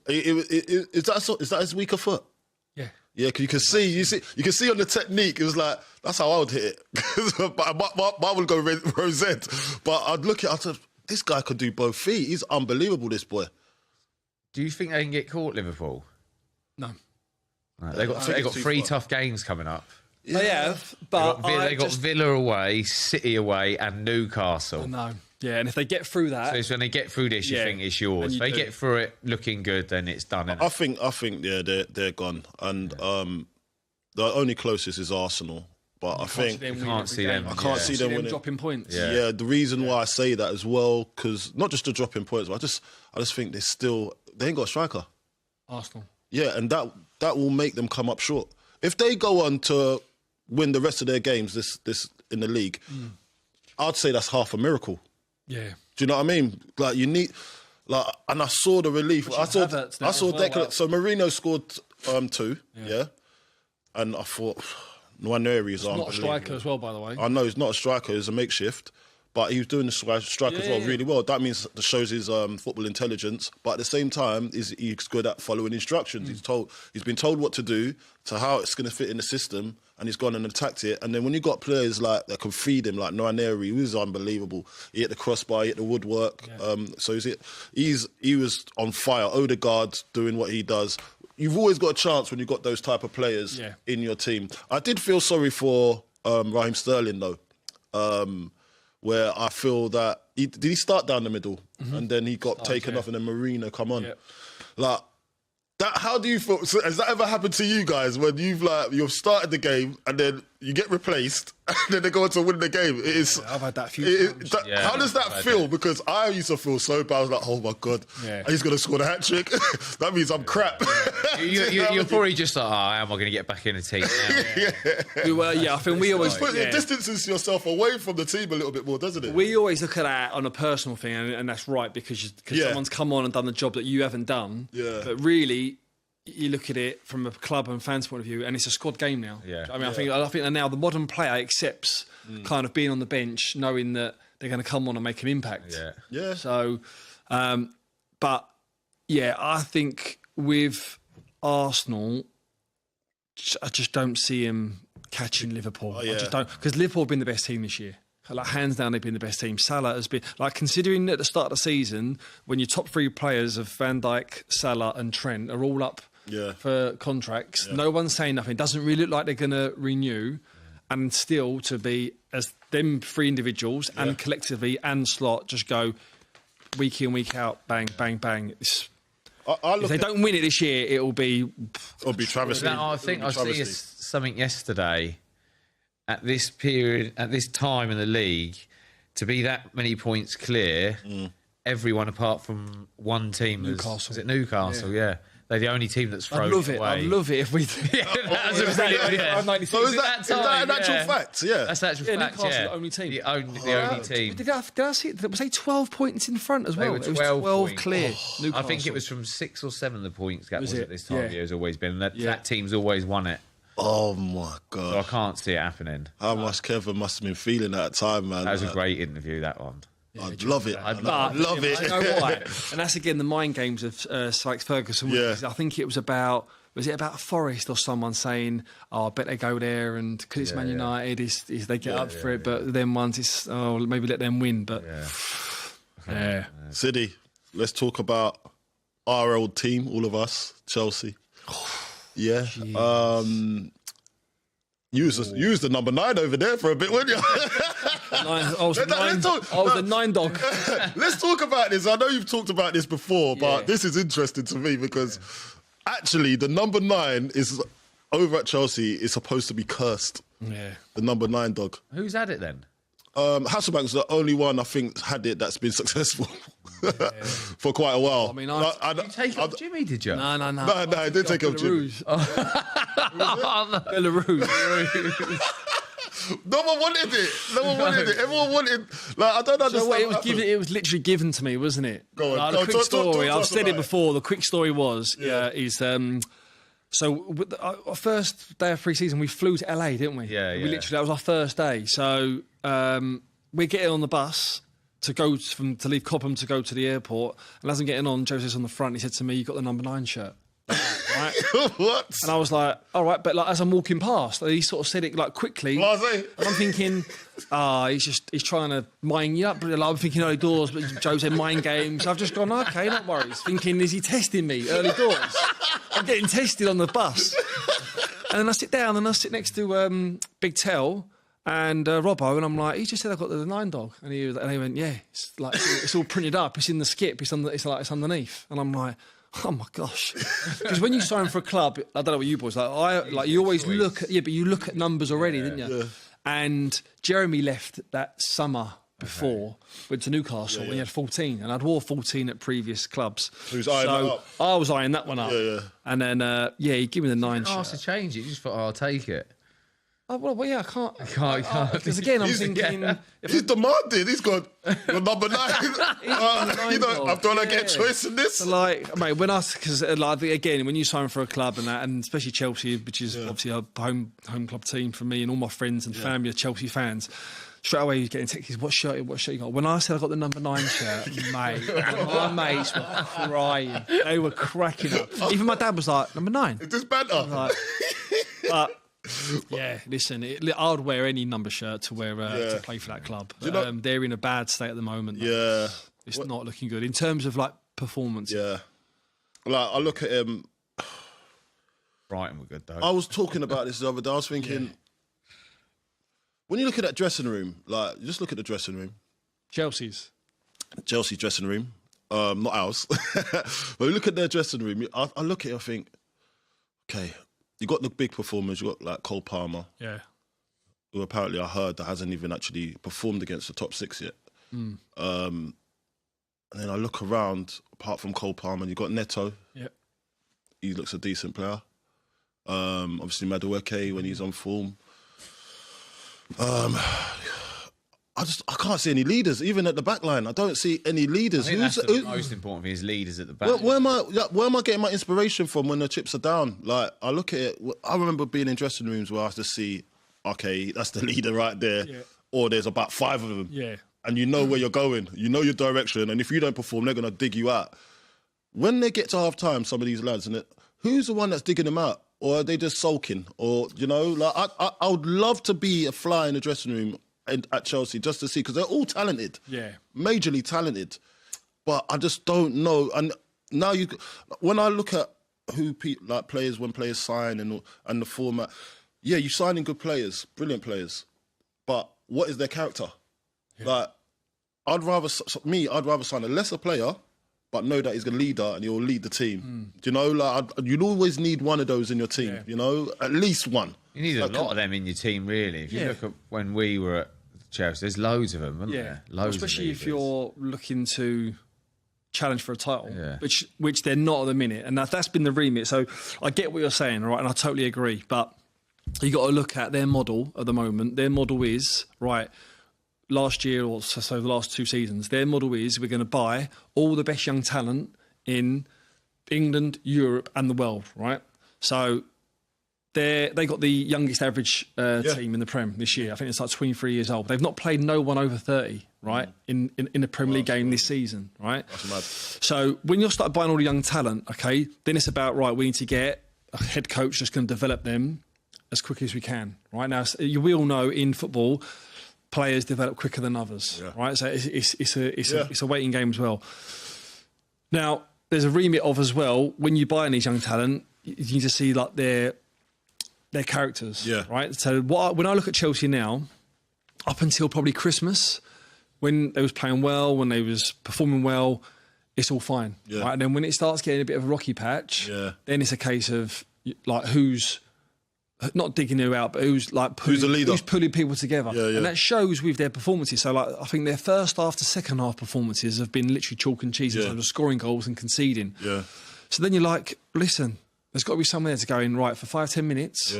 Speaker 15: Is that his weaker foot?
Speaker 16: Yeah.
Speaker 15: Yeah, because you can see on the technique, it was like, that's how I would hit it. But I would go rosette. But I'd look at it, this guy could do both feet. He's unbelievable, this boy.
Speaker 17: Do you think they can get caught, Liverpool?
Speaker 16: No.
Speaker 17: Right, they got 3 tough games coming up.
Speaker 16: Yeah. They have, but
Speaker 17: they got Villa away, City away, and Newcastle.
Speaker 16: No. Yeah, and if they get through that...
Speaker 17: So when they get through this, you think it's yours. If they get through it looking good, then it's done.
Speaker 15: I think, they're gone. And the only closest is Arsenal. But I think
Speaker 17: I can't see them.
Speaker 15: I can't see them winning.
Speaker 16: Dropping points.
Speaker 15: Yeah, the reason why I say that as well, because not just the dropping points, but I just think they ain't got a striker.
Speaker 16: Arsenal.
Speaker 15: Yeah, and that will make them come up short. If they go on to win the rest of their games this in the league, I'd say that's half a miracle.
Speaker 16: Yeah.
Speaker 15: Do you know what I mean? Like you need, and I saw the relief. I saw Declan. So Marino scored 2. Yeah, and I thought. Nwaneri is
Speaker 16: not a striker as well, by the way.
Speaker 15: I know he's not a striker; he's a makeshift, but he was doing the strike as well really well. That means that shows his football intelligence. But at the same time, he's good at following instructions. He's been told what to do, to how it's going to fit in the system, and he's gone and attacked it. And then when you got players like that can feed him, like Nwaneri, who is unbelievable. He hit the crossbar, he hit the woodwork. So he was on fire. Odegaard doing what he does. You've always got a chance when you've got those type of players in your team. I did feel sorry for Raheem Sterling, though, where I feel that... Did he start down the middle? And then he got taken off and then Marino come on? Like, how do you feel? So has that ever happened to you guys when you've started the game and then you get replaced and then they go on to win the game?
Speaker 16: I've had that a few times.
Speaker 15: How does that feel? Because I used to feel so bad. I was like, oh my God, he's going to score the hat-trick. That means I'm crap.
Speaker 17: You're probably just like, how am I going to get back in the team now?
Speaker 16: I think we always...
Speaker 15: It distances yourself away from the team a little bit more, doesn't it?
Speaker 16: We always look at that on a personal thing, and that's right, because someone's come on and done the job that you haven't done.
Speaker 15: Yeah.
Speaker 16: But really... You look at it from a club and fans' point of view, and it's a squad game now.
Speaker 17: Yeah.
Speaker 16: I mean, I think that now the modern player accepts kind of being on the bench, knowing that they're going to come on and make an impact.
Speaker 15: Yeah.
Speaker 16: So, but yeah, I think with Arsenal, I just don't see him catching Liverpool. I just don't, because Liverpool have been the best team this year. Like, hands down, they've been the best team. Salah has been... Like, considering at the start of the season, when your top 3 players of Van Dijk, Salah and Trent are all up for contracts, no one's saying nothing. It doesn't really look like they're going to renew. And still to be, as them 3 individuals and collectively and Slot, just go week in, week out, bang, bang, bang. If they don't win it this year, it'll be
Speaker 15: travesty.
Speaker 17: I think I see something yesterday... At this period, at this time in the league, to be that many points clear, everyone apart from one team...
Speaker 16: Newcastle.
Speaker 17: Was it Newcastle? Yeah. They're the only team that's thrown away.
Speaker 16: I'd love it if we...
Speaker 15: So is that an actual fact? Yeah.
Speaker 17: That's an actual fact,
Speaker 16: Newcastle the only team.
Speaker 17: The only team.
Speaker 16: Did I see it? Was they 12 points in front as well?
Speaker 17: They were 12
Speaker 16: clear.
Speaker 17: I think it was from 6 or 7 the points gap was at this time of year has always been. That team's always won it.
Speaker 15: Oh my God.
Speaker 17: So I can't see it happening.
Speaker 15: How much Kevin must have been feeling at that time, man.
Speaker 17: That was a great interview, that one.
Speaker 15: I'd love it.
Speaker 16: I'd
Speaker 15: love it.
Speaker 16: You know why? And that's again the mind games of Sykes Ferguson.
Speaker 15: Yeah.
Speaker 16: I think it was about Forest or someone saying, "Oh, I bet they go there, and because it's Man United, is they get up for it." But then once it's maybe let them win. But
Speaker 15: City, let's talk about our old team, all of us, Chelsea. Yeah. Use the number 9 over there for a bit, wouldn't you?
Speaker 16: I was the 9 dog.
Speaker 15: Let's talk about this. I know you've talked about this before, but this is interesting to me because actually the number 9 is over at Chelsea is supposed to be cursed.
Speaker 16: Yeah.
Speaker 15: The number 9 dog.
Speaker 17: Who's had it then?
Speaker 15: Hasselbank's the only one I think had it that's been successful for quite a while.
Speaker 16: I mean,
Speaker 17: did you take off Jimmy, did you?
Speaker 15: No, I didn't take off Jimmy.
Speaker 16: Belarus.
Speaker 15: No one wanted it. Everyone wanted. Like, I don't understand.
Speaker 16: So it was literally given to me, wasn't it?
Speaker 15: Go on.
Speaker 16: The quick story. I've said it before. The quick story was so with our first day of pre-season, we flew to LA, didn't we?
Speaker 17: Yeah.
Speaker 16: We literally, that was our first day. So we're getting on the bus to leave Cobham to go to the airport. And as I'm getting on, Jose's on the front. He said to me, "You got the number 9 shirt." Right?
Speaker 15: What?
Speaker 16: And I was like, all right, but like as I'm walking past, he sort of said it like quickly.
Speaker 15: Blase.
Speaker 16: And I'm thinking, he's trying to mind you up. But like, I'm thinking early doors, but Joe said mind games. I've just gone, okay, not worries. Thinking, is he testing me early doors? I'm getting tested on the bus. And then I sit down and I sit next to Big Tell and Robbo, and I'm like, he just said I got the 9 dog, and he went, yeah, it's all printed up. It's in the skip. It's underneath, and I'm like, oh my gosh! Because when you sign for a club, I don't know what you boys you always look at but you look at numbers already, didn't you? Yeah. And Jeremy left that summer before, went to Newcastle when he had 14, and I'd wore 14 at previous clubs.
Speaker 15: So he was eyeing that up.
Speaker 16: I was eyeing that one up.
Speaker 15: Yeah.
Speaker 16: And then he gave me the 9 shirt.
Speaker 17: To change it, you just thought, I'll take it.
Speaker 16: Oh, well, yeah, I can't.
Speaker 17: You can't.
Speaker 16: Because again, I'm thinking...
Speaker 15: He's demanding. He's got your number 9. I've done get choice in this.
Speaker 16: So like, mate, because again, when you sign for a club and that, and especially Chelsea, which is obviously a home club team for me, and all my friends and family are Chelsea fans, straight away you're getting texts, what shirt you got? When I said I got the number 9 shirt, mate, my mates were crying. They were cracking up. Even my dad was like, number 9.
Speaker 15: Is this banter?
Speaker 16: But yeah, listen, I'd wear any number shirt to wear to play for that club. They're in a bad state at the moment.
Speaker 15: Yeah,
Speaker 16: it's not looking good in terms of like performance.
Speaker 15: Yeah, like I look at him.
Speaker 17: Brighton were good though.
Speaker 15: I was talking about this the other day. I was thinking, when you look at that dressing room, like just look at the dressing room.
Speaker 16: Chelsea's
Speaker 15: dressing room, not ours. But we look at their dressing room. I look at it. I think, okay. You got the big performers. You got like Cole Palmer, who apparently I heard that hasn't even actually performed against the top 6 yet. And then I look around, apart from Cole Palmer, you got Neto.
Speaker 16: Yeah,
Speaker 15: he looks a decent player. Obviously Madueke when he's on form. I can't see any leaders, even at the back line. I don't see any leaders.
Speaker 17: I think that's the most important thing is leaders at the back.
Speaker 15: Where am I getting my inspiration from when the chips are down? Like, I look at it, I remember being in dressing rooms where I have to see, okay, that's the leader right there. Yeah. Or there's about 5 of them.
Speaker 16: Yeah.
Speaker 15: And you know where you're going. You know your direction. And if you don't perform, they're going to dig you out. When they get to half-time, some of these lads, who's the one that's digging them out? Or are they just sulking? Or, like I would love to be a fly in the dressing room at Chelsea just to see, because they're all talented, majorly talented, but I just don't know. And now when I look at who players, when players sign and the format, you're signing good players, brilliant players, but what is their character? Like, I'd rather sign a lesser player, but know that he's a leader and he'll lead the team. Do you know, like you'd always need one of those in your team. At least one.
Speaker 17: You need a lot of them in your team, really. If you look at when we were at Chelsea, there's loads of them, aren't there? Loads,
Speaker 16: especially if you're looking to challenge for a title, which they're not at the minute, and that's been the remit. So I get what you're saying, right, and I totally agree. But you got to look at their model at the moment. Their model is last year or so the last 2 seasons. Their model is we're going to buy all the best young talent in England, Europe, and the world. Right, so they got the youngest average team in the Prem this year. I think it's like 23 years old. They've not played no one over 30, right, in the Premier League game this season, right?
Speaker 15: That's mad.
Speaker 16: So when you start buying all the young talent, okay, then it's about, right, we need to get a head coach that's going to develop them as quickly as we can, right? Now, we all know in football, players develop quicker than others, right? So it's a waiting game as well. Now, there's a remit of as well, when you buy these young talent, you need to see like their characters, right? So when I look at Chelsea now, up until probably Christmas, when they was playing well, when they was performing well, it's all fine, right? And then when it starts getting a bit of a rocky patch, then it's a case of like who's not digging who out, but who's the leader, who's pulling people together, and that shows with their performances. So like I think their first half to second half performances have been literally chalk and cheese in terms of scoring goals and conceding. So then you're like, listen, there's got to be someone there to go in, right, for 5-10 minutes.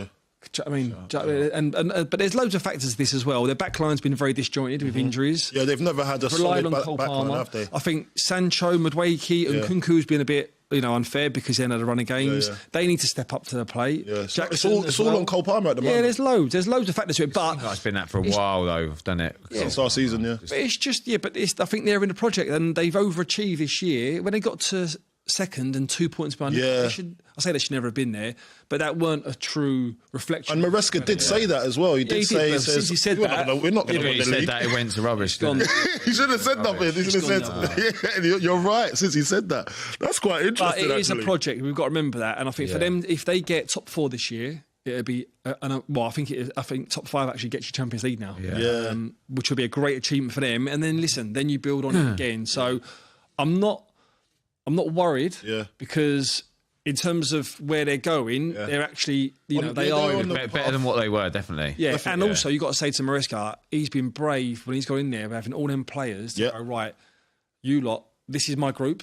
Speaker 16: I mean, but there's loads of factors to this as well. Their backline's been very disjointed with injuries.
Speaker 15: Yeah, they've never had a solid backline, have they?
Speaker 16: I think Sancho, Madueke and Kunku's been a bit, unfair because they had a run of games. They need to step up to the plate.
Speaker 15: Jackson, it's all on Cole Palmer at the moment.
Speaker 16: Yeah, there's loads of factors to it. But
Speaker 17: it's been that for a while though. I've done it
Speaker 15: since our season.
Speaker 16: But it's just I think they're in a project and they've overachieved this year. When they got to second and 2 points behind, I say they should never have been there, but that weren't a true reflection.
Speaker 15: And Maresca did say that as well. He did say,
Speaker 16: he said that.
Speaker 15: We're not going to win the league.
Speaker 17: He said that it went to rubbish.
Speaker 15: He should have said nothing. He should have said, you're right, since he said that. That's quite interesting.
Speaker 16: But it is a project. We've got to remember that. And I think for them, if they get top 4 this year, it'll be, I think top 5 actually gets you Champions League now. Which would be a great achievement for them. And then listen, then you build on it again. So I'm not worried because in terms of where they're going, they're actually, they are
Speaker 17: better than what they were, definitely.
Speaker 16: Yeah, and also you've got to say to Maresca, he's been brave when he's got in there, having all them players to go, right, you lot, this is my group.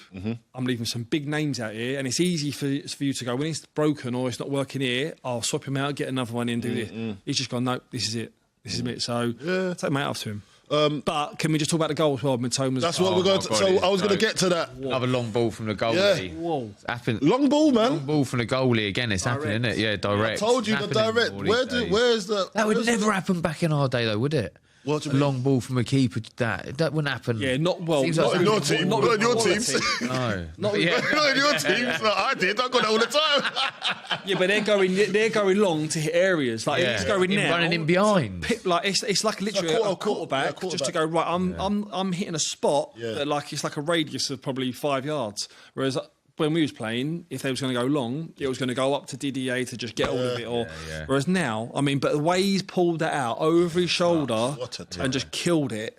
Speaker 16: I'm leaving some big names out here, and it's easy for you to go, when it's broken or it's not working here, I'll swap him out, get another one in, do this. He's just gone, no, this is it. This is it. So take my hat off to him. But can we just talk about the goal as well?
Speaker 15: That's what we're going to. So I was going to get to that.
Speaker 17: Another long ball from the goalie.
Speaker 16: Whoa.
Speaker 17: Happened.
Speaker 15: Long ball, man.
Speaker 17: Long ball from the goalie again. It's happening, isn't it? Yeah, direct.
Speaker 15: I told you the direct. Where's the?
Speaker 17: That would never happen back in our day, though, would it?
Speaker 15: What do you
Speaker 17: mean? Long ball from a keeper. That wouldn't happen.
Speaker 16: Yeah, not well.
Speaker 15: Not in your team. Not in your teams.
Speaker 17: No,
Speaker 15: not in your teams. No, I did. I got that all the time.
Speaker 16: Yeah, but they're going long to hit areas. Like he's going now,
Speaker 17: running in behind.
Speaker 16: Like it's like literally a quarterback just to go right. I'm hitting a spot that like it's like a radius of probably 5 yards. Whereas when we was playing, if they was going to go long, it was going to go up to Didier to just get hold of it. Whereas now, I mean, but the way he's pulled that out over his shoulder and just killed it.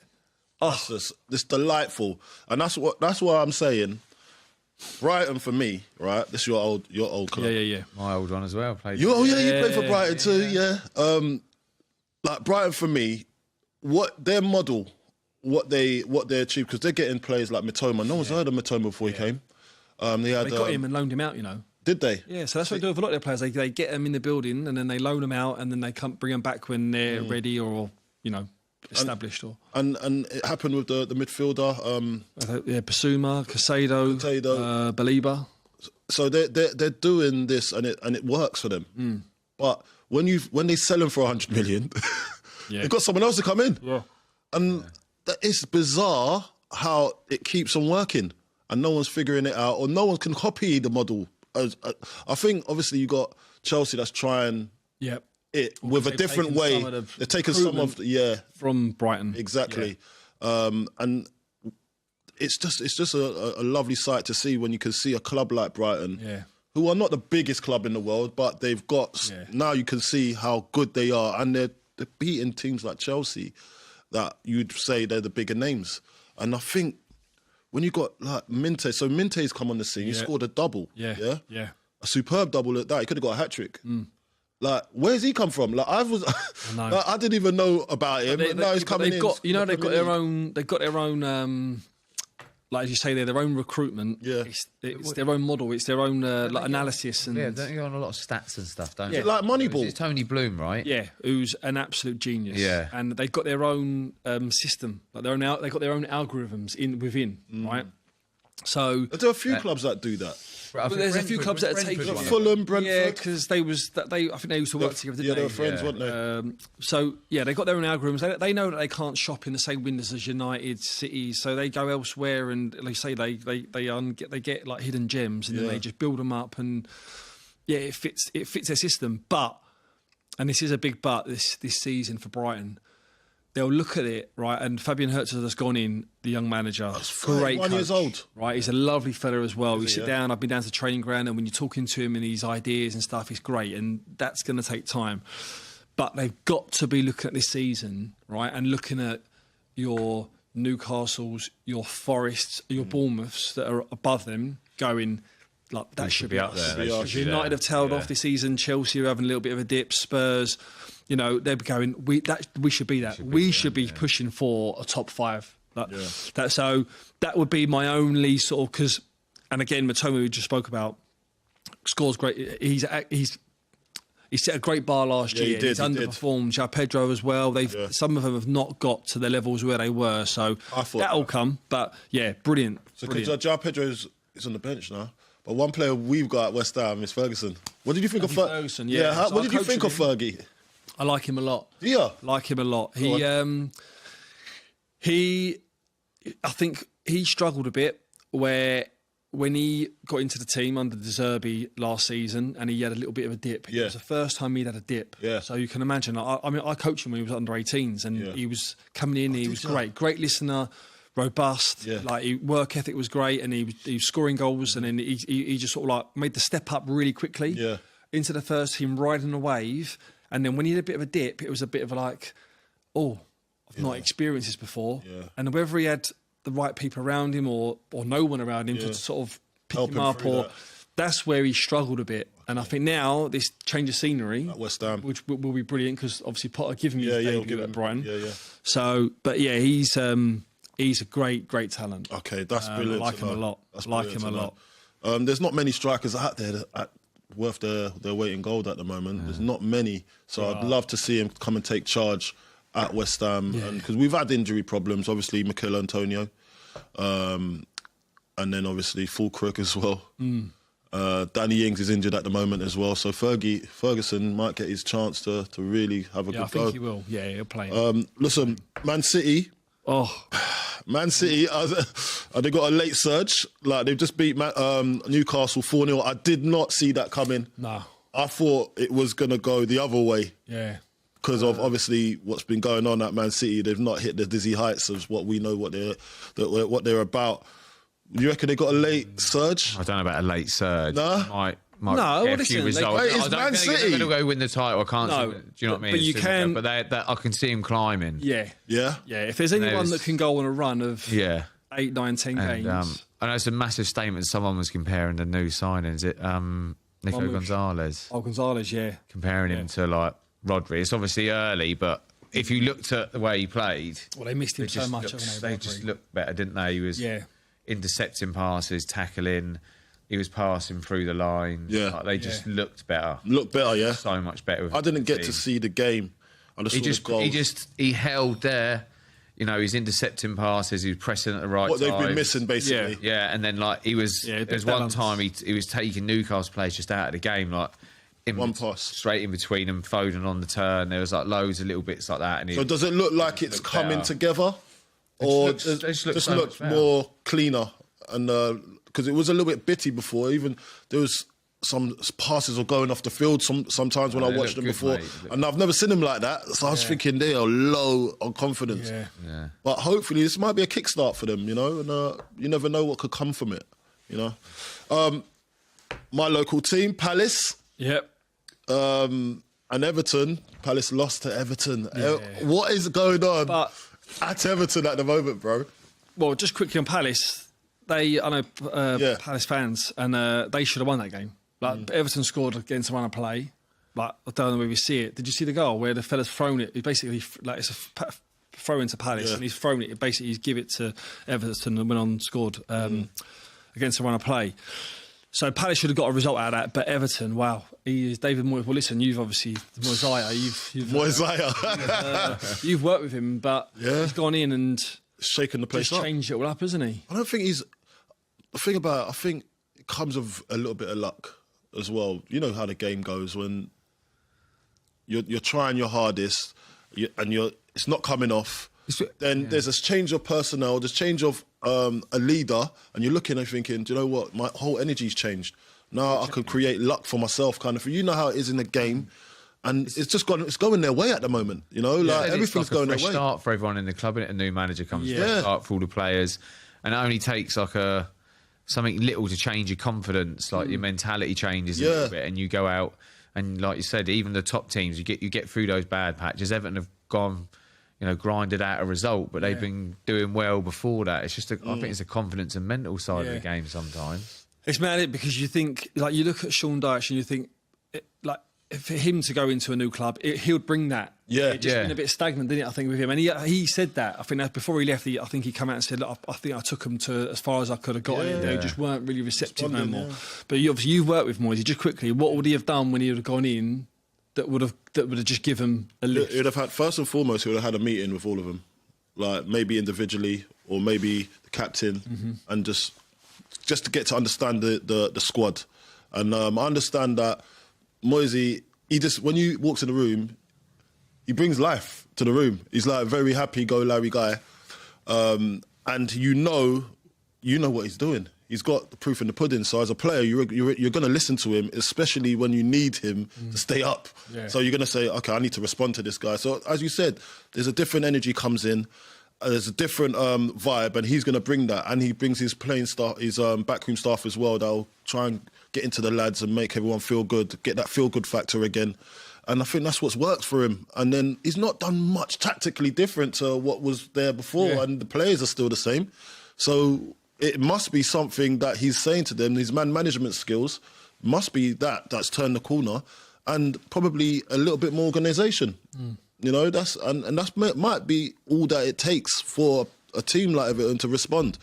Speaker 15: It's delightful, and that's what I'm saying. Brighton for me, right? This is your old club.
Speaker 16: Yeah.
Speaker 17: My old one as well. Played.
Speaker 15: You played for Brighton too, yeah. Like Brighton for me, what their model, what they achieved, because they're getting players like Mitoma. No one's heard of Mitoma before he came. They
Speaker 16: got him and loaned him out,
Speaker 15: Did they?
Speaker 16: Yeah, so that's what they do with a lot of their players. They get them in the building and then they loan them out and then they come bring them back when they're ready or established.
Speaker 15: And it happened with the midfielder.
Speaker 16: Basuma, Casado, Baliba.
Speaker 15: So they're doing this and it works for them. But when they sell them for 100 million, they've got someone else to come in.
Speaker 16: Yeah,
Speaker 15: and it's bizarre how it keeps on working. And no one's figuring it out, or no one can copy the model. I think, obviously, you got Chelsea that's trying it with a different way. They're taking some of
Speaker 16: from Brighton,
Speaker 15: exactly, and it's just a lovely sight to see when you can see a club like Brighton, who are not the biggest club in the world, but they've got now you can see how good they are, and they're beating teams like Chelsea that you'd say they're the bigger names, and I think. When you got like Minte, so Minte's come on the scene, he scored a double.
Speaker 16: Yeah.
Speaker 15: A superb double at that. He could have got a hat-trick. Like, where's he come from? Like, I didn't even know about him, but now he's coming in.
Speaker 16: They've got their own, like as you say, their own recruitment.
Speaker 15: Yeah.
Speaker 16: It's their own model. It's their own analysis. And
Speaker 17: don't you go on a lot of stats and stuff, don't
Speaker 15: you? Like Moneyball.
Speaker 17: It's Tony Bloom, right?
Speaker 16: Yeah, who's an absolute genius.
Speaker 17: Yeah.
Speaker 16: And they've got their own system. Like they've got their own algorithms within, right? So
Speaker 15: there are a few clubs that do that.
Speaker 16: But there's a few clubs that are taking
Speaker 15: Fulham, Brentford.
Speaker 16: Yeah, because I think they used to work together. Didn't
Speaker 15: they were friends, weren't they?
Speaker 16: So yeah, they got their own algorithms. They know that they can't shop in the same windows as United, City, so they go elsewhere and they say they get like hidden gems and then they just build them up and it fits their system. But, and this is a big but this season for Brighton. They'll look at it, right, and Fabian Herzog has gone in, the young manager. Great
Speaker 15: 1 years old.
Speaker 16: Right, he's a lovely fella as well. You sit down, I've been down to the training ground, and when you're talking to him and his ideas and stuff, it's great, and that's going to take time. But they've got to be looking at this season, right, and looking at your Newcastles, your Forests, your Bournemouths that are above them, going, like, that should be
Speaker 17: up
Speaker 16: us.
Speaker 17: there.
Speaker 16: United have tailed off this season, Chelsea are having a little bit of a dip, Spurs... You know, they're going, we should be that. We should be pushing for a top 5. So that would be my only sort of, because, and again, Matoma, we just spoke about, scores great. He set a great bar last year. He's underperformed. João Pedro as well. Some of them have not got to the levels where they were. So that'll come. But yeah, brilliant.
Speaker 15: So João Pedro is on the bench now. But one player we've got at West Ham is Ferguson. What did you think of Ferguson? Yeah. What did you think of Fergie?
Speaker 16: I like him a lot.
Speaker 15: Yeah,
Speaker 16: like him a lot. I think he struggled a bit where when he got into the team under De Zerbi last season and he had a little bit of a dip. It was the first time he'd had a dip. Yeah. So you can imagine. I mean, I coached him when he was under 18s and he was coming in. He was great listener, robust. Yeah. Like work ethic was great, and he was scoring goals. And then he just sort of like made the step up really quickly. Yeah. Into the first team, riding a wave. And then when he had a bit of a dip, it was a bit of like, I've not experienced this before. Yeah. And whether he had the right people around him or no one around him to sort of pick him up, that's where he struggled a bit. Okay. And I think now this change of scenery
Speaker 15: at West Ham,
Speaker 16: which will be brilliant because obviously Potter giving him his debut at Brighton. So, but yeah, he's a great talent.
Speaker 15: Okay, that's brilliant.
Speaker 16: I like him a lot.
Speaker 15: There's not many strikers out there that worth their weight in gold at the moment. There's not many, so I'd love to see him come and take charge at West Ham, because we've had injury problems. Obviously, Mikel Antonio, and then obviously Fulkirk as well. Danny Ings is injured at the moment as well, so Ferguson might get his chance to really have a good go.
Speaker 16: I think he will. Yeah, he'll play.
Speaker 15: Listen, Man City. Man City, they got a late surge. Like, they've just beat Newcastle 4-0. I did not see that coming.
Speaker 16: No.
Speaker 15: I thought it was going to go the other way.
Speaker 16: Yeah.
Speaker 15: Because of obviously what's been going on at Man City. They've not hit the dizzy heights of what we know what they're about. You reckon they got a late surge?
Speaker 17: I don't know about a late surge.
Speaker 15: No?
Speaker 16: No,
Speaker 17: get a few results.
Speaker 15: It's Man City.
Speaker 17: They're going to go win the title. I can't see. Do you know what I mean?
Speaker 16: But you can.
Speaker 17: But I can see him climbing.
Speaker 15: Yeah.
Speaker 16: If there's anyone that can go on a run of 8, 9, 10 games.
Speaker 17: I know it's a massive statement. Someone was comparing the new signings. Nico Gonzalez.
Speaker 16: Oh, Gonzalez, yeah.
Speaker 17: Comparing him to like Rodri. It's obviously early, but if you looked at the way he played,
Speaker 16: well, they missed him so much.
Speaker 17: They just looked better, didn't they? He was intercepting passes, tackling. He was passing through the line. Yeah. Like, they just looked better.
Speaker 15: Looked better, yeah.
Speaker 17: So much better.
Speaker 15: I didn't get to see the game. I just saw the goals.
Speaker 17: He held there. You know, he's intercepting passes. He was pressing at the right time.
Speaker 15: What they've been missing, basically.
Speaker 17: Yeah, and then like he was. There's one time he was taking Newcastle players just out of the game, like
Speaker 15: one pass
Speaker 17: straight in between them, Foden on the turn. There was like loads of little bits like that. And
Speaker 15: so does it look like it's coming together, or it just looks more cleaner? And because it was a little bit bitty before, even there was some passes are going off the field sometimes when I watched them before, mate. And I've never seen them like that. So I was thinking they are low on confidence.
Speaker 17: Yeah.
Speaker 15: But hopefully this might be a kickstart for them, you know, and you never know what could come from it, you know. My local team, Palace.
Speaker 16: Yep.
Speaker 15: And Everton. Palace lost to Everton. Yeah. What is going on at Everton at the moment, bro?
Speaker 16: Well, just quickly on Palace. I know Palace fans, and they should have won that game. Like Everton scored against a run of play, but I don't know where we see it. Did you see the goal where the fella's thrown it? He basically like it's a throw into Palace, and he's thrown it. Basically, he's give it to Everton and went on and scored against a run of play. So Palace should have got a result out of that, but Everton, wow, he is David Moyes. Well, listen, you've obviously Moyes. You've worked with him, but he's gone in and
Speaker 15: shaking the place up.
Speaker 16: Changed it all up, isn't he?
Speaker 15: I don't think he's. I think comes with a little bit of luck as well. You know how the game goes when you're trying your hardest and it's not coming off. Then there's a change of personnel, there's change of a leader, and you're looking and thinking, do you know what? My whole energy's changed. Now I can create luck for myself, kind of. You know how it is in the game, and it's going their way at the moment. You know, like everything's going their way.
Speaker 17: It's like a fresh start for everyone in the club, and a new manager comes to start for all the players, and it only takes like something little to change your confidence, like your mentality changes a little bit, and you go out and, like you said, even the top teams, you get through those bad patches. Everton have gone, grinded out a result, but they've been doing well before that. It's just, I think it's a confidence and mental side of the game sometimes.
Speaker 16: It's mad because you think, like, you look at Sean Dyche and you think, like, for him to go into a new club, he'll bring that.
Speaker 15: Yeah,
Speaker 16: it just been a bit stagnant, didn't it? I think with him, and he said that. I think that before he left, I think he came out and said, "Look, I think I took him to as far as I could have got. They just weren't really receptive no more." But obviously, you've worked with Moisey. Just quickly, what would he have done when he would have gone in that would have just given him a lift?
Speaker 15: He would have had, first and foremost, he would have had a meeting with all of them, like maybe individually or maybe the captain, and just to get to understand the squad. And I understand that Moisey, when you walks in the room, he brings life to the room. He's like a very happy-go-Larry guy, and you know what he's doing. He's got the proof in the pudding. So as a player, you're going to listen to him, especially when you need him to stay up. Yeah. So you're going to say, okay, I need to respond to this guy. So as you said, there's a different energy comes in. There's a different vibe, and he's going to bring that. And he brings his playing staff, his backroom staff as well. That'll try and get into the lads and make everyone feel good, get that feel-good factor again. And I think that's what's worked for him. And then he's not done much tactically different to what was there before, and the players are still the same. So it must be something that he's saying to them, his man management skills must be that's turned the corner, and probably a little bit more organisation. You know, that's might be all that it takes for a team like Everton to respond.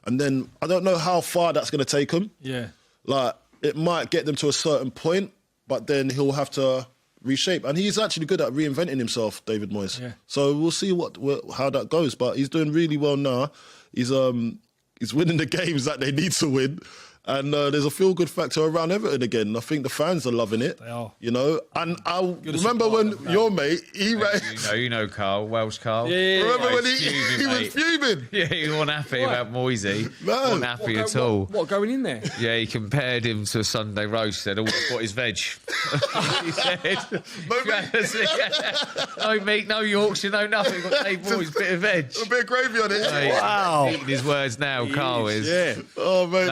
Speaker 15: And then I don't know how far that's going to take them. Yeah, like it might get them to a certain point, but then he'll have to reshape. And he's actually good at reinventing himself, David Moyes. Yeah. So we'll see how that goes. But he's doing really well now. He's winning the games that they need to win. And there's a feel-good factor around Everton again. I think the fans are loving it. They are. You know, and I remember when your mate,
Speaker 17: You know Carl, Welsh Carl.
Speaker 15: Yeah. Remember when he was fuming?
Speaker 17: Yeah, he wasn't happy about Moisey. No. Wasn't happy at all.
Speaker 16: What, going in there?
Speaker 17: Yeah, he compared him to a Sunday roast. He said, all I've got is veg. He said, no meat, no Yorkshire, no nothing. Got Dave Moyes, bit of veg.
Speaker 15: A bit of gravy on it.
Speaker 17: Wow. He's eating his words now, Carl is.
Speaker 15: Yeah. Oh, man.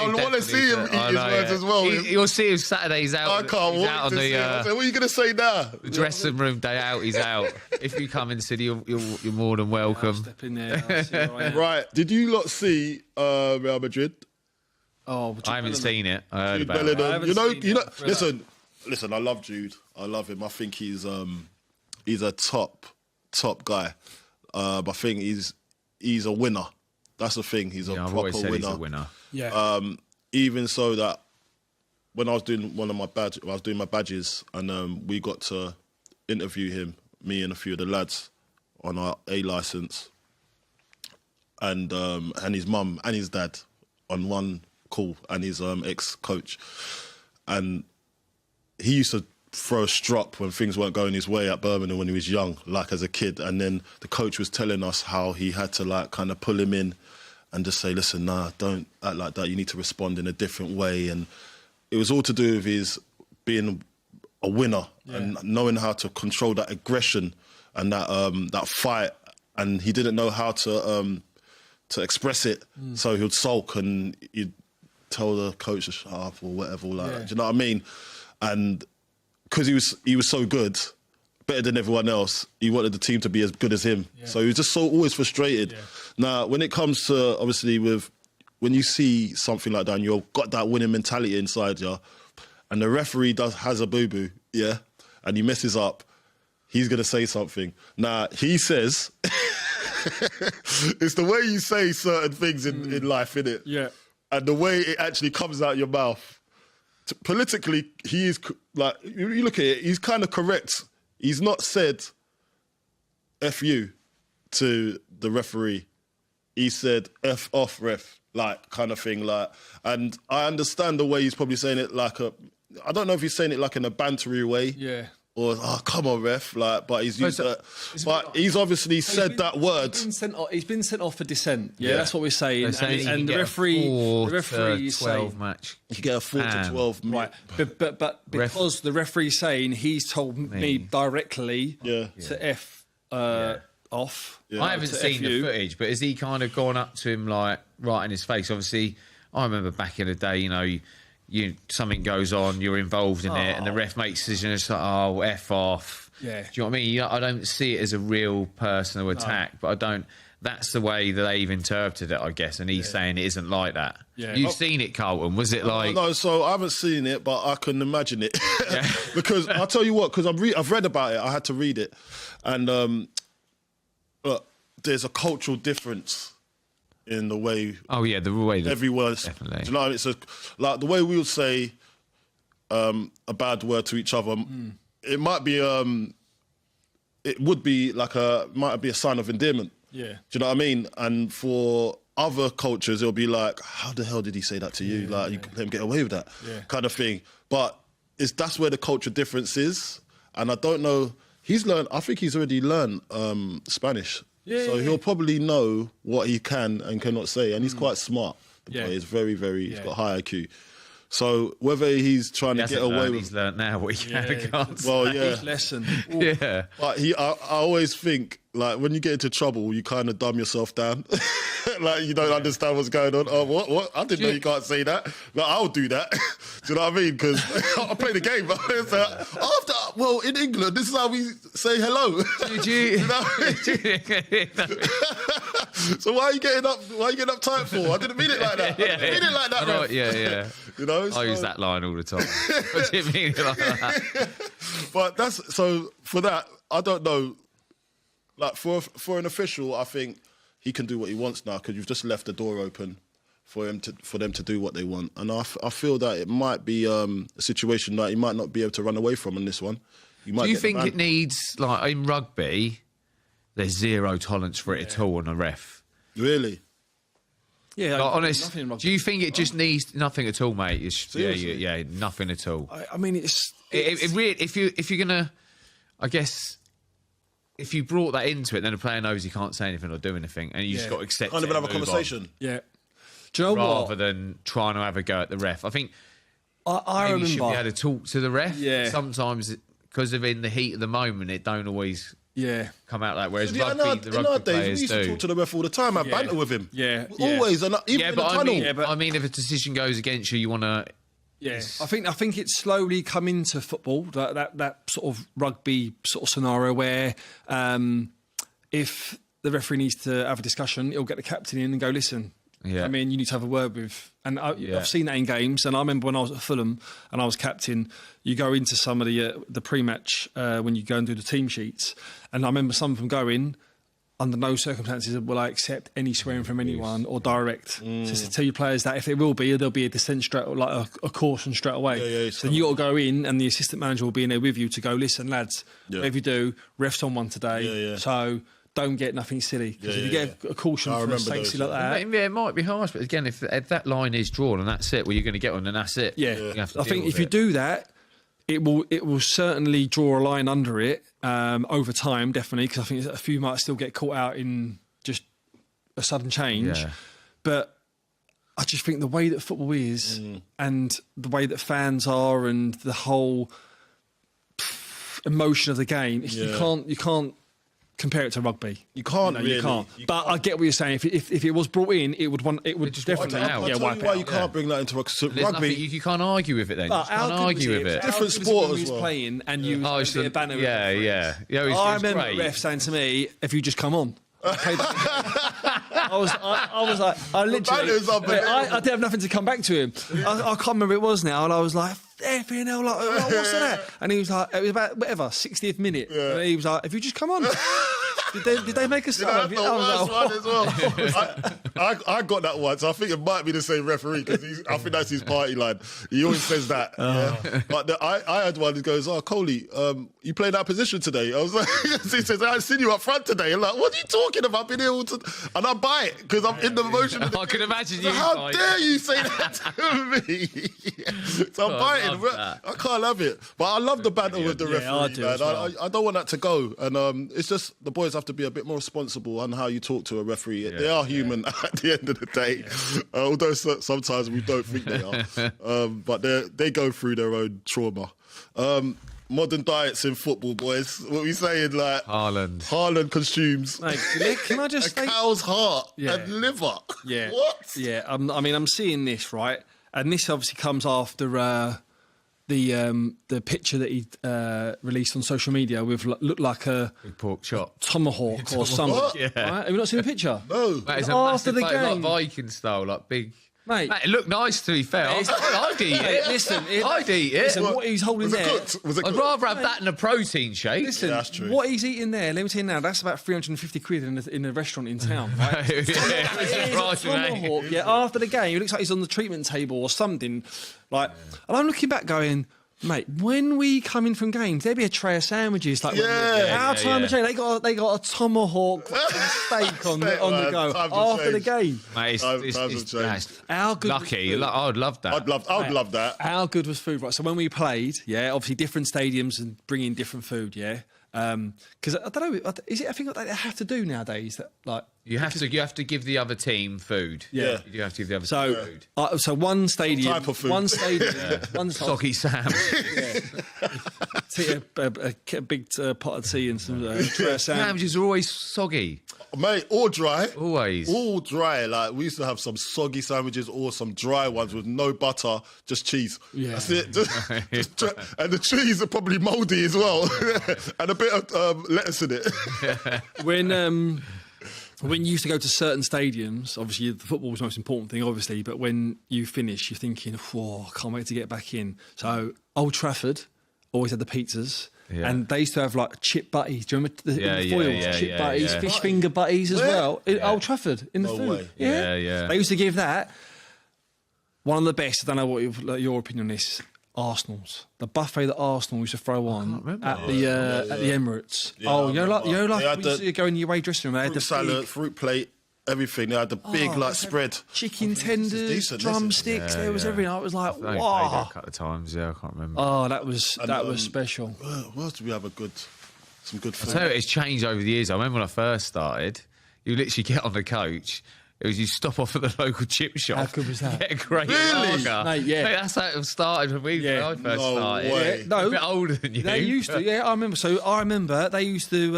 Speaker 15: No, I want to see him eat his words as well.
Speaker 17: You'll see him Saturday. He's out.
Speaker 15: I can't wait to see him. What are you going to say now?
Speaker 17: The dressing room day out. He's out. If you come in City, you're more than welcome.
Speaker 16: I'll step in there.
Speaker 15: Right. Did you lot see Real Madrid?
Speaker 17: Oh, I haven't seen it. I heard about it.
Speaker 15: You know. Listen. I love Jude. I love him. I think he's a top guy. I think he's a winner. That's the thing. He's a proper winner.
Speaker 17: He's a winner.
Speaker 16: Yeah.
Speaker 15: Even so that when I was doing my badges, and we got to interview him, me and a few of the lads, on our A license, and his mum and his dad on one call, and his ex-coach, and he used to throw a strop when things weren't going his way at Birmingham when he was young, like as a kid, and then the coach was telling us how he had to like kind of pull him in and just say, listen, nah, don't act like that. You need to respond in a different way. And it was all to do with his being a winner and knowing how to control that aggression and that fight. And he didn't know how to express it. So he would sulk and he'd tell the coach to shut up or whatever. Like that. Do you know what I mean? And because he was so good, better than everyone else, he wanted the team to be as good as him. Yeah. So he was just always frustrated. Yeah. Now, when it comes to, obviously, when you see something like that and you've got that winning mentality inside you, and the referee has a boo-boo, and he messes up, he's going to say something. Now, he says, it's the way you say certain things in life, innit?
Speaker 16: Yeah.
Speaker 15: And the way it actually comes out your mouth. Politically, he is, like, you look at it, he's kind of correct. He's not said F you to the referee. He said F off, ref. like kind of thing. Like, and I understand the way he's probably saying it, like I don't know if he's saying it like in a bantery way.
Speaker 16: Yeah.
Speaker 15: Or come on, ref, like, but he's used that. But he's obviously said that word.
Speaker 16: He's been sent off for dissent. Yeah,
Speaker 15: Yeah.
Speaker 16: that's what we're saying. And the referee, is
Speaker 17: 12
Speaker 16: saying,
Speaker 17: match.
Speaker 15: You get a 4 to 12,
Speaker 16: right? But because the referee's saying he's told me directly to f off.
Speaker 17: Yeah. I haven't seen the footage, but has he kind of gone up to him like right in his face? Obviously, I remember back in the day, you know. Something goes on, you're involved in it, and the ref makes a decision. It's like, oh, F off.
Speaker 16: Yeah.
Speaker 17: Do you know what I mean? I don't see it as a real personal attack, but I don't. That's the way that they've interpreted it, I guess. And he's saying it isn't like that. Yeah. You've seen it, Carlton. Was it like?
Speaker 15: No, so I haven't seen it, but I can imagine it because I'll tell you what. Because I've read about it. I had to read it, and look, there's a cultural difference in the way.
Speaker 17: Oh yeah, the way that
Speaker 15: everyone's.
Speaker 17: Definitely.
Speaker 15: Do you know what I mean? So, like the way we would say a bad word to each other, it might be it would be like might be a sign of endearment.
Speaker 16: Yeah.
Speaker 15: Do you know what I mean? And for other cultures, it'll be like, how the hell did he say that to you? Like, you can let him get away with that kind of thing. But that's where the culture difference is. And I don't know. I think he's already learned Spanish. So he'll probably know what he can and cannot say. And he's quite smart. The boy is very, very, he's got high IQ. So whether he's trying to get away with...
Speaker 17: He's learned now what he can and can't say.
Speaker 15: Well, yeah.
Speaker 16: Lesson.
Speaker 17: Yeah.
Speaker 15: But I always think, like, when you get into trouble, you kind of dumb yourself down. Like, you don't understand what's going on. Oh, what? I didn't know you can't say that. Like, I'll do that. Do you know what I mean? Because I play the game. Well, in England, this is how we say hello. You know what I mean? So why are you getting uptight for? I didn't mean it like that. I didn't mean it like that, ref.
Speaker 17: Yeah.
Speaker 15: You know?
Speaker 17: I use that line all the time. I didn't mean it like that.
Speaker 15: But so for that, I don't know. Like, for an official, I think he can do what he wants now because you've just left the door open for them to do what they want. And I feel that it might be a situation that he might not be able to run away from in this one. Do
Speaker 17: you think it needs, like, in rugby, there's zero tolerance for it at all on a ref?
Speaker 15: Really?
Speaker 16: Yeah,
Speaker 17: like, honest. Do you think it just needs nothing at all, mate? Yeah, nothing at all.
Speaker 16: I mean, it's
Speaker 17: really, if you're gonna, I guess, if you brought that into it, then the player knows he can't say anything or do anything, and you just got to accept
Speaker 15: kind
Speaker 17: it.
Speaker 15: of have a conversation.
Speaker 16: Yeah. Do you know
Speaker 17: rather than trying to have a go at the ref. I think
Speaker 16: I remember
Speaker 17: you should be able to talk to the ref.
Speaker 16: Yeah.
Speaker 17: Sometimes, because of in the heat of the moment, it don't always come out like. Whereas rugby, the rugby players
Speaker 15: we used to talk to the ref all the time, have banter with him.
Speaker 16: Yeah.
Speaker 15: Always, and even in the tunnel.
Speaker 17: I mean, if a decision goes against you, you want to.
Speaker 16: Yeah, I think it's slowly come into football that sort of rugby sort of scenario where if the referee needs to have a discussion, he'll get the captain in and go, listen. Yeah. I mean, you need to have a word with... And I've seen that in games, and I remember when I was at Fulham and I was captain, you go into some of the pre-match when you go and do the team sheets, and I remember some of them going, under no circumstances will I accept any swearing from anyone or direct. Just to tell your players that if it will be, there'll be a dissent like a caution straight away. So you got to go in, and the assistant manager will be in there with you to go, listen, lads, whatever you do, ref's on one today. So... don't get nothing silly. Because if you get a caution for a safety like that...
Speaker 17: Yeah, it might be harsh, but again, if that line is drawn and that's it, well, you're going to get one and that's it.
Speaker 16: Yeah. I think if you do that, it will certainly draw a line under it over time, definitely, because I think a few might still get caught out in just a sudden change. Yeah. But I just think the way that football is and the way that fans are and the whole emotion of the game, you can't compare it to rugby.
Speaker 15: You can't really.
Speaker 16: You can't. But I get what you're saying. If it was brought in, it would just definitely
Speaker 15: wipe it out. I'll tell you why you can't bring that into rugby.
Speaker 17: You can't argue with it then. You can't argue with it.
Speaker 15: Different sport as well.
Speaker 16: Playing and you a banner.
Speaker 17: Yeah.
Speaker 16: I remember the ref saying to me, "If you just come on." I was like, I literally, I did have nothing to come back to him. I can't remember who it was now, and I was like, effing hell, like, what's that? And he was like, it was about, 60th minute. And he was like, if you just come on. Did they make a start?
Speaker 15: That's the worst one as well. I got that once. I think it might be the same referee because I think that's his party line. He always says that. Yeah. But I had one that goes, "Oh, Coley, you played that position today." I was like, he says, "I seen you up front today." I'm like, "What are you talking about?" I've been here all and I buy it because I'm in the emotion.
Speaker 17: I can imagine you.
Speaker 15: How dare you say that to me? So I'm biting. I can't have it, but I love the banter with the referee. I don't want that to go, and it's just the boys have to be a bit more responsible on how you talk to a referee. They are human at the end of the day, although sometimes we don't think they are. But they go through their own trauma. Modern diets in football, boys. What are we saying? Like Haaland consumes.
Speaker 16: Mate, can I just
Speaker 15: a cow's heart and liver.
Speaker 16: Yeah.
Speaker 15: What?
Speaker 16: Yeah. I'm seeing this, right, and this obviously comes after the picture that he released on social media with looked like a
Speaker 17: big pork chop,
Speaker 16: tomahawk or something.
Speaker 17: Yeah.
Speaker 16: Right? Have you not seen the picture?
Speaker 15: No.
Speaker 17: Mate, it's a
Speaker 16: after
Speaker 17: massive
Speaker 16: the
Speaker 17: like
Speaker 16: game,
Speaker 17: Viking style, like big.
Speaker 16: Mate,
Speaker 17: it looked nice to be fair. I'd eat it.
Speaker 16: Listen,
Speaker 17: I'd eat it.
Speaker 16: Listen, what he's holding there.
Speaker 17: I'd rather have that than a protein shake.
Speaker 16: Listen,
Speaker 15: that's true.
Speaker 16: What he's eating there, let me tell you now, that's about 350 quid in a restaurant in town. Right? Tomahawk, after the game, it looks like he's on the treatment table or something. Like, and I'm looking back going, mate, when we come in from games, there'd be a tray of sandwiches. Like our time of change, they got a tomahawk steak on the go after the game.
Speaker 17: Mate, it's
Speaker 16: how good
Speaker 17: lucky. I would love that.
Speaker 15: I'd love that.
Speaker 16: How good was food? Right. So when we played, obviously different stadiums and bring in different food. Because I don't know, is it a thing that they have to do nowadays? That like
Speaker 17: you have to give the other team food.
Speaker 15: Yeah,
Speaker 17: you do have to give the other team food.
Speaker 16: So one stadium,
Speaker 15: type of food.
Speaker 16: one stadium, one
Speaker 17: soggy Sam.
Speaker 16: A big pot of tea and some
Speaker 17: sandwiches are always soggy.
Speaker 15: Mate, or dry.
Speaker 17: Always.
Speaker 15: All dry. Like, we used to have some soggy sandwiches or some dry ones with no butter, just cheese.
Speaker 16: Yeah.
Speaker 15: That's it. And the cheese are probably mouldy as well. And a bit of lettuce in it.
Speaker 16: When you used to go to certain stadiums, obviously the football was the most important thing, obviously, but when you finish, you're thinking, whoa, I can't wait to get back in. So Old Trafford always had the pizzas. Yeah. And they used to have like chip butties. Do you remember the foils? Chip butties, fish finger butties as well. In Old Trafford, in the food.
Speaker 15: Way.
Speaker 17: Yeah.
Speaker 16: They used to give that. One of the best, I don't know what your opinion on this, Arsenal's. The buffet that Arsenal used to throw on at the Emirates. Yeah, we used to go in your away dressing room. They had the
Speaker 15: salad, fruit plate, everything. They had the big spread.
Speaker 16: Chicken tenders, drumsticks. There was everything. I was like, wow.
Speaker 17: A couple of times, I can't remember.
Speaker 16: Oh, that was special.
Speaker 15: Where else did we have some good food?
Speaker 17: I tell you, it's changed over the years. I remember when I first started, you literally get on the coach. It was you stop off at the local chip shop.
Speaker 16: How good was that?
Speaker 17: Get a great lager.
Speaker 16: Mate,
Speaker 17: Mate, that's how it started when I first started.
Speaker 15: Way.
Speaker 16: No,
Speaker 17: a bit older than you.
Speaker 16: They used to, I remember. So I remember they used to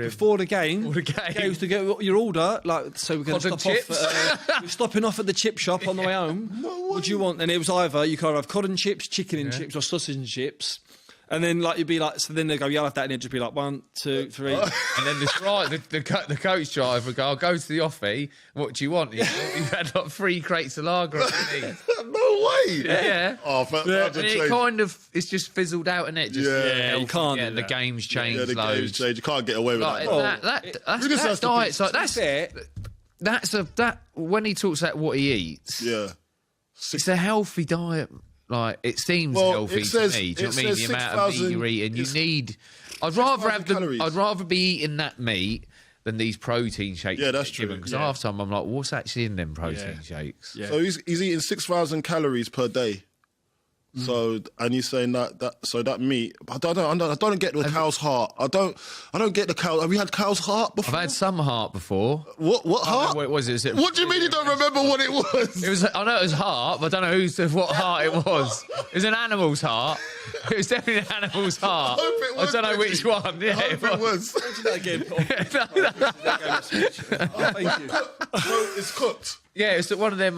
Speaker 16: before the game. They used to get your order. Like, so we're going to stop off. We're stopping off at the chip shop on the way home. What do you want? And it was either you could have cod and chips, chicken and chips, or sausage and chips. And then, like, you'd be like, so then they go, you'll have that, and it'd just be like 1, 2, 3.
Speaker 17: And then the coach driver would go, I'll go to the offie. What do you want? You've had like 3 crates of lager.
Speaker 15: No way.
Speaker 17: Yeah.
Speaker 15: Oh,
Speaker 17: and it kind of, it's just fizzled out, innit? Just
Speaker 16: you can't.
Speaker 17: And the game's changed
Speaker 15: the
Speaker 17: loads.
Speaker 15: game's changed. You can't get away with
Speaker 17: that diet's like, when he talks about what he eats, it's a healthy diet. Like, it seems healthy to me. Do you know what I mean? The amount of meat you're eating. I'd rather be eating that meat than these protein shakes.
Speaker 15: Yeah, that's true.
Speaker 17: Because half time I'm like, what's actually in them protein shakes?
Speaker 15: Yeah. So he's eating 6,000 calories per day. So, and you're saying that meat, I don't get the cow's heart. I don't get the cow. Have you had cow's heart before?
Speaker 17: I've had some heart before.
Speaker 15: What heart?
Speaker 17: What was it?
Speaker 15: What do you mean you don't remember what it was?
Speaker 17: I know it was heart, but I don't know what heart it was. It was an animal's heart. It was definitely an animal's heart. I don't know which one. Yeah,
Speaker 15: it was.
Speaker 16: Thank you.
Speaker 15: So it's cooked.
Speaker 17: Yeah, it's one of them.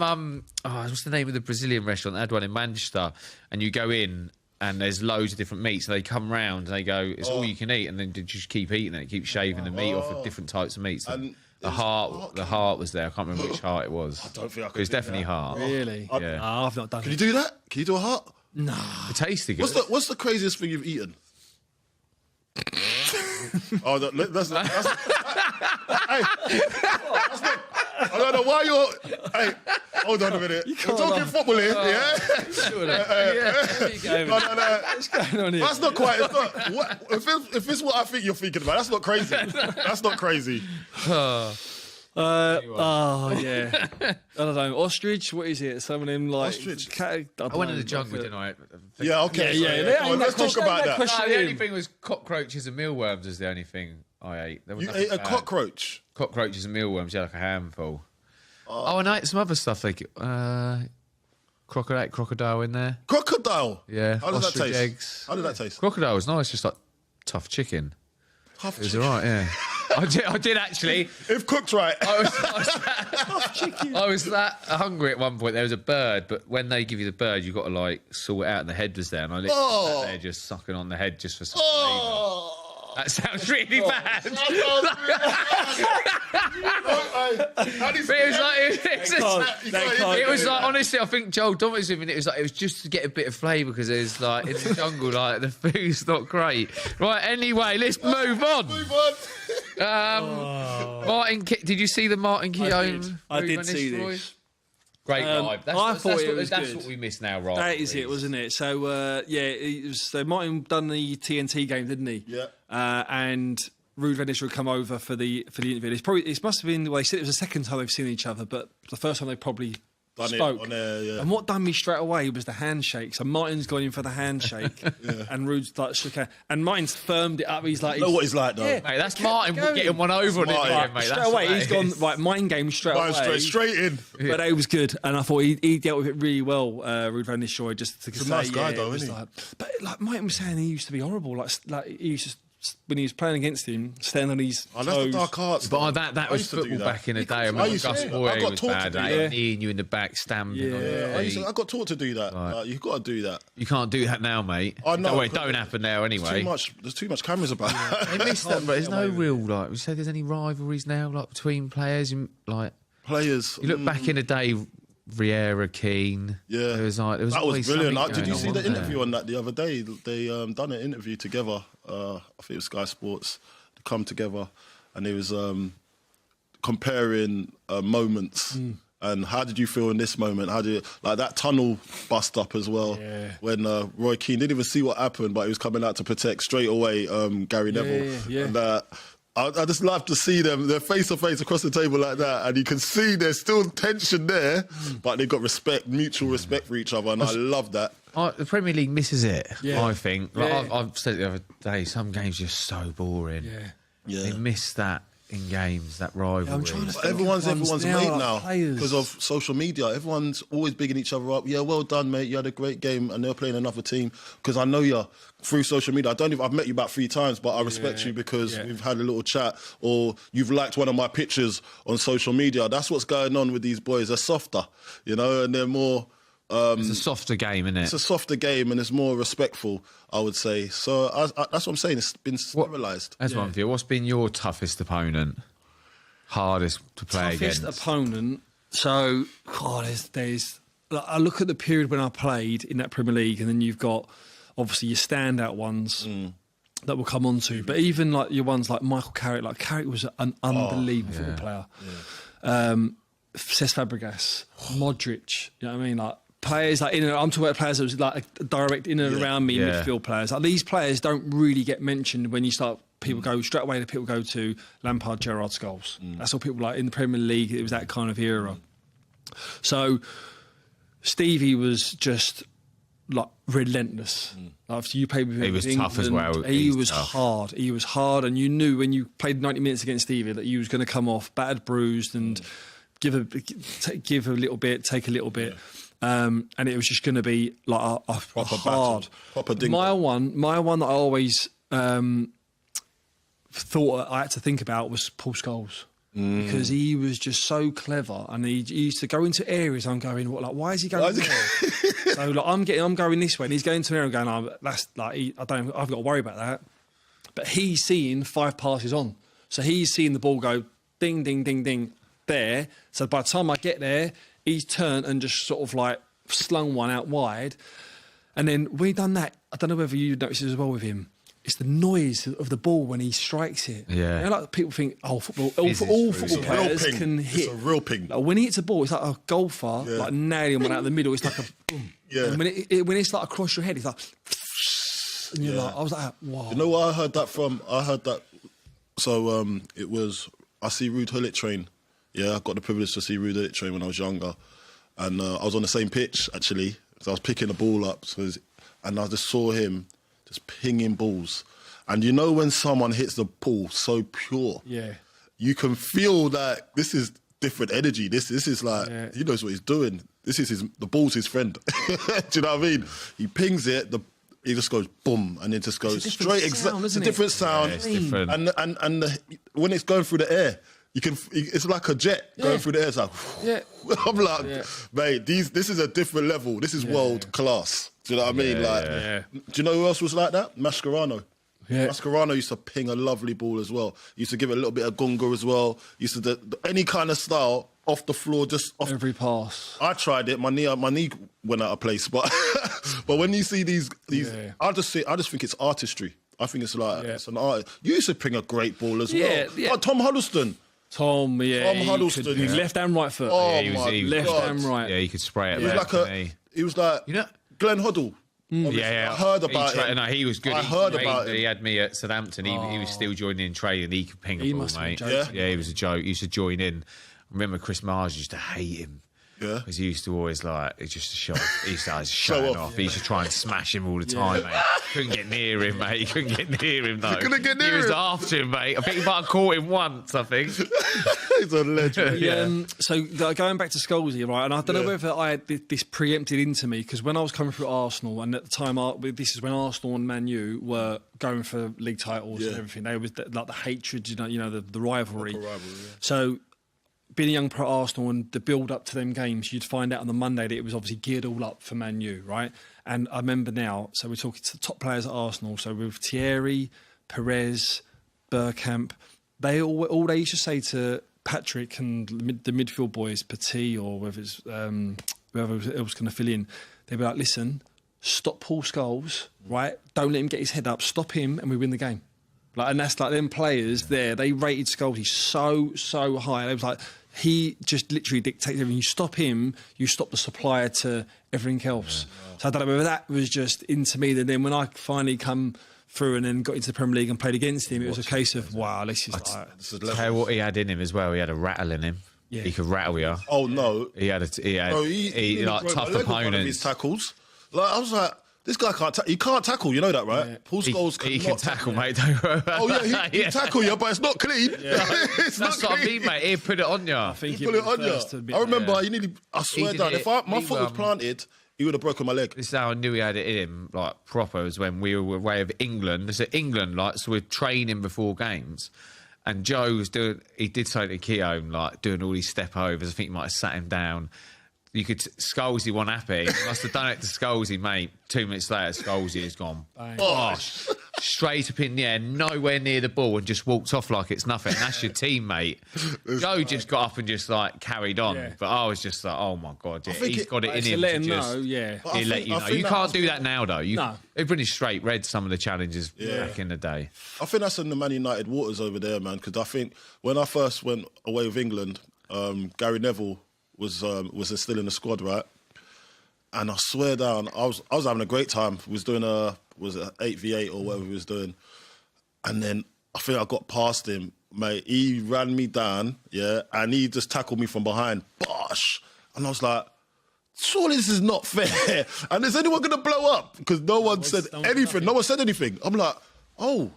Speaker 17: What's the name of the Brazilian restaurant? They had one in Manchester, and you go in, and there's loads of different meats. And they come round, and they go, "It's all you can eat," and then you just keep eating it, keep shaving the meat off of different types of meats. And the heart was there. I can't remember which heart it was.
Speaker 15: I don't think I could.
Speaker 17: It was definitely heart.
Speaker 16: Really?
Speaker 17: Yeah.
Speaker 16: I've not done.
Speaker 15: Can you do that? Can you do a heart?
Speaker 16: No.
Speaker 17: It tasted good.
Speaker 15: What's the craziest thing you've eaten? Oh, that's hey, that's not. I don't know why you're. Hey, hold on a minute. We're talking football here, yeah? No.
Speaker 16: What's going on here?
Speaker 15: That's not quite. It's not, if it's what I think you're thinking about, that's not crazy. That's not crazy.
Speaker 16: Oh yeah, I don't know. Ostrich, what is it? Some of them like
Speaker 15: ostrich.
Speaker 17: I went in the jungle, didn't I?
Speaker 15: Yeah, okay. Yeah. Let's talk about that.
Speaker 17: The only thing was cockroaches and mealworms is the only thing I ate. There was
Speaker 15: You ate a cockroach?
Speaker 17: Cockroaches and mealworms, yeah, like a handful. Oh, and I ate some other stuff like crocodile in there.
Speaker 15: Crocodile?
Speaker 17: Yeah.
Speaker 15: How does that
Speaker 17: ostrich
Speaker 15: taste?
Speaker 17: eggs.
Speaker 15: How did that taste?
Speaker 17: Crocodile was nice, just like tough chicken.
Speaker 15: Tough
Speaker 17: It was
Speaker 15: chicken?
Speaker 17: all right, yeah. I did actually.
Speaker 15: If cooked right.
Speaker 17: I was that hungry at one point. There was a bird, but when they give you the bird, you've got to like sort it out, and the head was there, and I literally sat there just sucking on the head just for some flavour. That sounds really bad. It was like honestly, I think Joel Dom was with me. It was just to get a bit of flavour because there's like in the jungle, like the food's not great. Right, anyway, let's move on. Martin, did you see the Martin Keown?
Speaker 16: I did see this.
Speaker 17: Great live. That's what we miss now, right?
Speaker 16: That is it, wasn't it? So it was. So Martin done the TNT game, didn't he?
Speaker 15: Yeah.
Speaker 16: And Ruud van Nistelrooy come over for the interview. It must have been. Well, they said it was the second time they've seen each other, but the first time they probably spoke. And what done me straight away was the handshake. So Martin's gone in for the handshake, and Ruud's like shook hand, and Martin's firmed it up. He's like,
Speaker 15: you know what he's like, though.
Speaker 16: Yeah,
Speaker 17: mate, that's Martin getting one over on it again, mate.
Speaker 16: Straight away, he's gone right. Mind game straight away.
Speaker 15: Straight in.
Speaker 16: But it was good, and I thought he dealt with it really well. Ruud van Nistelrooy, just to
Speaker 15: He's
Speaker 16: say,
Speaker 15: a nice guy, though, isn't he?
Speaker 16: But like Martin was saying, he used to be horrible. Like he used to. When he was playing against him, standing on his toes.
Speaker 15: That's the dark arts.
Speaker 17: But that was football back in the day. I remember Gus Boyer was bad. Kneeing you in the back, stamping on the
Speaker 15: I got taught to do that.
Speaker 17: Right.
Speaker 15: You've got to do that.
Speaker 17: You can't do that now, mate.
Speaker 15: I know.
Speaker 17: It don't happen now anyway.
Speaker 15: There's too much cameras about.
Speaker 17: They missed that, but there's no real like. We say there's any rivalries now, like between players,
Speaker 15: players.
Speaker 17: You look back in the day. Vieira, Keane.
Speaker 15: Yeah,
Speaker 17: there was
Speaker 15: that was brilliant. Did you see the interview
Speaker 17: there?
Speaker 15: on that the other day? They done an interview together. I think it was Sky Sports. They come together, and it was comparing moments. And how did you feel in this moment? How did like that tunnel bust up as well? Yeah. When Roy Keane didn't even see what happened, but he was coming out to protect straight away Gary Neville.
Speaker 16: Yeah.
Speaker 15: And I just love to see them. They're face to face across the table like that, and you can see there's still tension there, but they've got respect, mutual respect for each other, and I love that.
Speaker 17: The Premier League misses it.
Speaker 16: Yeah.
Speaker 17: I think. Like, I've said it the other day. Some games are just so boring.
Speaker 15: Yeah.
Speaker 17: They miss that in games, that rivalry.
Speaker 15: Everyone's mate now because of social media. Everyone's always bigging each other up. Yeah, well done, mate. You had a great game, and they're playing another team. Because I know you through social media. I've met you about 3 times, but I respect you because we've had a little chat, or you've liked one of my pictures on social media. That's what's going on with these boys. They're softer, and they're more.
Speaker 17: It's a softer game, isn't it?
Speaker 15: It's a softer game, and it's more respectful, I would say. So that's what I'm saying. It's been sterilised.
Speaker 17: That's one for you. What's been your toughest opponent? Hardest to play against?
Speaker 16: Toughest opponent. So, there's. Like, I look at the period when I played in that Premier League, and then you've got obviously your standout ones that we'll come on to. But even like your ones like Michael Carrick. Like Carrick was an unbelievable football player. Yeah. Cesc Fabregas, Modric. You know what I mean? Like. Players like I'm talking about players that was like direct in and around me, midfield players. Like these players don't really get mentioned when you start. People go straight away. People go to Lampard, Gerrard, Scholes. That's all people like in the Premier League. It was that kind of era. So Stevie was just like relentless. After you played with him,
Speaker 17: he was
Speaker 16: England,
Speaker 17: tough as well.
Speaker 16: He was hard. He was hard, and you knew when you played 90 minutes against Stevie that you was going to come off battered, bruised, and give a little bit, take a little bit. And it was just going to be like a hard. My one that I always thought I had to think about was Paul Scholes. Because he was just so clever, and he used to go into areas. I'm going, why is he going there? So I'm going this way, and he's going to an area and going, that's like, I've got to worry about that. But he's seeing 5 passes on, so he's seeing the ball go ding, ding, ding, ding there. So by the time I get there, he's turned and just sort of like slung one out wide. And then we done that. I don't know whether you noticed it as well with him. it's the noise of the ball when he strikes it.
Speaker 17: Yeah.
Speaker 16: You know, like people think, all football players can hit.
Speaker 15: It's a real ping.
Speaker 16: Like when he hits a ball, it's like a golfer, like nailing one out of the middle. It's like a boom.
Speaker 15: Yeah.
Speaker 16: And when it's like across your head, it's like, and you're like, I was like, wow.
Speaker 15: You know what I heard that from? So it was, I see Ruud Gullit train. Yeah, I got the privilege to see Ruud Gullit train when I was younger. And I was on the same pitch, actually. So I was picking the ball up. And I just saw him just pinging balls. And you know when someone hits the ball so pure, you can feel that this is different energy. This is like, he knows what he's doing. The ball's his friend. Do you know what I mean? He pings it, he just goes boom, and it just goes straight. It's a different sound.
Speaker 17: It's different.
Speaker 15: And when it's going through the air, it's like a jet going through the air. It's like, I'm like, mate, this is a different level. This is world class. Do you know what I mean? Do you know who else was like that? Mascherano. Yeah. Mascherano used to ping a lovely ball as well. Used to give it a little bit of gunga as well. Used to do any kind of style off the floor, just off
Speaker 16: every pass.
Speaker 15: I tried it. My knee went out of place. But but when you see these, I just think it's artistry. I think it's like it's an art. You used to ping a great ball as well.
Speaker 16: Yeah.
Speaker 15: Oh, Tom Huddleston.
Speaker 16: Tom Huddleston.
Speaker 15: His
Speaker 16: left and right foot.
Speaker 15: Oh,
Speaker 17: he was
Speaker 16: left and right.
Speaker 17: Yeah, he could spray it.
Speaker 15: He was like Glenn Hoddle.
Speaker 17: Yeah,
Speaker 15: I heard about him.
Speaker 17: No, he was good.
Speaker 15: I heard about him.
Speaker 17: He had me at Southampton. He was still joining in training. He could ping a ball, mate.
Speaker 15: Yeah,
Speaker 17: he was a joke. He used to join in. I remember Chris Mars used to hate him.
Speaker 15: Yeah.
Speaker 17: Because he used to always it's just a show. He started showing off. He used to try and smash him all the time, mate. Couldn't get near him, mate. He couldn't get near him, though.
Speaker 15: Couldn't get near him.
Speaker 17: He was after him, mate. I think he might have caught him once, I think.
Speaker 15: He's a legend.
Speaker 16: So going back to Scholesy, right, and I don't know whether I had this preempted into me, because when I was coming through Arsenal, and at the time, this is when Arsenal and Man U were going for league titles and everything. They was like the hatred, the rivalry. So being a young pro at Arsenal and the build up to them games, you'd find out on the Monday that it was obviously geared all up for Man U, right? And I remember now, so we're talking to the top players at Arsenal, so with Thierry, Perez, Bergkamp, all they used to say to Patrick and the midfield boys, Petit or whether it's whoever else going to fill in, they'd be like, listen, stop Paul Scholes, right? Don't let him get his head up, stop him and we win the game. And that's like them players there, they rated Scholesy so high. It was like, he just literally dictates everything. You stop him, you stop the supplier to everything else. So I don't know whether that was just into me. That then when I finally come through and then got into the Premier League and played against him, it was a case of, wow, this is like...
Speaker 17: Tell you what he had in him as well. He had a rattle in him. Yeah. He could rattle you.
Speaker 15: Oh, no.
Speaker 17: He had like tough opponents.
Speaker 15: His tackles. Like, I was like, this guy can't tackle. He can't tackle, you know that, right? Yeah. Paul Scholes
Speaker 17: he can tackle, mate. Don't worry about
Speaker 15: that. He can tackle you, but it's not clean. Yeah.
Speaker 17: That's what I mean, mate. He'll put it on you.
Speaker 15: I think he put it on you. I remember, I swear down, if my foot was planted, he would have broken my leg.
Speaker 17: This is how I knew he had it in him, like, proper, was when we were away of England. So England, like, so we're training before games. And Joe was he did something to Keown, like, doing all these step overs. I think he might have sat him down. You could Scholesy one happy. Must have done it to Scholesy, mate. 2 minutes later, Scholesy has gone bosh, straight up in the air, nowhere near the ball, and just walked off like it's nothing. That's your teammate. Joe just got up and just like carried on. Yeah. But I was just like, oh my god, he's got it in him.
Speaker 16: Let him know,
Speaker 17: he'll let you know. You can't do that now, though. No. Everybody's straight read some of the challenges back in the day.
Speaker 15: I think that's in the Man United waters over there, man. Because I think when I first went away with England, Gary Neville was still in the squad, right? And I swear down, I was having a great time. We was doing was it 8v8 or whatever he was doing. And then I think I got past him, mate. He ran me down, and he just tackled me from behind. Bosh! And I was like, surely this is not fair. And is anyone going to blow up? Because no one said anything. No one said anything. I'm like, oh,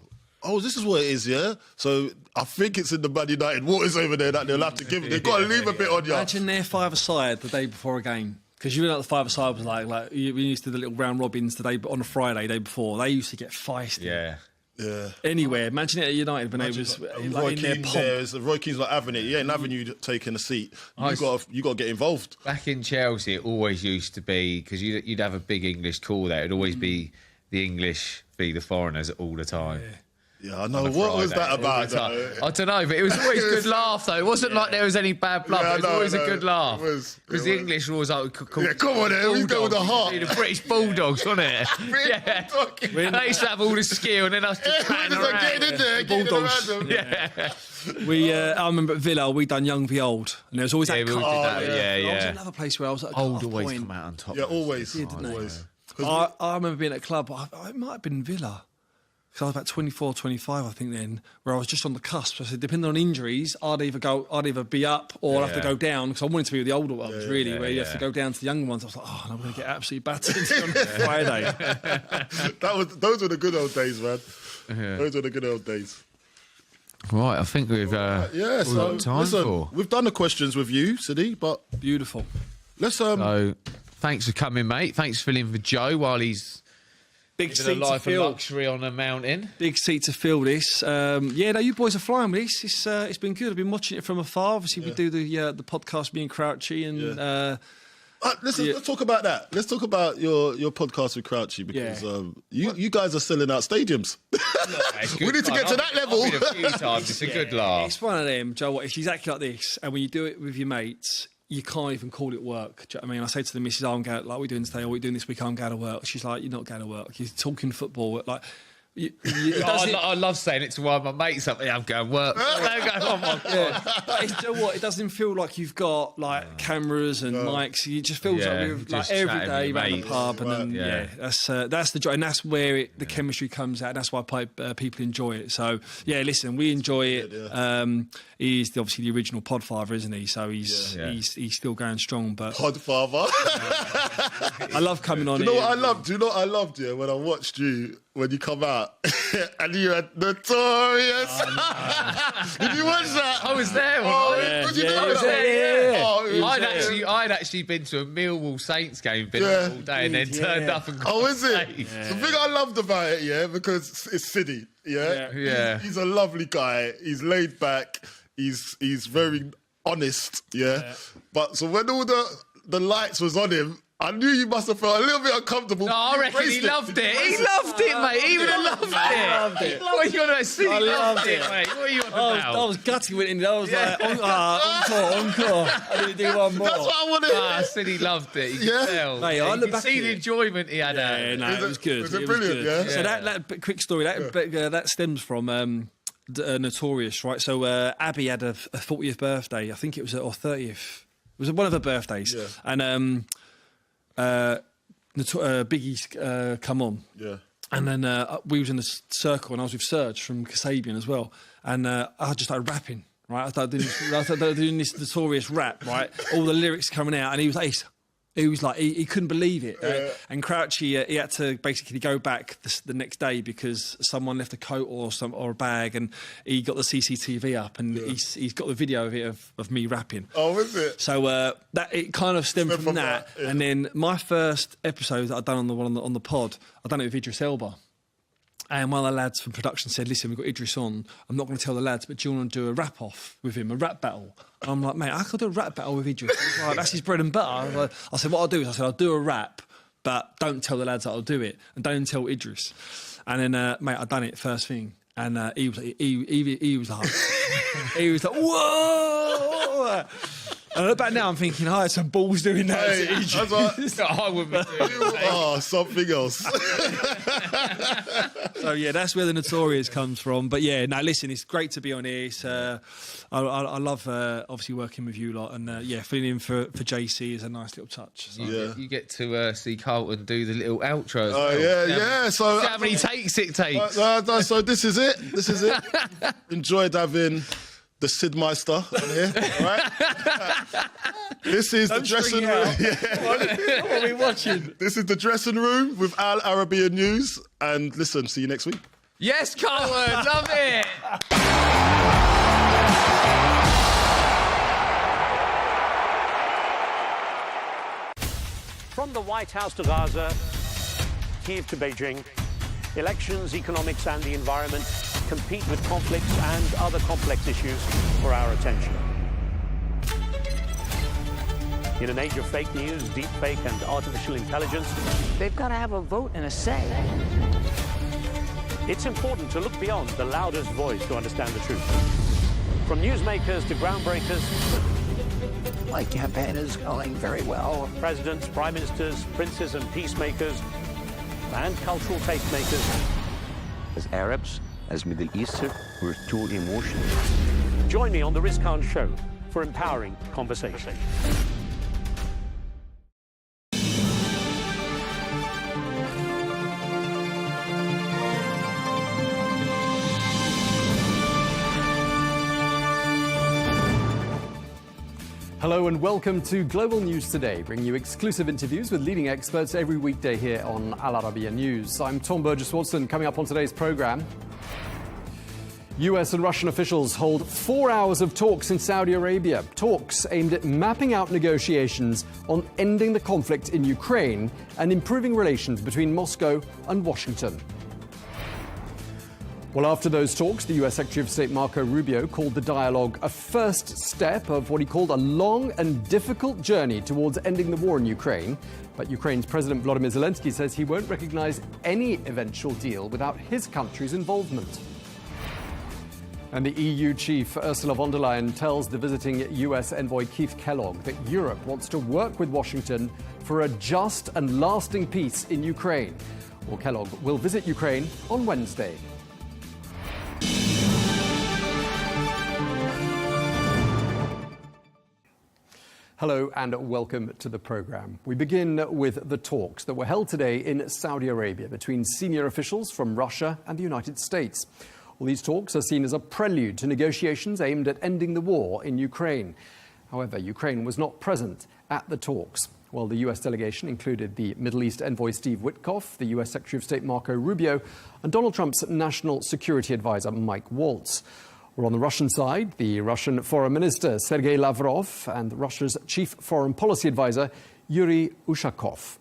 Speaker 15: this is what it is, yeah? So I think it's in the Man United waters over there that they'll have to give it. They've got to leave a bit on you.
Speaker 16: Imagine their five-a-side the day before a game. Because you know what the five-a-side was like we used to do the little round robins the day on a Friday, day before. They used to get feisty.
Speaker 15: Yeah.
Speaker 16: Anywhere. Imagine it at United when they was like, in their pomp.
Speaker 15: Roy Keane's not having it. He ain't having you taking a seat. You got to get involved.
Speaker 17: Back in Chelsea, it always used to be, because you'd have a big English call there. It'd always be the English be the foreigners all the time.
Speaker 15: Yeah, I know. What was that about?
Speaker 17: I don't know, but it was always a good laugh, though. It wasn't like there was any bad blood. It was always a good laugh. Because the English were always like...
Speaker 15: Yeah, come on, we go with the heart.
Speaker 17: The British Bulldogs, wasn't it? Yeah. They used to have all the skill, and then us just chatting around.
Speaker 15: Getting in there,
Speaker 16: Bulldogs. I remember at Villa, we done Young v Old, and there was always that.
Speaker 17: We did that.
Speaker 16: I was another place where I was at
Speaker 17: Old always come out on top.
Speaker 15: Yeah, always.
Speaker 16: I remember being at a club. It might have been Villa. Because I was about 24, 25, I think then, where I was just on the cusp. So I said, depending on injuries, I'd either be up or I'd have to go down, because I wanted to be with the older ones, where you have to go down to the younger ones. I was like, I'm going to get absolutely battered on Friday.
Speaker 15: Those were the good old days, man. Those were the good old days.
Speaker 17: Right, I think we've got time for.
Speaker 15: We've done the questions with you, Sidney, but...
Speaker 16: Beautiful.
Speaker 15: Let's...
Speaker 17: So, thanks for coming, mate. Thanks for filling for Joe while he's...
Speaker 16: Big seat
Speaker 17: a life
Speaker 16: to fill.
Speaker 17: of luxury on a mountain.
Speaker 16: Big seat to fill this. You boys are flying with this. It's been good. I've been watching it from afar. Obviously, we do the podcast, me and Crouchy, and
Speaker 15: let's talk about that. Let's talk about your podcast with Crouchy, because you guys are selling out stadiums. We need to get to that level.
Speaker 17: I've been a few times. It's a good laugh.
Speaker 16: It's one of them, Joe. It's exactly like this. And when you do it with your mates, you can't even call it work. Do you know what I mean? I say to the missus, I'm going, like, we're doing today, or we're doing this week, I'm going to work. She's like, you're not going to work. You're talking football. Like,
Speaker 17: I love saying it to one of my mates. I'm going to work. Oh my God.
Speaker 16: But you know what? It doesn't feel like you've got like cameras and mics. It just feels like we're like every day around the pub, and then that's the joy, and that's where the chemistry comes out. And that's why people enjoy it. So listen, we enjoy it. He's obviously the original Podfather, isn't he? So he's still going strong. But
Speaker 15: Podfather.
Speaker 16: I love coming on.
Speaker 15: Do you know what I loved? When I watched you. When you come out and you had Notorious. Did you watch that?
Speaker 17: I was there. I'd actually been to a Millwall Saints game, all day, and then turned up and got
Speaker 15: is it? The thing I loved about it, because it's Sidney, He's a lovely guy. He's laid back. He's very honest, But so when all the lights was on him, I knew you must have felt a little bit uncomfortable.
Speaker 17: No, I reckon he loved it. He loved it, mate. He would have loved it. What are you on about? He loved it, mate. What are you on about?
Speaker 16: I was gutty when it. I was like, encore. I didn't do one more.
Speaker 15: That's what I wanted.
Speaker 17: Sidney loved it. You could tell.
Speaker 16: Mate,
Speaker 17: you could see the enjoyment he had.
Speaker 16: It was good.
Speaker 15: Was it brilliant?
Speaker 16: So that quick story, that stems from Notorious, right? So Abby had a 40th birthday. I think it was, or 30th. It was one of her birthdays. Yeah. And... Biggie's come on, and then we was in the circle, and I was with Serge from Kasabian as well, and I just started rapping. Right, I started doing this Notorious rap. Right, all the lyrics coming out, and he was like, he couldn't believe it. And Crouchy, he had to basically go back the next day because someone left a coat or a bag, and he got the CCTV up, and he's got the video of it of me rapping.
Speaker 15: Oh, is it?
Speaker 16: So that it kind of stemmed from that. And then my first episode that I'd done on the pod, I done it with Idris Elba. And one of the lads from production said, listen, we've got Idris on. I'm not going to tell the lads, but do you want to do a rap-off with him, a rap battle? And I'm like, mate, I could do a rap battle with Idris. Like, that's his bread and butter. I said, what I'll do is, I'll do a rap, but don't tell the lads that I'll do it. And don't tell Idris. And then, mate, I'd done it first thing. And he was like, he was like, whoa! And I look back now, I'm thinking, I had some balls doing that.
Speaker 15: Hey,
Speaker 17: I wouldn't be doing
Speaker 15: it. Something else.
Speaker 16: So, that's where the Notorious comes from. But, listen, it's great to be on here. It's, I love, obviously, working with you lot. And, filling in for JC is a nice little touch. So.
Speaker 17: You get to see Carlton do the little outro as
Speaker 15: well. So
Speaker 17: how many takes it takes?
Speaker 15: So this is it. Enjoyed having... the Sidmeister on here, right? This is the dressing room.
Speaker 16: What are we watching?
Speaker 15: This is the dressing room with Arabiya News. And listen, see you next week.
Speaker 17: Yes, Carlton, love it.
Speaker 9: From the White House to Gaza, Kyiv to Beijing, elections, economics and the environment compete with conflicts and other complex issues for our attention. In an age of fake news, deep fake and artificial intelligence, they've got to have a vote and a say. It's important to look beyond the loudest voice to understand the truth. From newsmakers to groundbreakers.
Speaker 13: My campaign is going very well.
Speaker 9: Presidents, prime ministers, princes and peacemakers, and cultural tastemakers.
Speaker 18: As Arabs, as Middle Eastern, we're too emotional.
Speaker 9: Join me on The Risk-Khan Show for empowering conversation.
Speaker 12: Hello and welcome to Global News Today, bringing you exclusive interviews with leading experts every weekday here on Arabiya News. I'm Tom Burges Watson. Coming up on today's programme, US and Russian officials hold 4 hours of talks in Saudi Arabia. Talks aimed at mapping out negotiations on ending the conflict in Ukraine and improving relations between Moscow and Washington. Well, after those talks, the US Secretary of State Marco Rubio called the dialogue a first step of what he called a long and difficult journey towards ending the war in Ukraine. But Ukraine's President Volodymyr Zelenzkyy says he won't recognize any eventual deal without his country's involvement. And the EU chief, Ursula von der Leyen, tells the visiting US envoy Keith Kellogg that Europe wants to work with Washington for a just and lasting peace in Ukraine. Well, Kellogg will visit Ukraine on Wednesday. Hello and welcome to the programme. We begin with the talks that were held today in Saudi Arabia between senior officials from Russia and the United States. Well, these talks are seen as a prelude to negotiations aimed at ending the war in Ukraine. However, Ukraine was not present at the talks. Well, the US delegation included the Middle East envoy Steve Witkoff, the US Secretary of State Marco Rubio, and Donald Trump's National Security Advisor Mike Waltz. Well, on the Russian side, the Russian Foreign Minister Sergei Lavrov and Russia's Chief Foreign Policy Advisor Yuri Ushakov.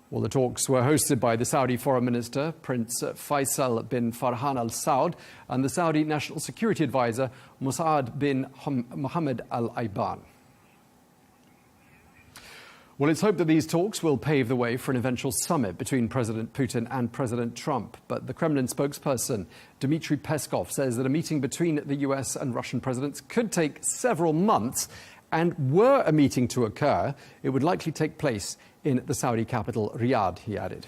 Speaker 12: Well, the talks were hosted by the Saudi Foreign Minister, Prince Faisal bin Farhan Al Saud, and the Saudi National Security Advisor, Mossad bin Mohammed Al Ayban. Well, it's hoped that these talks will pave the way for an eventual summit between President Putin and President Trump. But the Kremlin spokesperson, Dmitry Peskov, says that a meeting between the US and Russian presidents could take several months. And were a meeting to occur, it would likely take place in the Saudi capital, Riyadh, he added.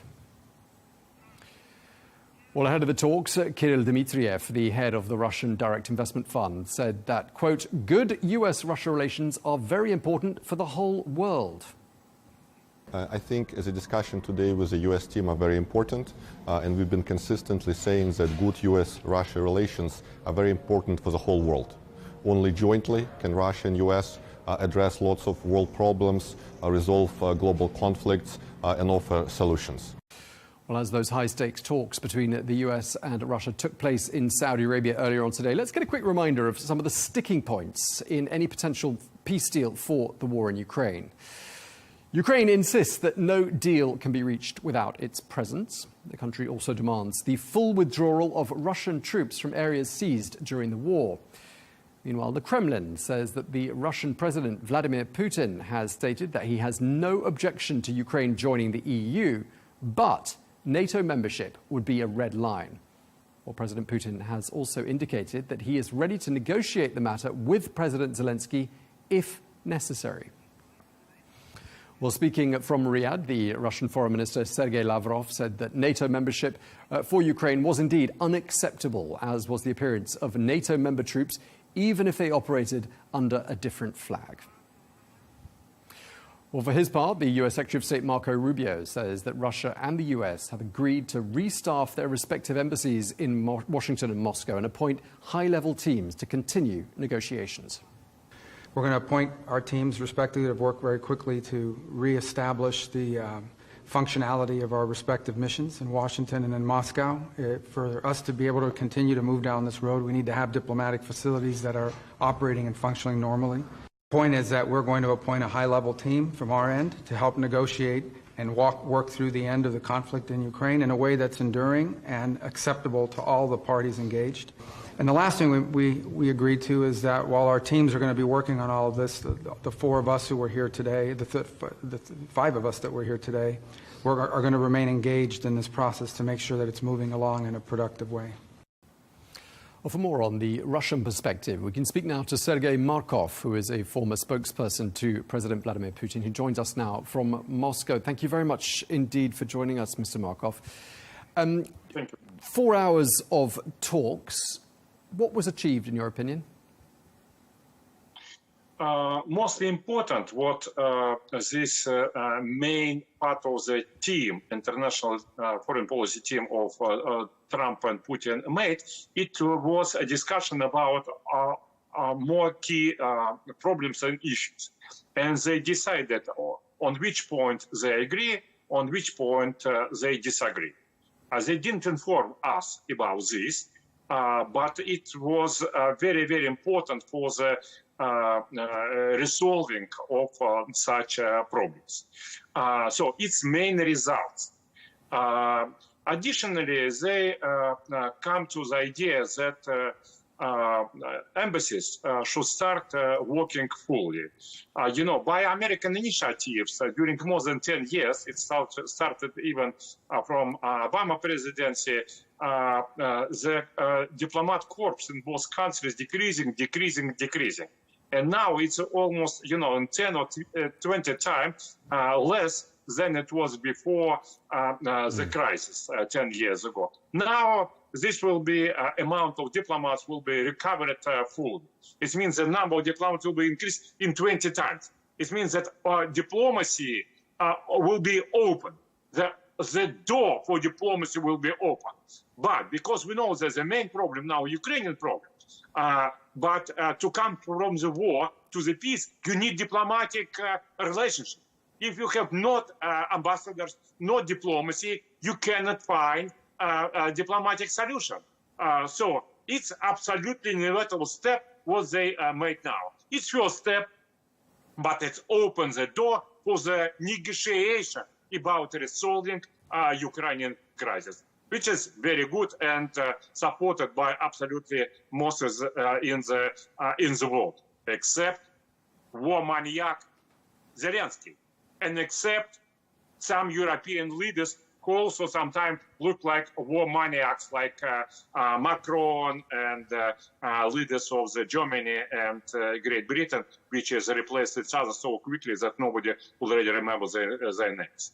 Speaker 12: Well, ahead of the talks, Kirill Dmitriev, the head of the Russian Direct Investment Fund, said that, quote, good US-Russia relations are very important for the whole world.
Speaker 4: I think the discussion today with the US team are very important, and we've been consistently saying that good US-Russia relations are very important for the whole world. Only jointly can Russia and US address lots of world problems, resolve global conflicts, and offer solutions.
Speaker 12: Well, as those high-stakes talks between the US and Russia took place in Saudi Arabia earlier on today, let's get a quick reminder of some of the sticking points in any potential peace deal for the war in Ukraine. Ukraine insists that no deal can be reached without its presence. The country also demands the full withdrawal of Russian troops from areas seized during the war. Meanwhile, the Kremlin says that the Russian President Vladimir Putin has stated that he has no objection to Ukraine joining the EU, but NATO membership would be a red line. Well, President Putin has also indicated that he is ready to negotiate the matter with President Zelenskyy if necessary. Well, speaking from Riyadh, the Russian Foreign Minister Sergei Lavrov said that NATO membership for Ukraine was indeed unacceptable, as was the appearance of NATO member troops, even if they operated under a different flag. Well, for his part, the US Secretary of State Marco Rubio says that Russia and the US have agreed to restaff their respective embassies in Washington and Moscow and appoint high-level teams to continue negotiations.
Speaker 19: We're going to appoint our teams, respectively, to work very quickly to reestablish the functionality of our respective missions in Washington and in Moscow. For us to be able to continue to move down this road, we need to have diplomatic facilities that are operating and functioning normally. The point is that we're going to appoint a high-level team from our end to help negotiate and work through the end of the conflict in Ukraine in a way that's enduring and acceptable to all the parties engaged. And the last thing we agreed to is that while our teams are going to be working on all of this, the four of us who were here today, the five of us that were here today, are going to remain engaged in this process to make sure that it's moving along in a productive way.
Speaker 12: Well, for more on the Russian perspective, we can speak now to Sergei Markov, who is a former spokesperson to President Vladimir Putin, who joins us now from Moscow. Thank you very much indeed for joining us, Mr. Markov.
Speaker 20: Thank you.
Speaker 12: 4 hours of talks. What was achieved, in your opinion?
Speaker 20: Mostly important what this main part of the team, international foreign policy team of Trump and Putin made, it was a discussion about more key problems and issues. And they decided on which point they agree, on which point they disagree. They didn't inform us about this, but it was very, very important for the resolving of such problems. So its main results. Additionally, they come to the idea that embassies should start working fully. You know, by American initiatives during more than 10 years, it started even from Obama presidency, the diplomat corps in both countries decreasing. And now it's almost, you know, 10 or 20 times less than it was before the crisis 10 years ago. Now, this will be amount of diplomats will be recovered fully. It means the number of diplomats will be increased in 20 times. It means that diplomacy will be open. The door for diplomacy will be open. But because we know that the main problem now, Ukrainian problem, but to come from the war to the peace, you need diplomatic relationship. If you have not ambassadors, not diplomacy, you cannot find a diplomatic solution. So it's absolutely inevitable step what they made now. It's first step, but it opens the door for the negotiation about resolving Ukrainian crisis, which is very good and supported by absolutely most in the world, except war maniac Zelenskyy, and except some European leaders who also sometimes look like war maniacs, like Macron and leaders of the Germany and Great Britain, which has replaced each other so quickly that nobody already remembers their names.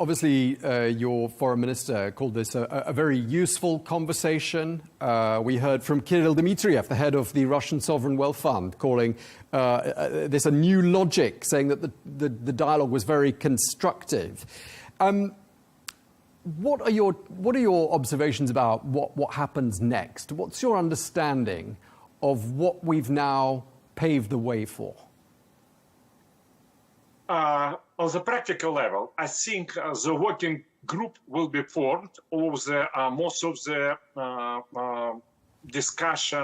Speaker 12: Obviously, your foreign minister called this a very useful conversation. We heard from Kirill Dmitriev, the head of the Russian Sovereign Wealth Fund, calling this a new logic, saying that the dialogue was very constructive. What are your observations about what happens next? What's your understanding of what we've now paved the way for?
Speaker 20: On the practical level, I think the working group will be formed of the most of the discussed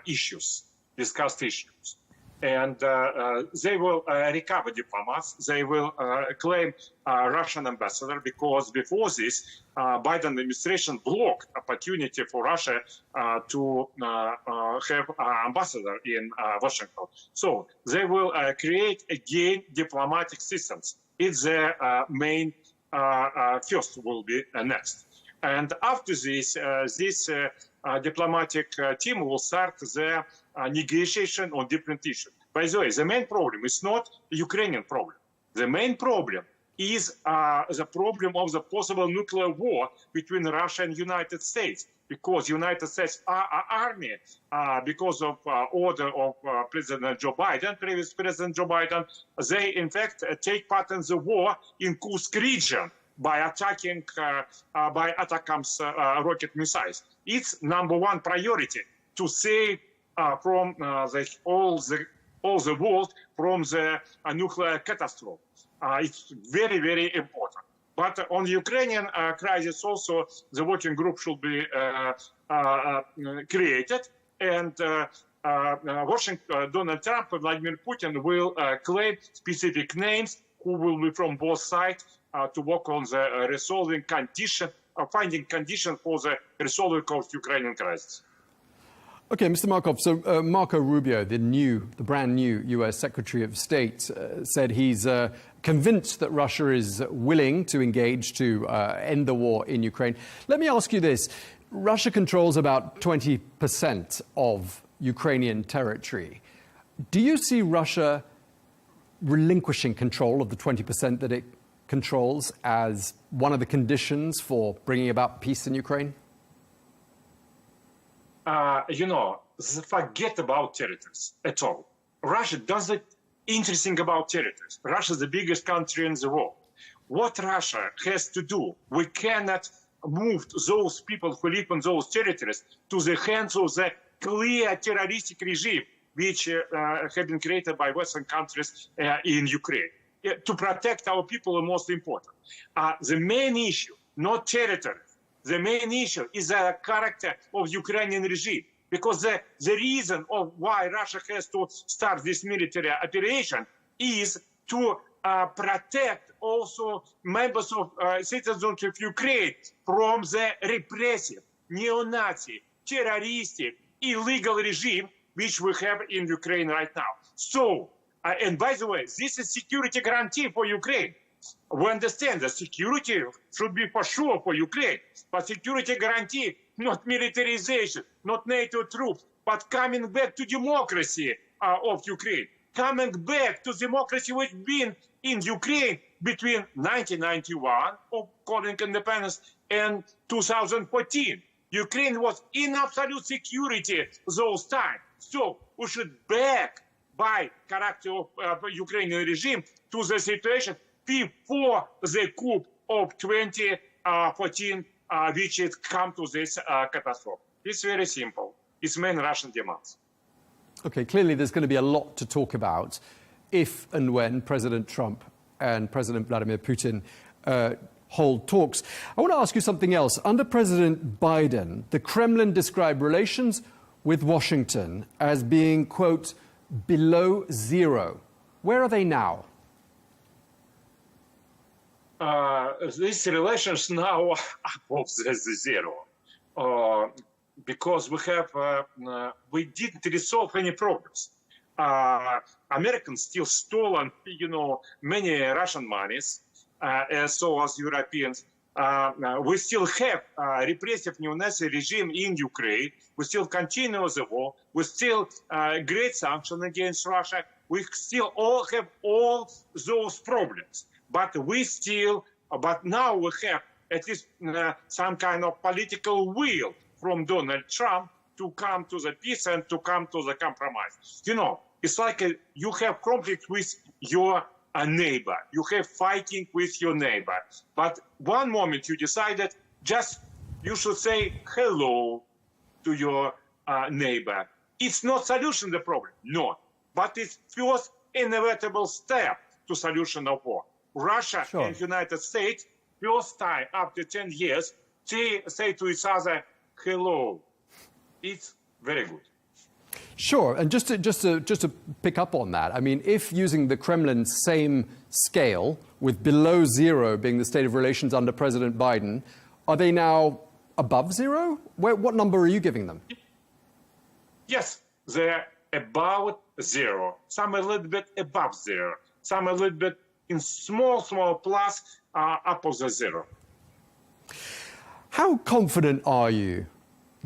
Speaker 20: issues. And they will recover diplomats. They will claim Russian ambassador, because before this, Biden administration blocked opportunity for Russia to have ambassador in Washington. So they will create again diplomatic systems. It's their main first will be next. And after this, this diplomatic team will start their negotiation on different issues. By the way, the main problem is not the Ukrainian problem. The main problem is the problem of the possible nuclear war between Russia and United States, because United States army, because of order of President Joe Biden, previous President Joe Biden, they in fact take part in the war in Kursk region by attacking by ATACMS rocket missiles. It's #1 priority to save from all the world from the nuclear catastrophe. It's very, very important. But on the Ukrainian crisis also, the working group should be created, and Washington, Donald Trump and Vladimir Putin will claim specific names who will be from both sides to work on the resolving condition, finding condition for the resolving of Ukrainian crisis.
Speaker 12: Okay, Mr. Markov, so Marco Rubio, the brand new US Secretary of State, said he's convinced that Russia is willing to engage to end the war in Ukraine. Let me ask you this. Russia controls about 20% of Ukrainian territory. Do you see Russia relinquishing control of the 20% that it controls as one of the conditions for bringing about peace in Ukraine?
Speaker 20: Forget about territories at all. Russia doesn't interesting about territories. Russia is the biggest country in the world. What Russia has to do, we cannot move those people who live in those territories to the hands of the clear terroristic regime which have been created by Western countries in Ukraine. To protect our people is most important. The main issue, not territory, the main issue is the character of Ukrainian regime. Because the reason of why Russia has to start this military operation is to protect also members of citizens of Ukraine from the repressive, neo-Nazi, terroristic, illegal regime which we have in Ukraine right now. So, and by the way, this is security guarantee for Ukraine. We understand that security should be for sure for Ukraine, but security guarantee, not militarization, not NATO troops, but coming back to democracy of Ukraine, coming back to democracy which been in Ukraine between 1991, of calling independence, and 2014. Ukraine was in absolute security those times. So we should back by character of Ukrainian regime to the situation before the coup of 2014, which has come to this catastrophe. It's very simple. It's main Russian demands.
Speaker 12: Okay, clearly there's going to be a lot to talk about if and when President Trump and President Vladimir Putin hold talks. I want to ask you something else. Under President Biden, the Kremlin described relations with Washington as being, quote, below zero. Where are they now?
Speaker 20: These relations now are above the zero because we have we didn't resolve any problems. Americans still stolen, many Russian monies, so as Europeans. We still have repressive neo-Nazi regime in Ukraine. We still continue the war. We still great sanctions against Russia. We still all have all those problems. But now we have at least some kind of political will from Donald Trump to come to the peace and to come to the compromise. It's like you have conflict with your neighbor. You have fighting with your neighbor. But one moment you decided you should say hello to your neighbor. It's not solution to the problem, no. But it's first inevitable step to solution of war. Russia and United States, first time after 10 years, say to each other, hello. It's very good.
Speaker 12: Sure, and just to pick up on that, I mean, if using the Kremlin's same scale, with below zero being the state of relations under President Biden, are they now above zero? What number are you giving them?
Speaker 20: Yes, they're about zero. Some a little bit above zero. Some a little bit in small plus up of the zero.
Speaker 12: How confident are you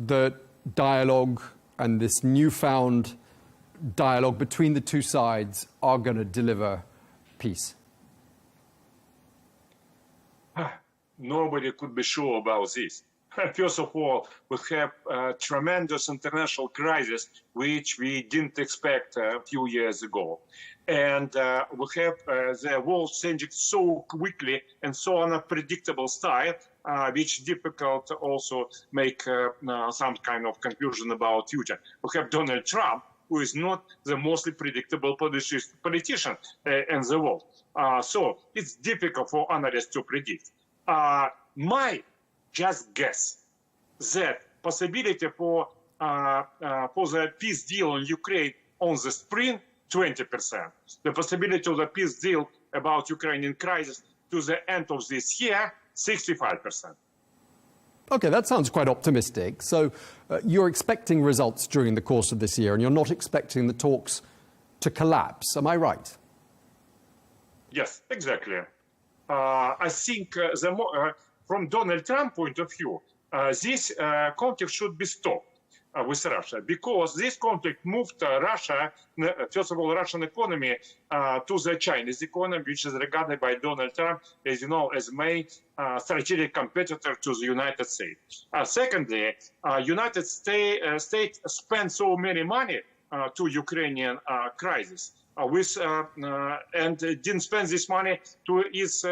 Speaker 12: that dialogue and this newfound dialogue between the two sides are going to deliver peace?
Speaker 20: Nobody could be sure about this. First of all, we have a tremendous international crisis, which we didn't expect a few years ago. And we have the world changing so quickly and so unpredictable style, which difficult to also make some kind of conclusion about future. We have Donald Trump, who is not the most predictable politician in the world. So it's difficult for analysts to predict. My just guess that possibility for the peace deal in Ukraine on the spring, 20%. The possibility of the peace deal about Ukrainian crisis to the end of this year, 65%.
Speaker 12: OK, that sounds quite optimistic. So you're expecting results during the course of this year, and you're not expecting the talks to collapse. Am I right?
Speaker 20: Yes, exactly. I think from Donald Trump's point of view, this conflict should be stopped with Russia, because this conflict moved Russia, first of all, Russian economy to the Chinese economy, which is regarded by Donald Trump, as you know, as main strategic competitor to the United States. Secondly, United States spent so many money to Ukrainian crisis. And didn't spend this money to its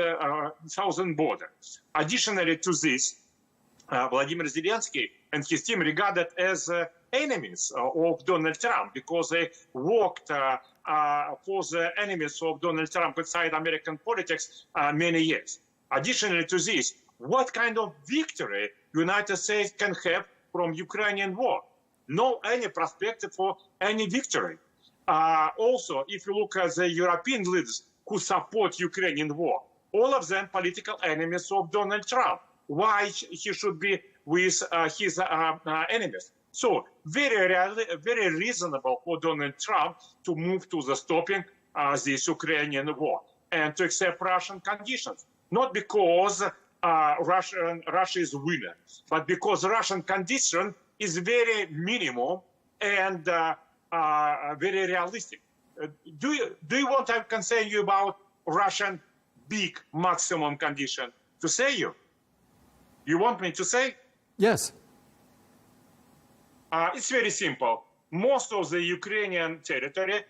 Speaker 20: southern border. Additionally to this, Volodymyr Zelenskyy and his team regarded as enemies of Donald Trump, because they worked for the enemies of Donald Trump inside American politics many years. Additionally to this, what kind of victory United States can have from Ukrainian war? No any perspective for any victory. Also, if you look at the European leaders who support Ukrainian war, all of them political enemies of Donald Trump. Why he should be with his enemies? So very reasonable for Donald Trump to move to the stopping this Ukrainian war and to accept Russian conditions. Not because Russia is winner, but because Russian condition is very minimum and very realistic. Do you want I can say you about Russian big maximum condition to say you? You want me to say?
Speaker 12: Yes.
Speaker 20: It's very simple. Most of the Ukrainian territory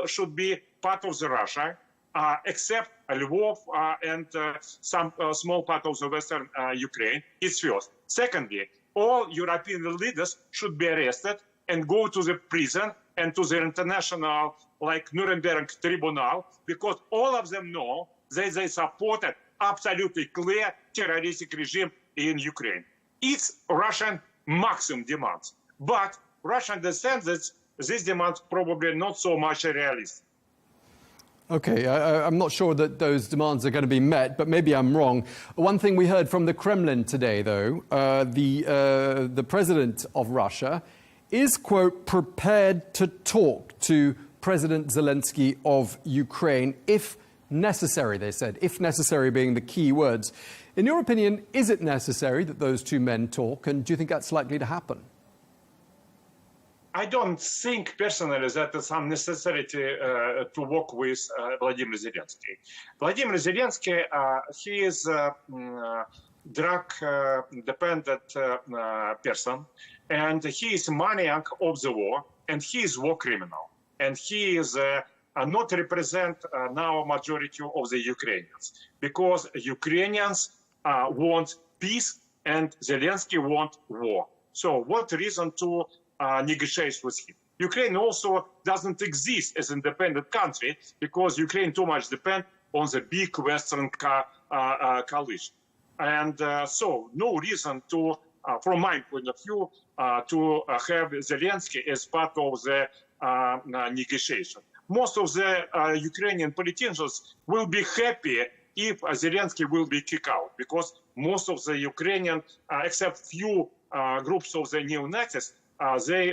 Speaker 20: should be part of the Russia, except Lvov and some small part of the western Ukraine. It's first. Secondly, all European leaders should be arrested and go to the prison and to the international, like Nuremberg Tribunal, because all of them know that they supported absolutely clear terroristic regime in Ukraine. It's Russian maximum demands. But Russia understands that these demands probably not so much realistic.
Speaker 12: OK, I'm not sure that those demands are going to be met, but maybe I'm wrong. One thing we heard from the Kremlin today, though, the president of Russia is, quote, prepared to talk to President Zelenskyy of Ukraine if necessary, they said, if necessary being the key words. In your opinion, is it necessary that those two men talk, and do you think that's likely to happen?
Speaker 20: I don't think personally that it's unnecessary to work with Volodymyr Zelenskyy. Volodymyr Zelenskyy, he is a drug-dependent person, and he is maniac of the war, and he is war criminal, and he is not represent now majority of the Ukrainians, because Ukrainians want peace and Zelenskyy want war. So what reason to negotiate with him? Ukraine also doesn't exist as an independent country because Ukraine too much depend on the big Western coalition. And so no reason to, from my point of view, to have Zelenskyy as part of the negotiation. Most of the Ukrainian politicians will be happy if Zelenskyy will be kicked out, because most of the Ukrainian, except few groups of the neo-Nazis,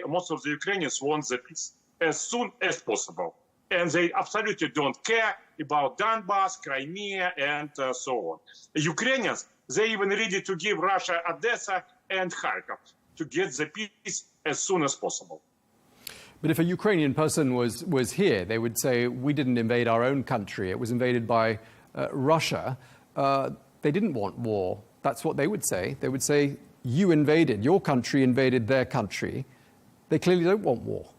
Speaker 20: most of the Ukrainians want the peace as soon as possible. And they absolutely don't care about Donbass, Crimea, and so on. The Ukrainians, they even ready to give Russia Odessa and Kharkov to get the peace as soon as possible.
Speaker 12: But if a Ukrainian person was here, they would say, we didn't invade our own country. It was invaded by Russia. They didn't want war. That's what they would say. They would say, you invaded, your country invaded their country. They clearly don't want war.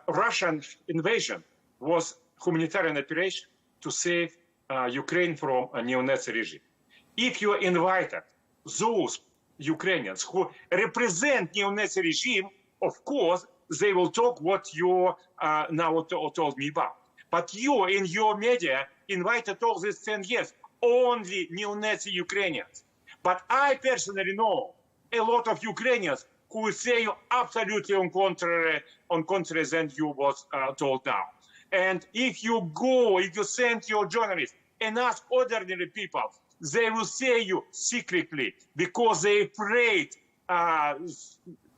Speaker 20: Russian invasion was humanitarian operation to save Ukraine from a neo-Nazi regime. If you invited those Ukrainians who represent neo-Nazi regime, of course, they will talk what you now told me about. But you, in your media, invited all these 10 years only neo-Nazi Ukrainians. But I personally know a lot of Ukrainians who will say you absolutely on contrary than you was told now. And if you go, if you send your journalists and ask ordinary people they will say you secretly because they're afraid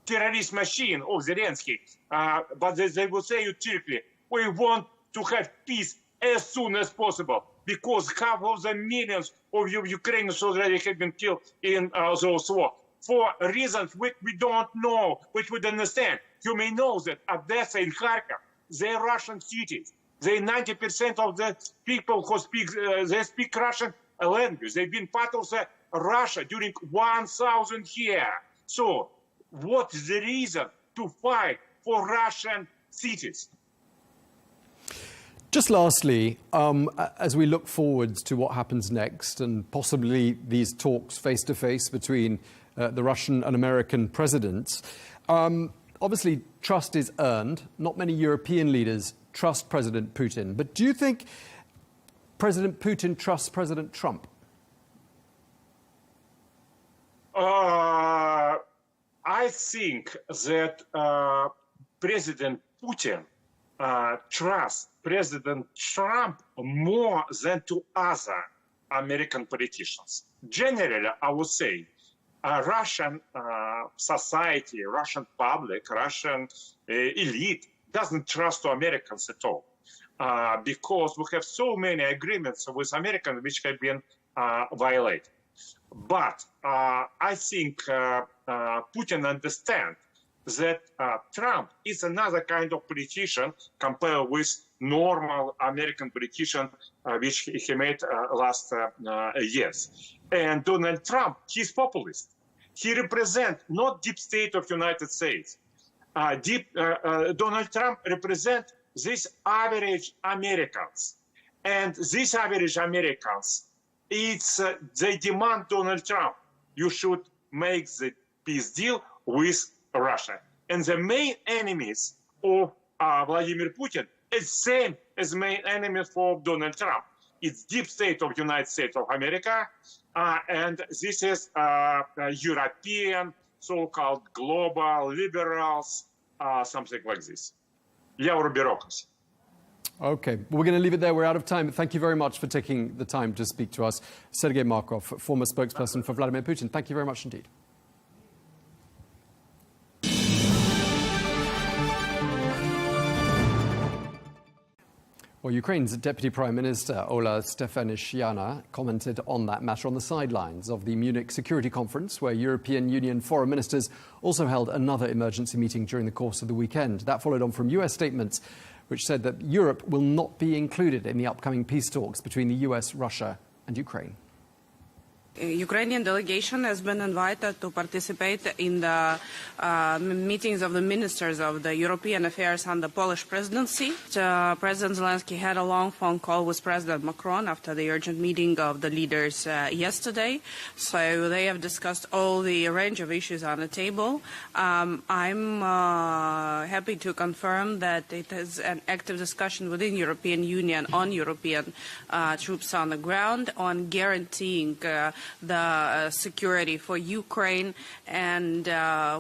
Speaker 20: terrorist machine of Zelenskyy. But they will say you secretly, we want to have peace as soon as possible because half of the millions of Ukrainians already have been killed in those war for reasons which we don't know, which we don't understand. You may know that Odessa and Kharkov, they're Russian cities. They 90% of the people who speak, they speak Russian language. They've been part of the Russia during 1,000 years. So what is the reason to fight for Russian cities?
Speaker 12: Just lastly, as we look forward to what happens next and possibly these talks face-to-face between the Russian and American presidents, obviously trust is earned. Not many European leaders trust President Putin. But do you think President Putin trusts President Trump?
Speaker 20: I think that President Putin trusts President Trump more than to other American politicians. Generally, I would say Russian society, Russian public, Russian elite doesn't trust Americans at all because we have so many agreements with Americans which have been violated. But I think Putin understands that Trump is another kind of politician compared with normal American politician which he made last years. And Donald Trump, he's populist. He represents not deep state of United States. Donald Trump represents these average Americans. And these average Americans, they demand Donald Trump, you should make the peace deal with Russia. And the main enemies of Vladimir Putin is same as main enemies for Donald Trump. It's deep state of United States of America, and this is European, so-called global liberals, something like this. Bureaucracy.
Speaker 12: Okay, we're going to leave it there. We're out of time. But thank you very much for taking the time to speak to us. Sergei Markov, former spokesperson for Vladimir Putin. Thank you very much indeed. Well, Ukraine's Deputy Prime Minister Ola Stefanishyna commented on that matter on the sidelines of the Munich Security Conference, where European Union foreign ministers also held another emergency meeting during the course of the weekend. That followed on from US statements which said that Europe will not be included in the upcoming peace talks between the US, Russia and Ukraine.
Speaker 10: Ukrainian delegation has been invited to participate in the meetings of the ministers of the European affairs under the Polish presidency. President Zelenskyy had a long phone call with President Macron after the urgent meeting of the leaders yesterday. So they have discussed all the range of issues on the table. I'm happy to confirm that it is an active discussion within the European Union on European troops on the ground, on guaranteeing the security for Ukraine, and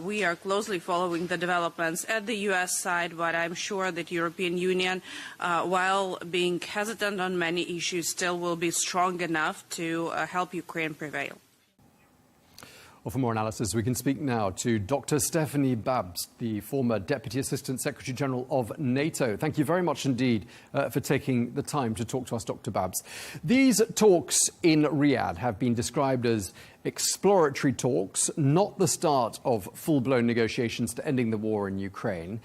Speaker 10: we are closely following the developments at the U.S. side, but I'm sure that European Union, while being hesitant on many issues, still will be strong enough to help Ukraine prevail.
Speaker 12: Well, for more analysis, we can speak now to Dr. Stephanie Babs, the former Deputy Assistant Secretary General of NATO. Thank you very much indeed for taking the time to talk to us, Dr. Babs. These talks in Riyadh have been described as exploratory talks, not the start of full-blown negotiations to ending the war in Ukraine.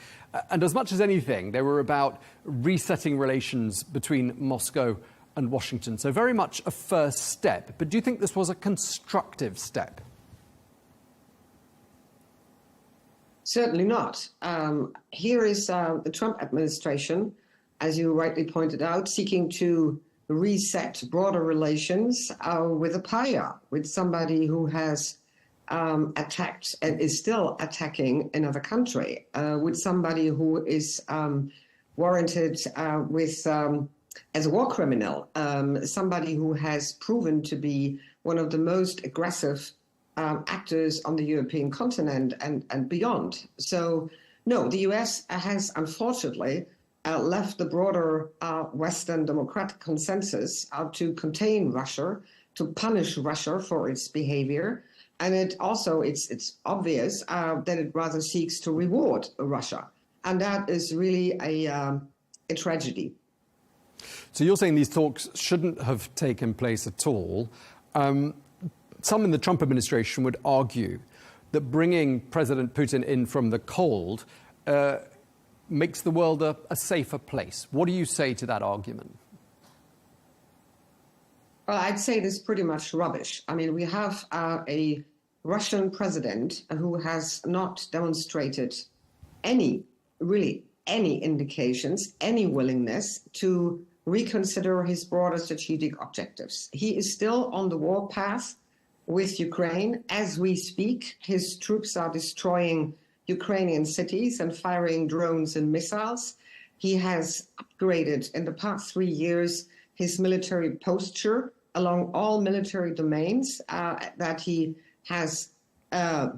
Speaker 12: And as much as anything, they were about resetting relations between Moscow and Washington. So very much a first step. But do you think this was a constructive step?
Speaker 21: Certainly not. Here is the Trump administration, as you rightly pointed out, seeking to reset broader relations with a pariah, with somebody who has attacked and is still attacking another country, with somebody who is warranted with as a war criminal, somebody who has proven to be one of the most aggressive actors on the European continent and beyond. So, no, the US has unfortunately left the broader Western democratic consensus to contain Russia to punish Russia for its behavior. And it's obvious that it rather seeks to reward Russia. And that is really a tragedy.
Speaker 12: So you're saying these talks shouldn't have taken place at all. Some in the Trump administration would argue that bringing President Putin in from the cold makes the world a safer place. What do you say to that argument?
Speaker 21: Well, I'd say it is pretty much rubbish. I mean, we have a Russian president who has not demonstrated any indications, any willingness to reconsider his broader strategic objectives. He is still on the war path with Ukraine. As we speak, his troops are destroying Ukrainian cities and firing drones and missiles. He has upgraded in the past 3 years his military posture along all military domains that he has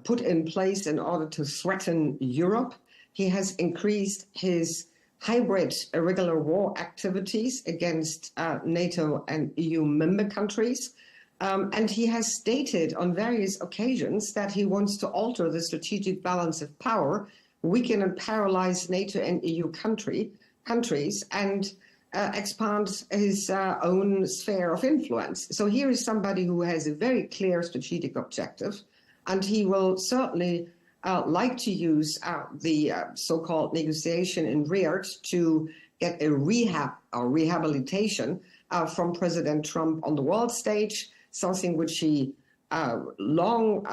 Speaker 21: put in place in order to threaten Europe. He has increased his hybrid irregular war activities against NATO and EU member countries. And he has stated on various occasions that he wants to alter the strategic balance of power, weaken and paralyze NATO and EU countries, and expand his own sphere of influence. So here is somebody who has a very clear strategic objective, and he will certainly like to use the so-called negotiation in Riyadh to get a rehab or rehabilitation from President Trump on the world stage, something which he long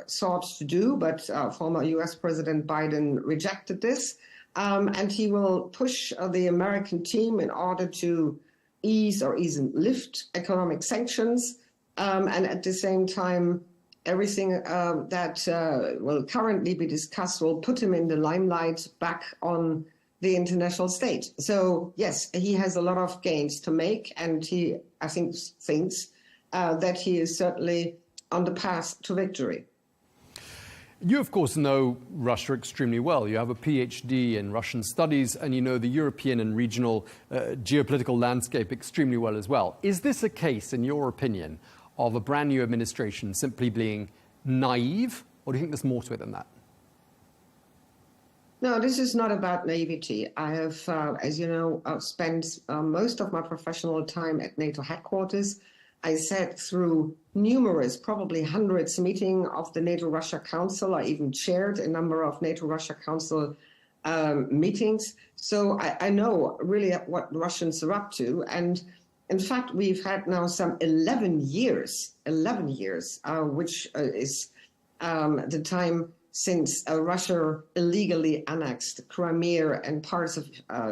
Speaker 21: sought to do, but former US President Biden rejected this. And he will push the American team in order to ease or even lift economic sanctions. And at the same time, everything that will currently be discussed will put him in the limelight back on the international stage. So, yes, he has a lot of gains to make, and he, I think, thinks that he is certainly on the path to victory.
Speaker 12: You, of course, know Russia extremely well. You have a PhD in Russian studies, and you know the European and regional geopolitical landscape extremely well as well. Is this a case, in your opinion, of a brand new administration simply being naive, or do you think there's more to it than that?
Speaker 21: No, this is not about naivety. I have, as you know, spent most of my professional time at NATO headquarters. I sat through numerous, probably hundreds meetings of the NATO-Russia Council. I even chaired a number of NATO-Russia Council meetings. So I know really what Russians are up to. And in fact, we've had now some 11 years, which is the time since Russia illegally annexed Crimea and parts of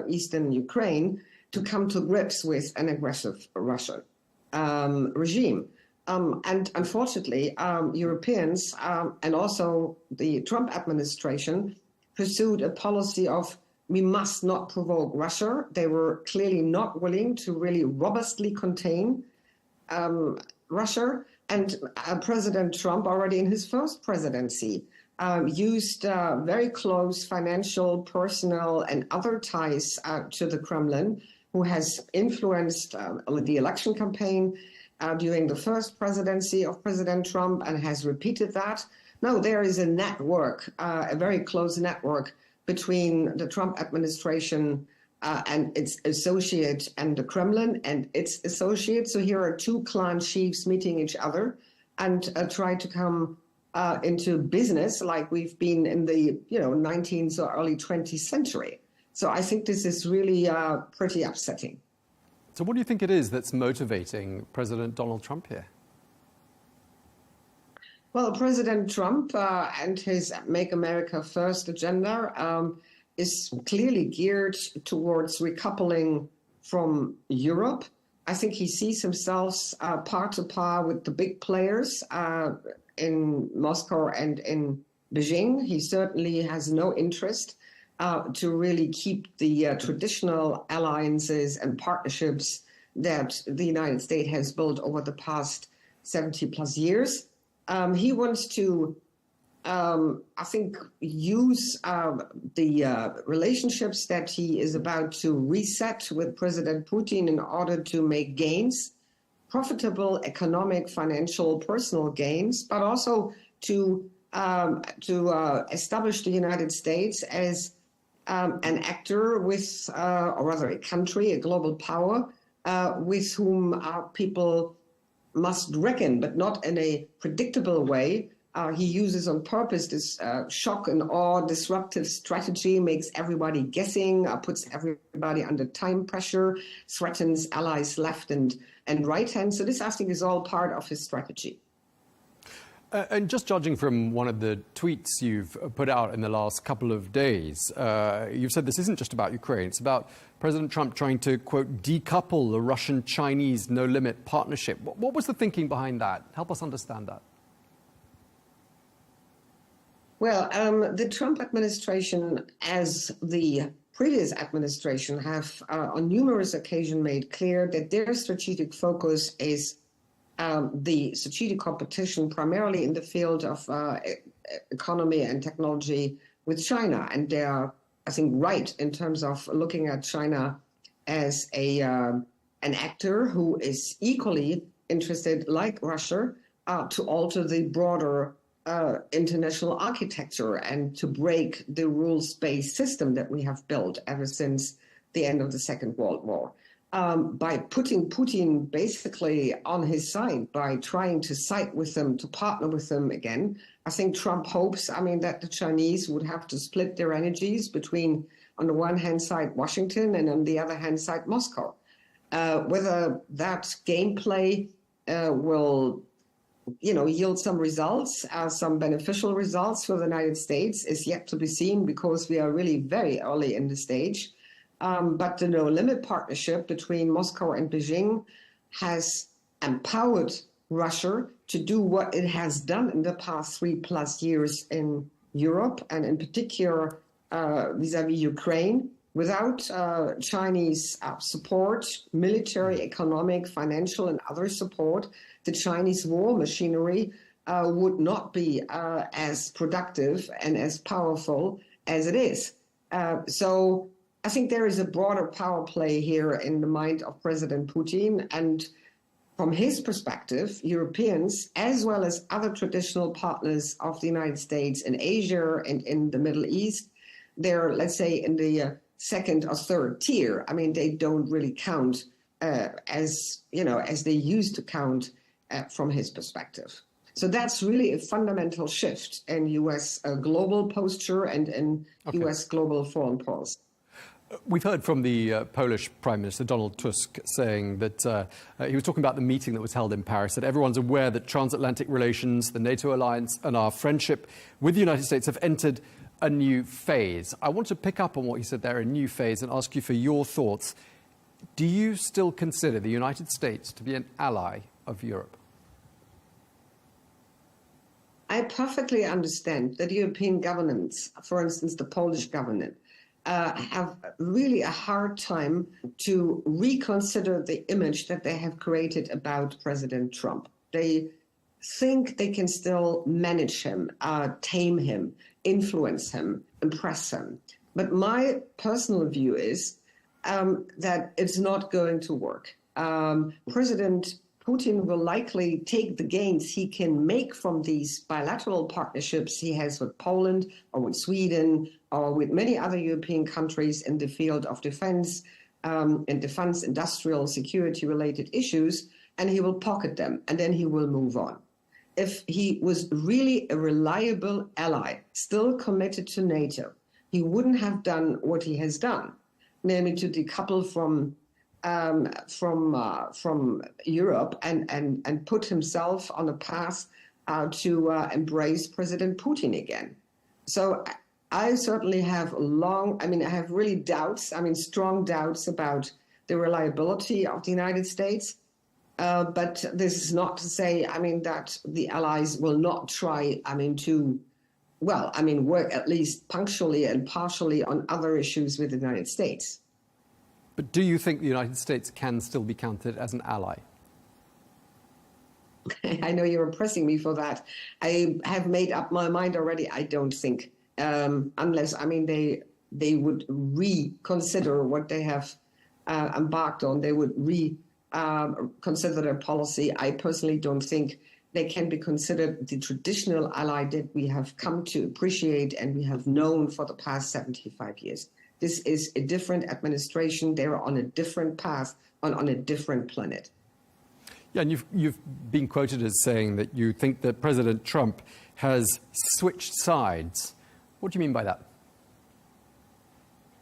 Speaker 21: eastern Ukraine to come to grips with an aggressive Russian regime. And unfortunately, Europeans and also the Trump administration pursued a policy of we must not provoke Russia. They were clearly not willing to really robustly contain Russia. And President Trump, already in his first presidency, used very close financial, personnel, and other ties to the Kremlin, who has influenced the election campaign during the first presidency of President Trump and has repeated that. No, there is a network, a very close network between the Trump administration and its associate and the Kremlin and its associates. So here are two clan chiefs meeting each other and try to come into business like we've been in the 19th or early 20th century. So I think this is really pretty upsetting.
Speaker 12: So what do you think it is that's motivating President Donald Trump here?
Speaker 21: Well, President Trump and his Make America First agenda is clearly geared towards recoupling from Europe. I think he sees himself par to par with the big players in Moscow and in Beijing. He certainly has no interest to really keep the traditional alliances and partnerships that the United States has built over the past 70 plus years. He wants to, I think, use the relationships that he is about to reset with President Putin in order to make gains profitable economic, financial, personal gains, but also to establish the United States as an actor with, or rather a country, a global power, with whom people must reckon, but not in a predictable way. He uses on purpose this shock and awe disruptive strategy, makes everybody guessing, puts everybody under time pressure, threatens allies left and right hand. So this, I think, is all part of his strategy.
Speaker 12: And just judging from one of the tweets you've put out in the last couple of days, you've said this isn't just about Ukraine. It's about President Trump trying to, quote, decouple the Russian-Chinese no-limit partnership. What was the thinking behind that? Help us understand that.
Speaker 21: Well, the Trump administration, as the previous administration, have on numerous occasions made clear that their strategic focus is the strategic competition primarily in the field of economy and technology with China. And they are, I think, right in terms of looking at China as an actor who is equally interested, like Russia, to alter the broader international architecture and to break the rules-based system that we have built ever since the end of the Second World War. By putting Putin basically on his side, by trying to side with them, to partner with them again, I think Trump hopes, that the Chinese would have to split their energies between, on the one hand side, Washington, and on the other hand side, Moscow. Whether that gameplay will, yield some results, some beneficial results for the United States is yet to be seen, because we are really very early in the stage. But the no-limit partnership between Moscow and Beijing has empowered Russia to do what it has done in the past 3+ years in Europe, and in particular vis-à-vis Ukraine. Without Chinese support, military, economic, financial, and other support, the Chinese war machinery would not be as productive and as powerful as it is. So I think there is a broader power play here in the mind of President Putin. And from his perspective, Europeans, as well as other traditional partners of the United States in Asia and in the Middle East, they're, let's say, in the second or third tier. They don't really count as they used to count from his perspective. So that's really a fundamental shift in U.S. Global posture and in U.S. global foreign policy.
Speaker 12: We've heard from the Polish Prime Minister, Donald Tusk, saying that he was talking about the meeting that was held in Paris, that everyone's aware that transatlantic relations, the NATO alliance, and our friendship with the United States have entered a new phase. I want to pick up on what you said there, a new phase, and ask you for your thoughts. Do you still consider the United States to be an ally of Europe?
Speaker 21: I perfectly understand that European governments, for instance, the Polish government, have really a hard time to reconsider the image that they have created about President Trump. They think they can still manage him, tame him, influence him, impress him. But my personal view is that it's not going to work. President Putin will likely take the gains he can make from these bilateral partnerships he has with Poland or with Sweden or with many other European countries in the field of defense and defense, industrial, security-related issues, and he will pocket them, and then he will move on. If he was really a reliable ally, still committed to NATO, he wouldn't have done what he has done, namely to decouple from Europe and put himself on a path to embrace President Putin again. So I certainly have I have really doubts, strong doubts about the reliability of the United States. But this is not to say, that the allies will not try, work at least punctually and partially on other issues with the United States.
Speaker 12: But do you think the United States can still be counted as an ally?
Speaker 21: I know you're pressing me for that. I have made up my mind already. I don't think, unless, they would reconsider what they have embarked on. They would consider their policy. I personally don't think they can be considered the traditional ally that we have come to appreciate and we have known for the past 75 years. This is a different administration. They're on a different path, on a different planet.
Speaker 12: Yeah, and you've been quoted as saying that you think that President Trump has switched sides. What do you mean by that?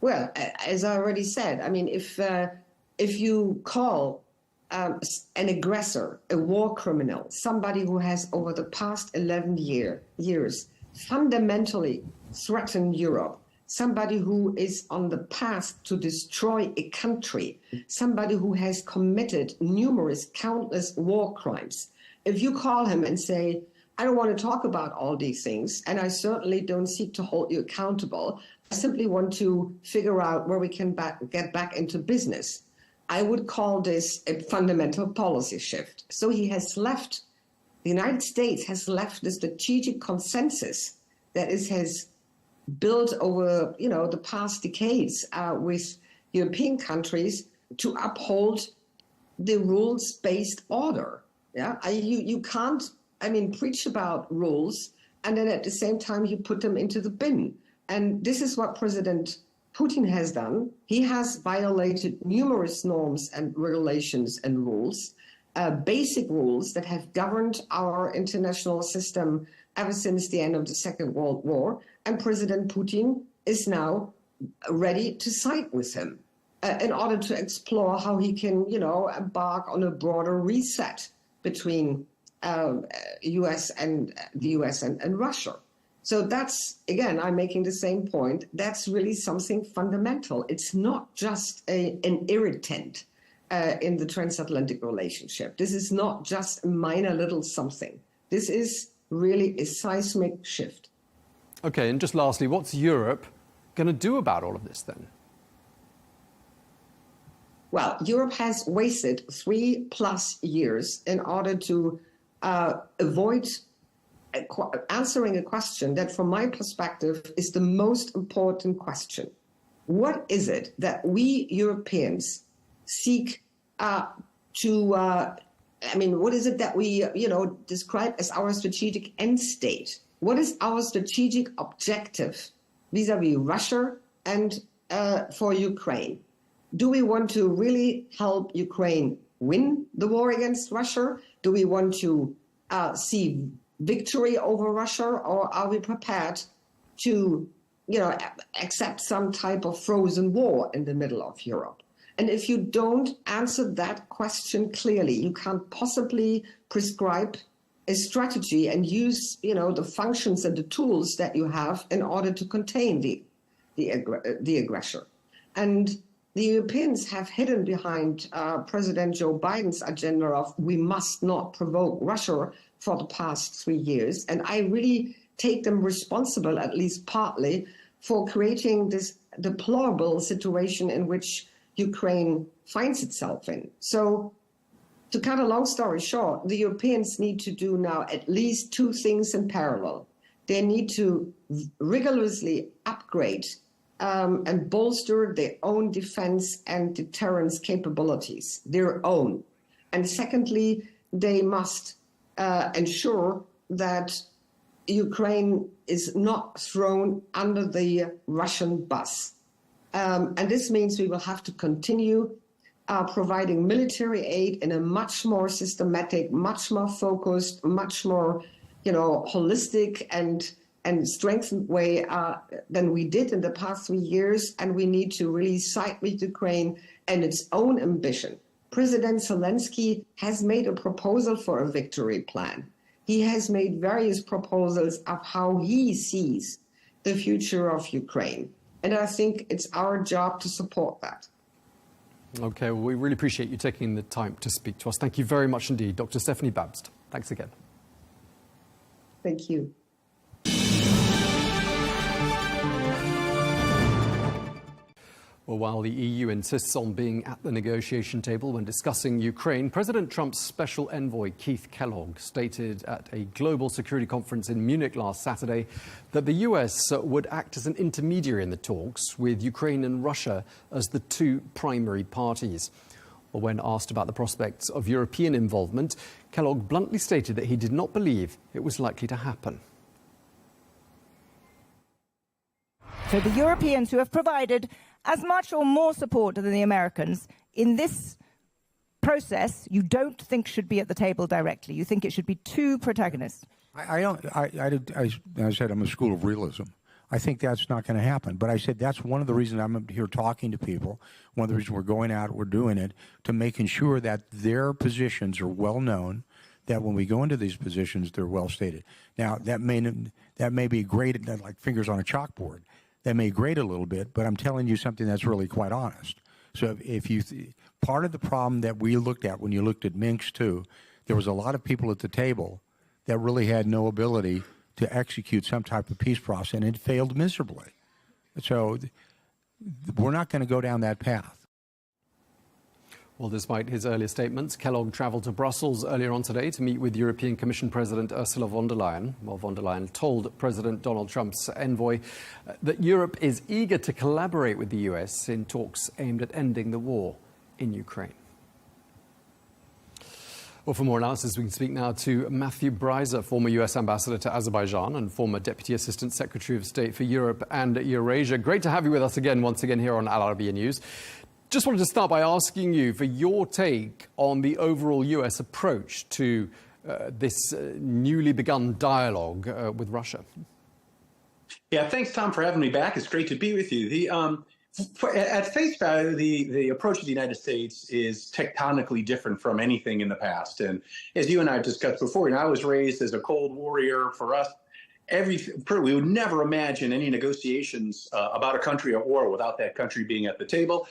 Speaker 21: Well, as I already said, I mean, if you call an aggressor a war criminal, somebody who has over the past 11 years fundamentally threatened Europe, somebody who is on the path to destroy a country, somebody who has committed countless war crimes. If you call him and say, I don't want to talk about all these things, and I certainly don't seek to hold you accountable, I simply want to figure out where we can get back into business, I would call this a fundamental policy shift. So he has left, the United States has left the strategic consensus that it has built over, the past decades with European countries to uphold the rules-based order. Yeah, you can't, preach about rules and then at the same time you put them into the bin. And this is what President Putin has done. He has violated numerous norms and regulations and rules, basic rules that have governed our international system ever since the end of the Second World War. And President Putin is now ready to side with him in order to explore how he can, embark on a broader reset between the US and Russia. So that's, again, I'm making the same point. That's really something fundamental. It's not just an irritant in the transatlantic relationship. This is not just a minor little something. This is really a seismic shift.
Speaker 12: Okay, and just lastly, what's Europe going to do about all of this then?
Speaker 21: Well, Europe has wasted 3+ years in order to avoid answering a question that, from my perspective, is the most important question. What is it that we Europeans seek what is it that we, describe as our strategic end state? What is our strategic objective vis-à-vis Russia and for Ukraine? Do we want to really help Ukraine win the war against Russia? Do we want to see victory over Russia, or are we prepared to, accept some type of frozen war in the middle of Europe? And if you don't answer that question clearly, you can't possibly prescribe a strategy and use, the functions and the tools that you have in order to contain the aggressor. And the Europeans have hidden behind President Joe Biden's agenda of we must not provoke Russia for the past 3 years. And I really take them responsible, at least partly, for creating this deplorable situation in which Ukraine finds itself in. So to cut a long story short, the Europeans need to do now at least 2 things in parallel. They need to rigorously upgrade and bolster their own defense and deterrence capabilities, their own. And secondly, they must ensure that Ukraine is not thrown under the Russian bus. And this means we will have to continue providing military aid in a much more systematic, much more focused, much more, holistic and strengthened way than we did in the past 3 years. And we need to really side with Ukraine and its own ambition. President Zelenskyy has made a proposal for a victory plan. He has made various proposals of how he sees the future of Ukraine. And I think it's our job to support that.
Speaker 12: Okay, well, we really appreciate you taking the time to speak to us. Thank you very much indeed, Dr. Stephanie Babst. Thanks again.
Speaker 21: Thank you.
Speaker 12: Well, while the EU insists on being at the negotiation table when discussing Ukraine, President Trump's special envoy, Keith Kellogg, stated at a global security conference in Munich last Saturday that the US would act as an intermediary in the talks, with Ukraine and Russia as the 2 primary parties. Well, when asked about the prospects of European involvement, Kellogg bluntly stated that he did not believe it was likely to happen.
Speaker 2: So the Europeans, who have provided as much or more support than the Americans in this process, you don't think should be at the table directly. You think it should be two protagonists.
Speaker 22: I said I'm a school of realism. I think that's not going to happen. But I said that's one of the reasons I'm here talking to people. One of the reasons we're going out, we're doing it, to making sure that their positions are well known, that when we go into these positions, they're well stated. Now, that may be great, like fingers on a chalkboard. That may grate a little bit, but I'm telling you something that's really quite honest. So if you part of the problem that we looked at when you looked at Minsk too, there was a lot of people at the table that really had no ability to execute some type of peace process, and it failed miserably. So we're not going to go down that path.
Speaker 12: Well, despite his earlier statements, Kellogg travelled to Brussels earlier on today to meet with European Commission President Ursula von der Leyen. Well, von der Leyen told President Donald Trump's envoy that Europe is eager to collaborate with the US in talks aimed at ending the war in Ukraine. Well, for more analysis, we can speak now to Matthew Breiser, former US ambassador to Azerbaijan and former Deputy Assistant Secretary of State for Europe and Eurasia. Great to have you with us once again here on Al Arabiya News. Just wanted to start by asking you for your take on the overall US approach to this newly begun dialogue with Russia.
Speaker 23: Yeah, thanks, Tom, for having me back. It's great to be with you. At face value, the approach of the United States is tectonically different from anything in the past. And as you and I have discussed before, I was raised as a Cold Warrior. For us, we would never imagine any negotiations about a country at war without that country being at the table.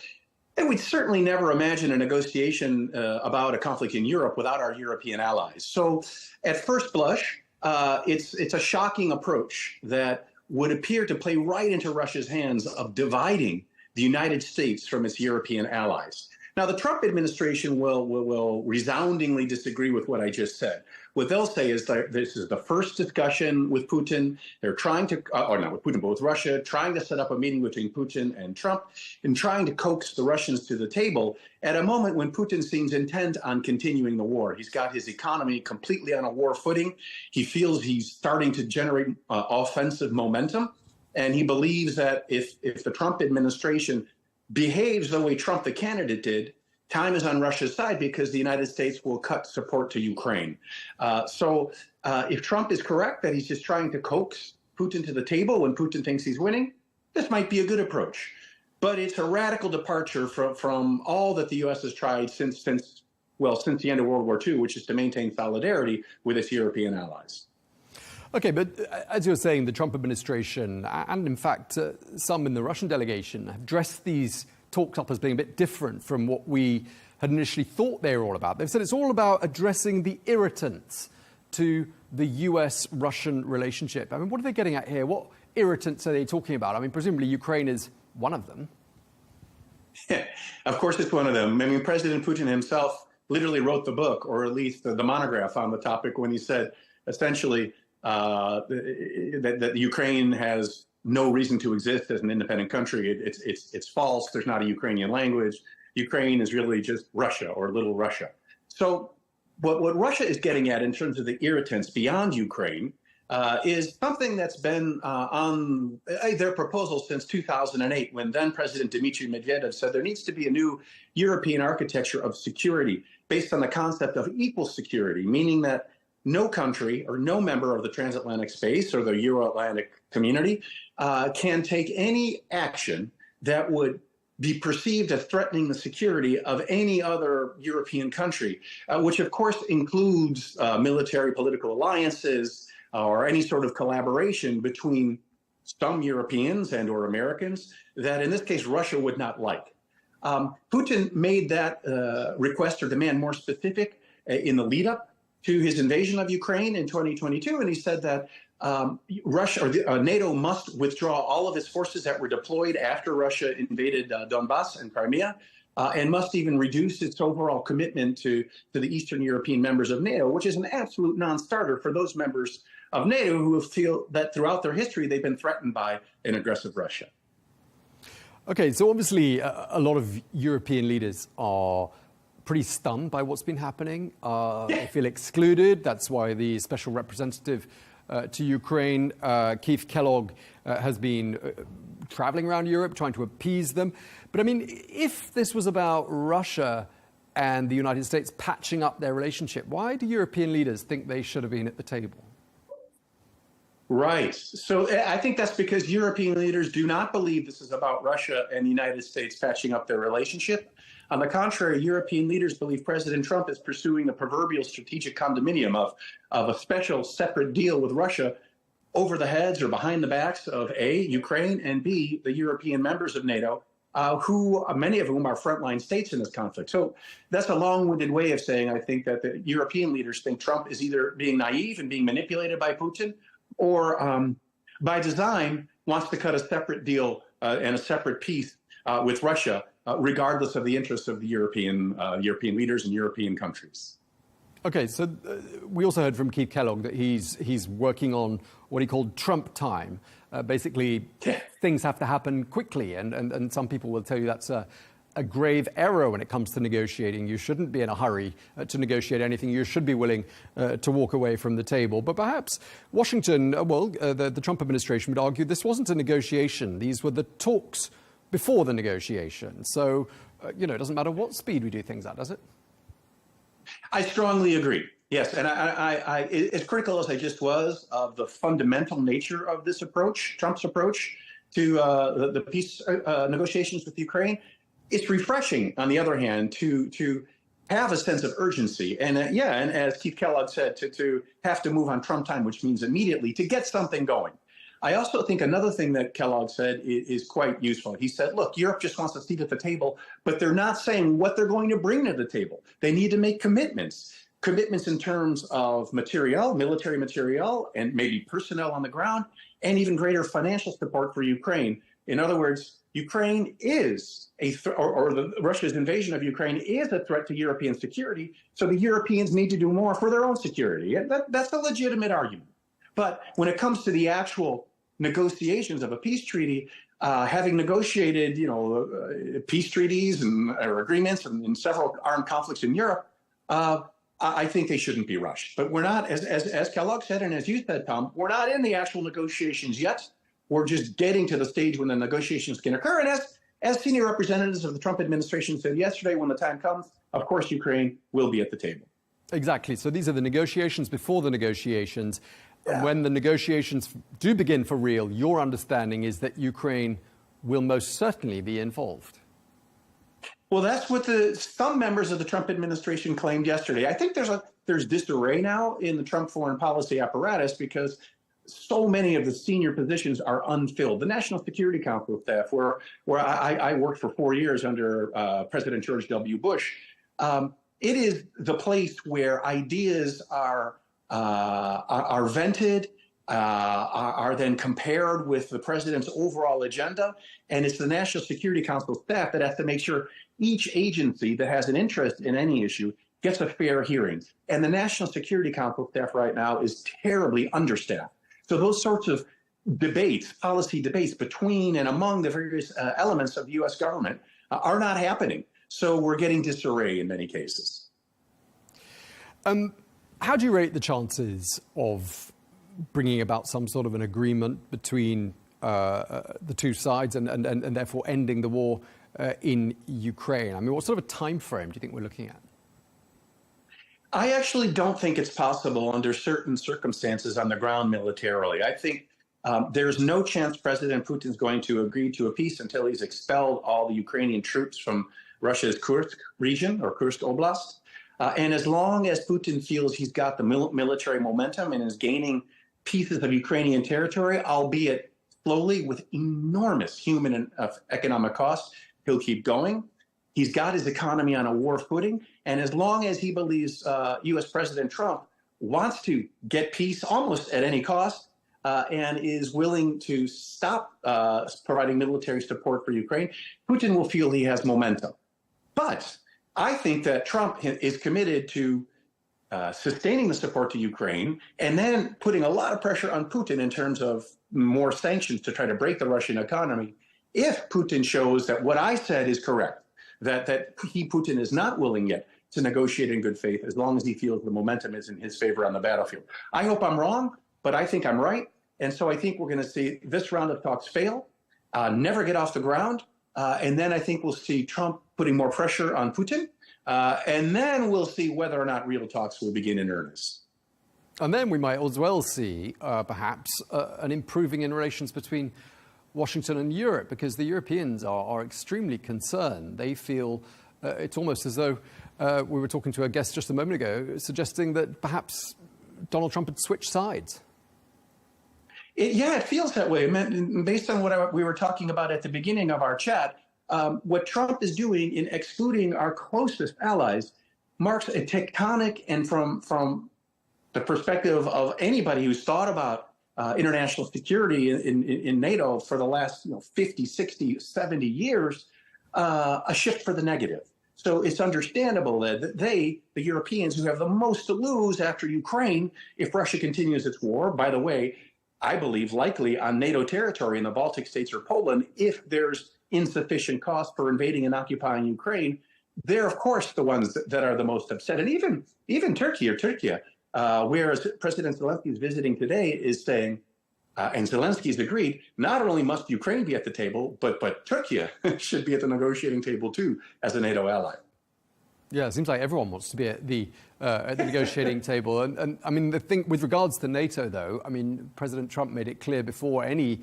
Speaker 23: And we'd certainly never imagine a negotiation about a conflict in Europe without our European allies. So at first blush, it's a shocking approach that would appear to play right into Russia's hands of dividing the United States from its European allies. Now, the Trump administration will resoundingly disagree with what I just said. What they'll say is that this is the first discussion with Putin. They're trying to, or not with Putin, but with Russia, trying to set up a meeting between Putin and Trump and trying to coax the Russians to the table at a moment when Putin seems intent on continuing the war. He's got his economy completely on a war footing. He feels he's starting to generate offensive momentum. And he believes that if the Trump administration behaves the way Trump, the candidate, did, time is on Russia's side because the United States will cut support to Ukraine. So if Trump is correct that he's just trying to coax Putin to the table when Putin thinks he's winning, this might be a good approach. But it's a radical departure from all that the U.S. has tried since the end of World War II, which is to maintain solidarity with its European allies.
Speaker 12: Okay, but as you're saying, the Trump administration and, in fact, some in the Russian delegation have dressed these talks up as being a bit different from what we had initially thought they were all about. They've said it's all about addressing the irritants to the US-Russian relationship. I mean, what are they getting at here? What irritants are they talking about? I mean, presumably Ukraine is one of them.
Speaker 23: Yeah, of course it's one of them. I mean, President Putin himself literally wrote the book, or at least the monograph on the topic, when he said, essentially, that Ukraine has no reason to exist as an independent country. It's false. There's not a Ukrainian language. Ukraine is really just Russia or Little Russia. So what Russia is getting at in terms of the irritants beyond Ukraine is something that's been on their proposal since 2008, when then President Dmitry Medvedev said there needs to be a new European architecture of security based on the concept of equal security, meaning that no country or no member of the transatlantic space or the Euro-Atlantic community can take any action that would be perceived as threatening the security of any other European country, which of course includes military political alliances or any sort of collaboration between some Europeans and or Americans that in this case Russia would not like. Putin made that request or demand more specific in the lead up to his invasion of Ukraine in 2022, and he said that Russia or NATO must withdraw all of its forces that were deployed after Russia invaded Donbass and Crimea, and must even reduce its overall commitment to the Eastern European members of NATO, which is an absolute non-starter for those members of NATO who feel that throughout their history they've been threatened by an aggressive Russia.
Speaker 12: Okay, so obviously a lot of European leaders are pretty stunned by what's been happening. They feel excluded. That's why the special representative to Ukraine, Keith Kellogg, has been traveling around Europe trying to appease them. But I mean, if this was about Russia and the United States patching up their relationship, why do European leaders think they should have been at the table?
Speaker 23: Right. So I think that's because European leaders do not believe this is about Russia and the United States patching up their relationship. On the contrary, European leaders believe President Trump is pursuing the proverbial strategic condominium of a special separate deal with Russia over the heads or behind the backs of A, Ukraine, and B, the European members of NATO, who many of whom are frontline states in this conflict. So that's a long-winded way of saying I think that the European leaders think Trump is either being naive and being manipulated by Putin, or by design wants to cut a separate deal and a separate peace with Russia, regardless of the interests of the European leaders and European countries.
Speaker 12: Okay, so we also heard from Keith Kellogg that he's working on what he called Trump time. Basically, things have to happen quickly, and some people will tell you that's a grave error when it comes to negotiating. You shouldn't be in a hurry to negotiate anything. You should be willing to walk away from the table. But perhaps Washington, the Trump administration would argue this wasn't a negotiation. These were the talks before the negotiation. So, it doesn't matter what speed we do things at, does it?
Speaker 23: I strongly agree. Yes, and I as critical as I just was of the fundamental nature of this approach, Trump's approach to the peace negotiations with Ukraine, it's refreshing, on the other hand, to have a sense of urgency. And and as Keith Kellogg said, to have to move on Trump time, which means immediately, to get something going. I also think another thing that Kellogg said is quite useful. He said, look, Europe just wants a seat at the table, but they're not saying what they're going to bring to the table. They need to make commitments in terms of material, military material, and maybe personnel on the ground, and even greater financial support for Ukraine. In other words, Ukraine is Russia's invasion of Ukraine is a threat to European security, so the Europeans need to do more for their own security. And that's a legitimate argument. But when it comes to the actual negotiations of a peace treaty, having negotiated, peace treaties or agreements in several armed conflicts in Europe, I think they shouldn't be rushed. But we're not, as Kellogg said, and as you said, Tom, we're not in the actual negotiations yet. We're just getting to the stage when the negotiations can occur. And as senior representatives of the Trump administration said yesterday, when the time comes, of course, Ukraine will be at the table.
Speaker 12: Exactly. So these are the negotiations before the negotiations. Yeah. When the negotiations do begin for real, your understanding is that Ukraine will most certainly be involved.
Speaker 23: Well, that's what some members of the Trump administration claimed yesterday. I think there's disarray now in the Trump foreign policy apparatus because so many of the senior positions are unfilled. The National Security Council staff, where I worked for 4 years under President George W. Bush, it is the place where ideas are vented, are then compared with the president's overall agenda. And it's the National Security Council staff that has to make sure each agency that has an interest in any issue gets a fair hearing. And the National Security Council staff right now is terribly understaffed. So those sorts of debates, policy debates between and among the various elements of the U.S. government are not happening. So we're getting disarray in many cases.
Speaker 12: How do you rate the chances of bringing about some sort of an agreement between the two sides and therefore ending the war in Ukraine? I mean, what sort of a time frame do you think we're looking at?
Speaker 23: I actually don't think it's possible under certain circumstances on the ground militarily. I think there's no chance President Putin's going to agree to a peace until he's expelled all the Ukrainian troops from Russia's Kursk region or Kursk Oblast. And as long as Putin feels he's got the military momentum and is gaining pieces of Ukrainian territory, albeit slowly with enormous human and economic costs, he'll keep going. He's got his economy on a war footing. And as long as he believes U.S. President Trump wants to get peace almost at any cost and is willing to stop providing military support for Ukraine, Putin will feel he has momentum. But I think that Trump is committed to sustaining the support to Ukraine and then putting a lot of pressure on Putin in terms of more sanctions to try to break the Russian economy if Putin shows that what I said is correct, that Putin is not willing yet to negotiate in good faith as long as he feels the momentum is in his favor on the battlefield. I hope I'm wrong, but I think I'm right. And so I think we're going to see this round of talks fail, never get off the ground. And then I think we'll see Trump putting more pressure on Putin. And then we'll see whether or not real talks will begin in earnest.
Speaker 12: And then we might as well see, perhaps, an improving in relations between Washington and Europe, because the Europeans are extremely concerned. They feel it's almost as though we were talking to a guest just a moment ago, suggesting that perhaps Donald Trump had switched sides.
Speaker 23: It feels that way. Based on what we were talking about at the beginning of our chat, what Trump is doing in excluding our closest allies marks a tectonic, and from the perspective of anybody who's thought about international security in NATO for the last 50, 60, 70 years, a shift for the negative. So it's understandable that the Europeans who have the most to lose after Ukraine, if Russia continues its war, by the way, I believe likely on NATO territory in the Baltic states or Poland, if there's insufficient cost for invading and occupying Ukraine, they're of course the ones that are the most upset. And even Turkey, whereas President Zelenskyy is visiting today, is saying, and Zelensky's agreed, not only must Ukraine be at the table, but Turkey should be at the negotiating table too, as a NATO ally.
Speaker 12: Yeah, it seems like everyone wants to be at the negotiating table. And I mean, the thing with regards to NATO, though, I mean, President Trump made it clear before any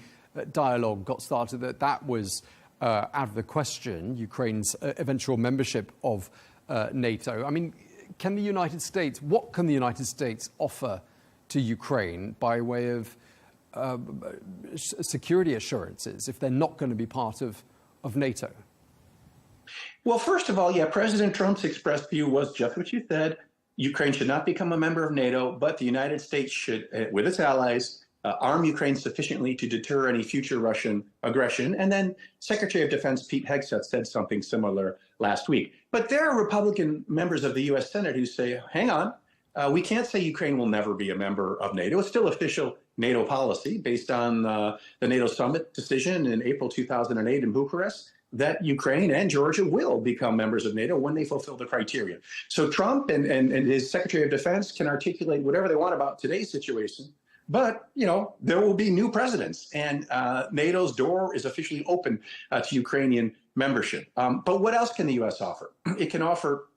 Speaker 12: dialogue got started that was out of the question, Ukraine's eventual membership of NATO. I mean, what can the United States offer to Ukraine by way of security assurances if they're not going to be part of NATO?
Speaker 23: Well, first of all, President Trump's expressed view was just what you said. Ukraine should not become a member of NATO, but the United States should, with its allies, arm Ukraine sufficiently to deter any future Russian aggression. And then Secretary of Defense Pete Hegseth said something similar last week. But there are Republican members of the U.S. Senate who say, hang on, we can't say Ukraine will never be a member of NATO. It's still official NATO policy based on the NATO summit decision in April 2008 in Bucharest, that Ukraine and Georgia will become members of NATO when they fulfill the criteria. So Trump and his Secretary of Defense can articulate whatever they want about today's situation, but, there will be new presidents, and NATO's door is officially open to Ukrainian membership. But what else can the U.S. offer? It can offer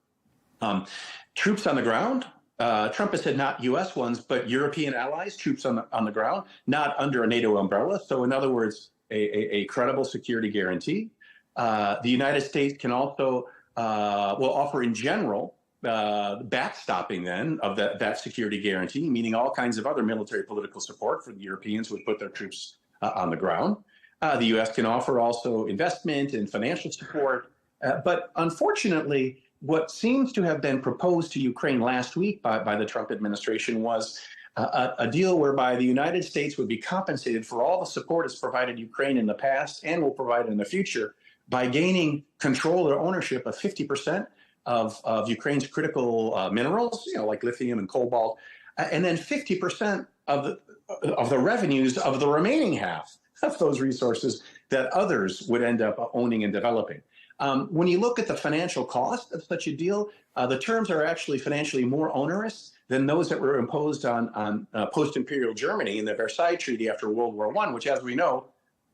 Speaker 23: troops on the ground. Trump has said not U.S. ones, but European allies, troops on the ground, not under a NATO umbrella. So in other words, a credible security guarantee. The United States can also will offer in general backstopping then of that security guarantee, meaning all kinds of other military political support for the Europeans who would put their troops on the ground. The U.S. can offer also investment and financial support. But unfortunately, what seems to have been proposed to Ukraine last week by the Trump administration was a deal whereby the United States would be compensated for all the support it's provided Ukraine in the past and will provide in the future by gaining control or ownership of 50% of Ukraine's critical minerals, like lithium and cobalt, and then 50% of the revenues of the remaining half of those resources that others would end up owning and developing. When you look at the financial cost of such a deal, the terms are actually financially more onerous than those that were imposed on post-imperial Germany in the Versailles Treaty after World War I, which, as we know,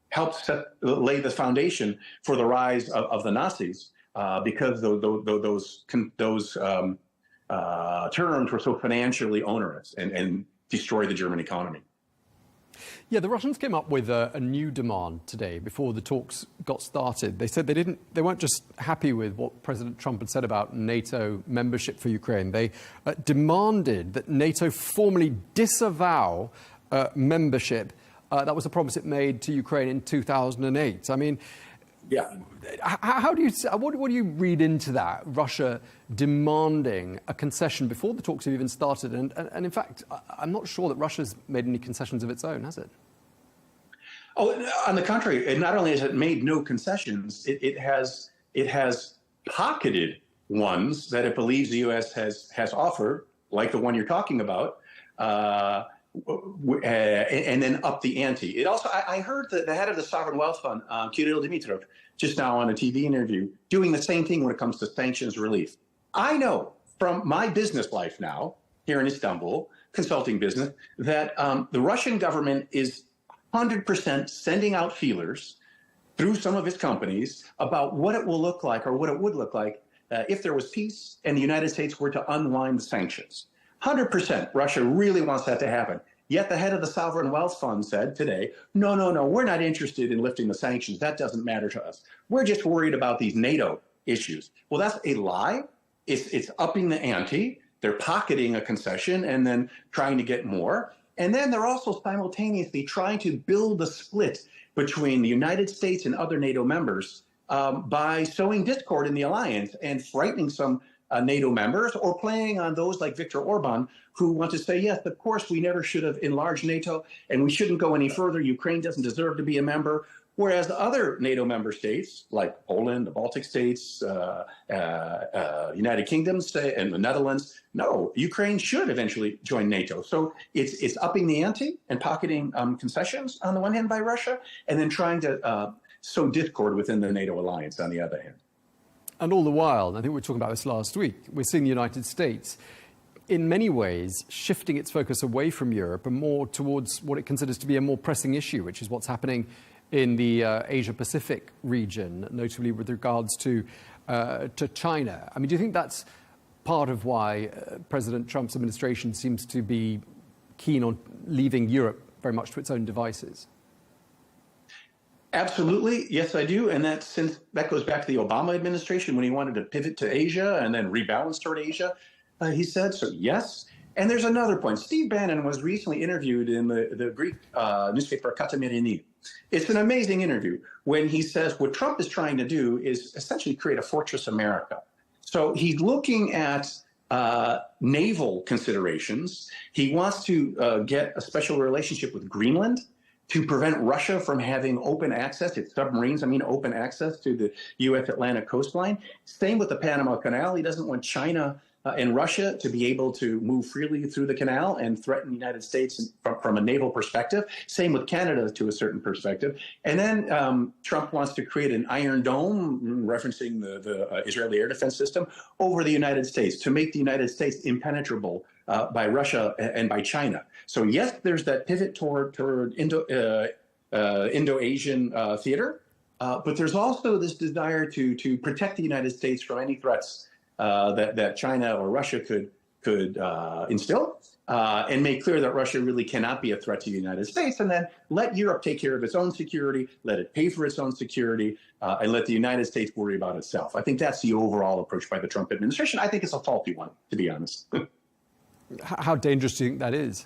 Speaker 23: helped lay the foundation for the rise of the Nazis because those terms were so financially onerous and destroyed the German economy.
Speaker 12: Yeah, the Russians came up with a new demand today before the talks got started. They said they weren't just happy with what President Trump had said about NATO membership for Ukraine. They demanded that NATO formally disavow membership. That was a promise it made to Ukraine in 2008. I mean, what do you read into that? Russia demanding a concession before the talks have even started, and in fact, I'm not sure that Russia's made any concessions of its own, has it?
Speaker 23: Oh, on the contrary, it not only has it made no concessions, it has pocketed ones that it believes the U.S. has offered, like the one you're talking about. And then up the ante. It also, I heard the head of the Sovereign Wealth Fund, Kirill Dmitriev, just now on a TV interview, doing the same thing when it comes to sanctions relief. I know from my business life now here in Istanbul, consulting business, that the Russian government is 100% sending out feelers through some of its companies about what it will look like or what it would look like if there was peace and the United States were to unwind the sanctions. 100% Russia really wants that to happen. Yet the head of the Sovereign Wealth Fund said today, no, we're not interested in lifting the sanctions. That doesn't matter to us. We're just worried about these NATO issues. Well, that's a lie. It's upping the ante. They're pocketing a concession and then trying to get more. And then they're also simultaneously trying to build a split between the United States and other NATO members by sowing discord in the alliance and frightening some NATO members, or playing on those like Viktor Orban, who want to say, yes, of course, we never should have enlarged NATO and we shouldn't go any further. Ukraine doesn't deserve to be a member. Whereas the other NATO member states, like Poland, the Baltic states, United Kingdom, and the Netherlands, no, Ukraine should eventually join NATO. So it's upping the ante and pocketing concessions on the one hand by Russia, and then trying to sow discord within the NATO alliance on the other hand.
Speaker 12: And all the while, and I think we were talking about this last week, we're seeing the United States, in many ways, shifting its focus away from Europe and more towards what it considers to be a more pressing issue, which is what's happening in the Asia-Pacific region, notably with regards to China. I mean, do you think that's part of why President Trump's administration seems to be keen on leaving Europe very much to its own devices?
Speaker 23: Absolutely. Yes, I do. And that goes back to the Obama administration when he wanted to pivot to Asia and then rebalance toward Asia, he said. So, yes. And there's another point. Steve Bannon was recently interviewed in the Greek newspaper Katamirini. It's an amazing interview when he says what Trump is trying to do is essentially create a Fortress America. So he's looking at naval considerations. He wants to get a special relationship with Greenland to prevent Russia from having open access, its submarines, open access to the U.S. Atlantic coastline. Same with the Panama Canal. He doesn't want China and Russia to be able to move freely through the canal and threaten the United States from a naval perspective. Same with Canada to a certain perspective. And then Trump wants to create an Iron Dome, referencing the Israeli air defense system, over the United States to make the United States impenetrable by Russia and by China. So yes, there's that pivot toward Indo-Asian theater, but there's also this desire to protect the United States from any threats that China or Russia could instill, and make clear that Russia really cannot be a threat to the United States, and then let Europe take care of its own security, let it pay for its own security, and let the United States worry about itself. I think that's the overall approach by the Trump administration. I think it's a faulty one, to be honest.
Speaker 12: How dangerous do you think that is?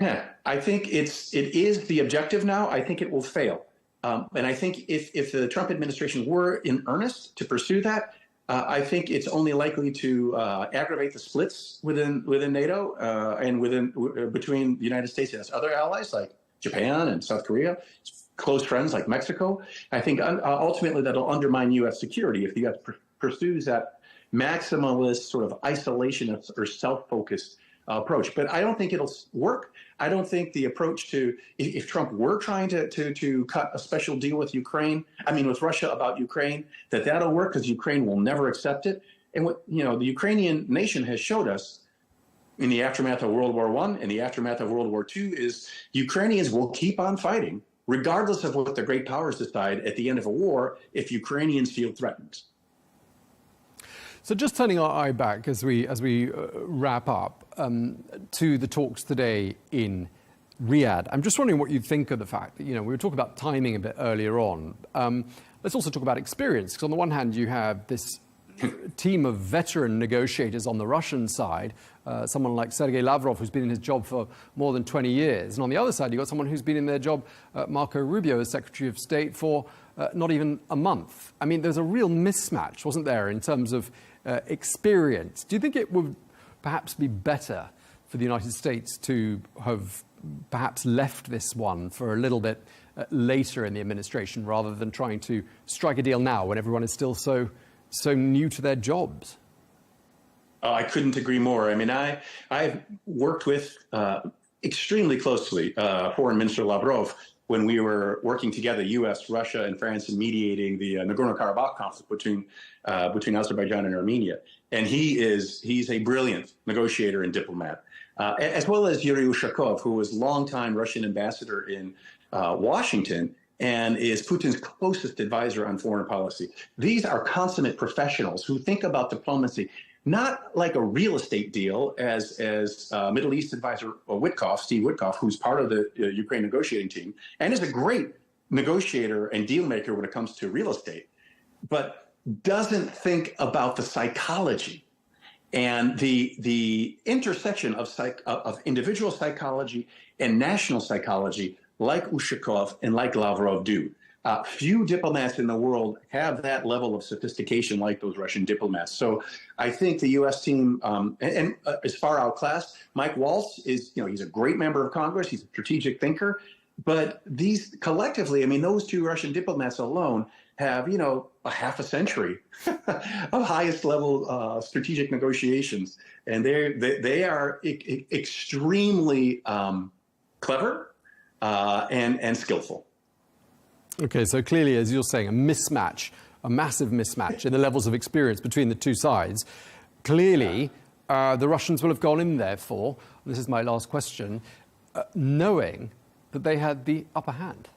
Speaker 23: Yeah, I think it is the objective now. I think it will fail. And I think if the Trump administration were in earnest to pursue that, I think it's only likely to aggravate the splits within NATO and between the United States and its other allies like Japan and South Korea, close friends like Mexico. I think ultimately that'll undermine U.S. security if the U.S. pursues that maximalist sort of isolationist or self-focused approach. But I don't think it'll work. I don't think the approach to, if Trump were trying to cut a special deal with with Russia about Ukraine, that'll work, because Ukraine will never accept it. And what the Ukrainian nation has showed us in the aftermath of World War I and the aftermath of World War II is Ukrainians will keep on fighting, regardless of what the great powers decide at the end of a war, if Ukrainians feel threatened.
Speaker 12: So just turning our eye back as we wrap up to the talks today in Riyadh, I'm just wondering what you think of the fact that, we were talking about timing a bit earlier on. Let's also talk about experience, because on the one hand, you have this team of veteran negotiators on the Russian side, someone like Sergei Lavrov, who's been in his job for more than 20 years. And on the other side, you've got someone who's been in their job, Marco Rubio, as Secretary of State, for not even a month. I mean, there's a real mismatch, wasn't there, in terms of experience. Do you think it would perhaps be better for the United States to have perhaps left this one for a little bit later in the administration, rather than trying to strike a deal now when everyone is still so new to their jobs?
Speaker 23: Oh, I couldn't agree more. I mean, I've worked with extremely closely Foreign Minister Lavrov when we were working together, U.S., Russia, and France, in mediating the Nagorno-Karabakh conflict between Azerbaijan and Armenia. And he's a brilliant negotiator and diplomat, as well as Yuri Ushakov, who was longtime Russian ambassador in Washington and is Putin's closest advisor on foreign policy. These are consummate professionals who think about diplomacy not like a real estate deal, as Middle East advisor Steve Witkoff, who's part of the Ukraine negotiating team, and is a great negotiator and deal maker when it comes to real estate, but doesn't think about the psychology and the intersection of individual psychology and national psychology, like Ushakov and like Lavrov do. Few diplomats in the world have that level of sophistication like those Russian diplomats. So I think the U.S. team is far outclassed. Mike Waltz is, he's a great member of Congress. He's a strategic thinker. But these collectively, I mean, those two Russian diplomats alone have, a half a century of highest level strategic negotiations. And they are extremely clever and skillful.
Speaker 12: Okay, so clearly, as you're saying, a massive mismatch in the levels of experience between the two sides. Clearly, the Russians will have gone in there this is my last question, knowing that they had the upper hand.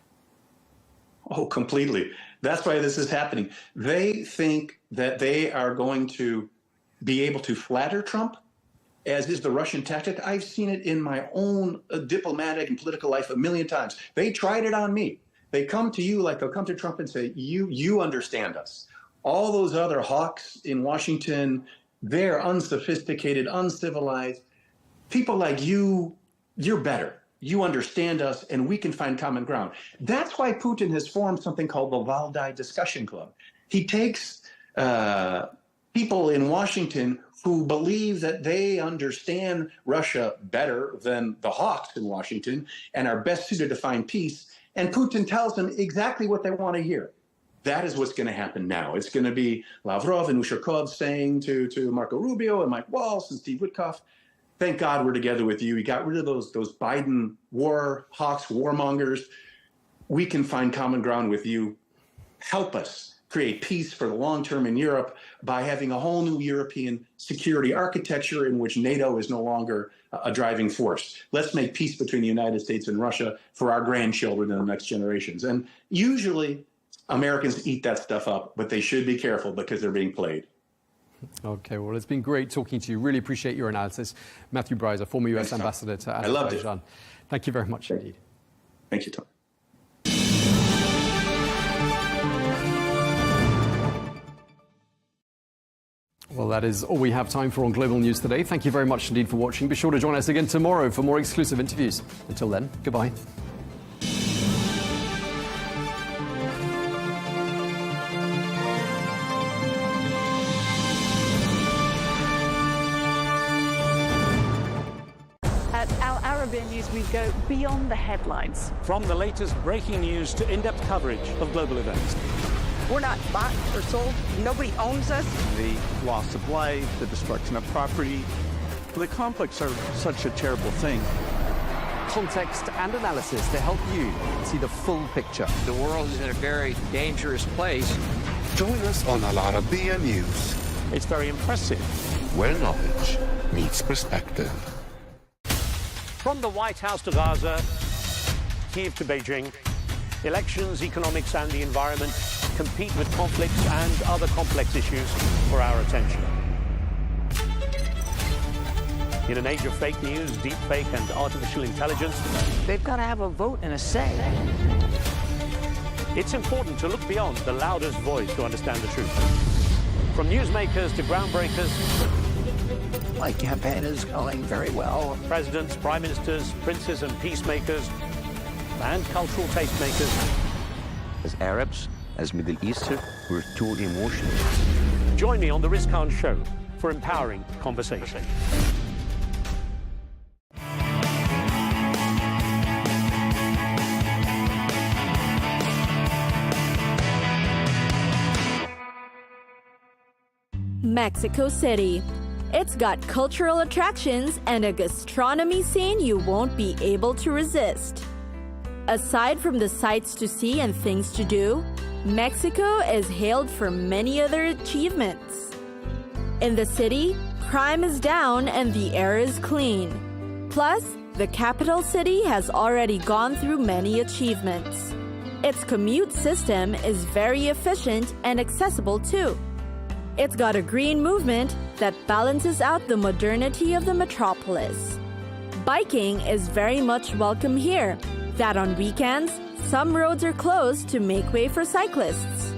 Speaker 23: Oh, completely. That's why this is happening. They think that they are going to be able to flatter Trump, as is the Russian tactic. I've seen it in my own diplomatic and political life a million times. They tried it on me. They come to you like they'll come to Trump and say, you understand us. All those other hawks in Washington, they're unsophisticated, uncivilized. People like you, you're better. You understand us, and we can find common ground. That's why Putin has formed something called the Valdai Discussion Club. He takes people in Washington who believe that they understand Russia better than the hawks in Washington and are best suited to find peace. And Putin tells them exactly what they want to hear. That is what's going to happen now. It's going to be Lavrov and Ushakov saying to Marco Rubio and Mike Waltz and Steve Witkoff, thank God we're together with you. We got rid of those Biden hawks, warmongers. We can find common ground with you. Help us create peace for the long term in Europe by having a whole new European security architecture in which NATO is no longer a driving force. Let's make peace between the United States and Russia for our grandchildren and the next generations. And usually Americans eat that stuff up, but they should be careful because they're being played.
Speaker 12: Okay, well, it's been great talking to you. Really appreciate your analysis. Matthew Bryser, former US ambassador to Azerbaijan.
Speaker 23: I loved it.
Speaker 12: Thank you very much indeed.
Speaker 23: Thank you, Tom.
Speaker 12: Well, that is all we have time for on Global News today. Thank you very much indeed for watching. Be sure to join us again tomorrow for more exclusive interviews. Until then, goodbye.
Speaker 8: At Arabiya News, we go beyond the headlines.
Speaker 9: From the latest breaking news to in-depth coverage of global events.
Speaker 3: We're not bought or sold. Nobody owns us.
Speaker 11: The loss of life, the destruction of property. The conflicts are such a terrible thing.
Speaker 5: Context and analysis to help you see the full picture.
Speaker 13: The world is in a very dangerous place.
Speaker 14: Join us on Arabiya News,
Speaker 9: It's very impressive.
Speaker 14: where knowledge meets perspective.
Speaker 9: From the White House to Gaza, Kiev to Beijing, elections, economics and the environment compete with conflicts and other complex issues for our attention. In an age of fake news, deepfake and artificial intelligence,
Speaker 13: They've got to have a vote and a say.
Speaker 9: it's important to look beyond the loudest voice to understand the truth. From newsmakers to groundbreakers,
Speaker 13: My campaign is going very well.
Speaker 9: presidents, prime ministers, princes and peacemakers, and cultural tastemakers.
Speaker 18: As Arabs, as Middle Eastern, we're too emotional.
Speaker 9: Join me on the Rizkan Show for empowering conversation.
Speaker 6: Mexico City. It's got cultural attractions and a gastronomy scene you won't be able to resist. Aside from the sights to see and things to do, Mexico is hailed for many other achievements. In the city, crime is down and the air is clean. Plus, the capital city has already gone through many achievements. Its commute system is very efficient and accessible too. It's got a green movement that balances out the modernity of the metropolis. Biking is very much welcome here, that on weekends, some roads are closed to make way for cyclists.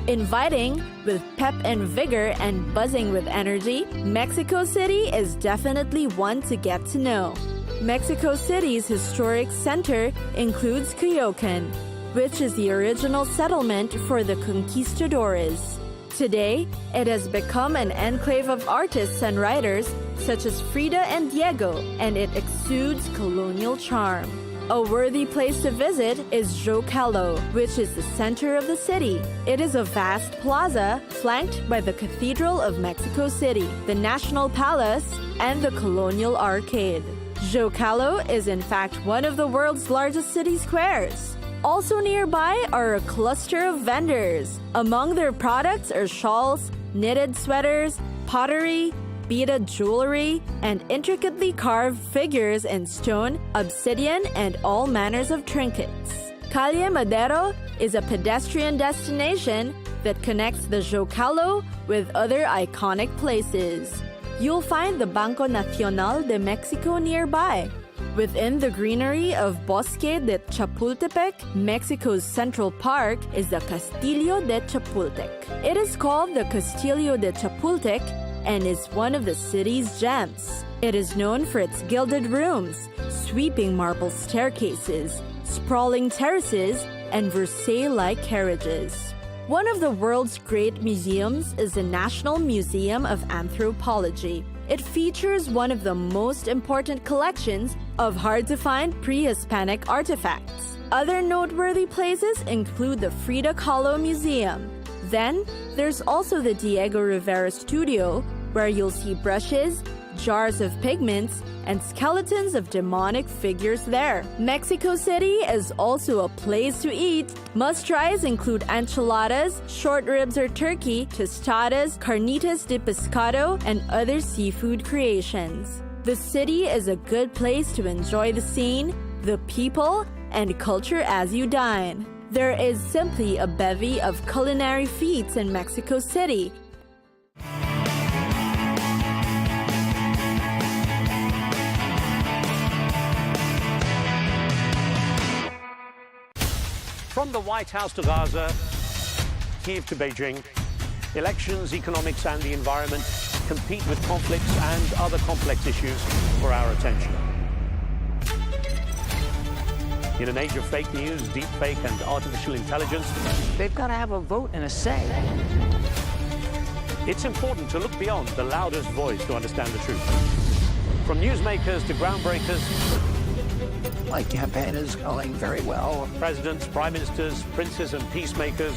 Speaker 6: Inviting, with pep and vigor and buzzing with energy, Mexico City is definitely one to get to know. Mexico City's historic center includes Coyoacan, which is the original settlement for the conquistadores. Today, it has become an enclave of artists and writers such as Frida and Diego, and it exudes colonial charm. A worthy place to visit is Zocalo, which is the center of the city. It is a vast plaza flanked by the Cathedral of Mexico City, the National Palace, and the Colonial Arcade. Zocalo is in fact one of the world's largest city squares. Also nearby are a cluster of vendors. Among their products are shawls, knitted sweaters, pottery, beaded jewelry, and intricately carved figures in stone, obsidian, and all manners of trinkets. Calle Madero is a pedestrian destination that connects the Zocalo with other iconic places. You'll find the Banco Nacional de Mexico nearby. Within the greenery of Bosque de Chapultepec, Mexico's Central Park is the Castillo de Chapultepec. It is called the Castillo de Chapultepec and is one of the city's gems. It is known for its gilded rooms, sweeping marble staircases, sprawling terraces, and Versailles-like carriages. One of the world's great museums is the National Museum of Anthropology. It features one of the most important collections of hard-to-find pre-Hispanic artifacts. Other noteworthy places include the Frida Kahlo Museum. Then, there's also the Diego Rivera Studio, where you'll see brushes, jars of pigments, and skeletons of demonic figures there. Mexico City is also a place to eat. Must-tries include enchiladas, short ribs or turkey, tostadas, carnitas de pescado, and other seafood creations. The city is a good place to enjoy the scene, the people, and culture as you dine. There is simply a bevy of culinary feats in Mexico City.
Speaker 9: From the White House to Gaza, Kiev to Beijing, elections, economics, and the environment compete with conflicts and other complex issues for our attention. In an age of fake news, deepfake, and artificial intelligence,
Speaker 13: they've got to have a vote and a say.
Speaker 9: It's important to look beyond the loudest voice to understand the truth. From newsmakers to groundbreakers,
Speaker 13: My campaign is going very well.
Speaker 9: Presidents, prime ministers, princes, and peacemakers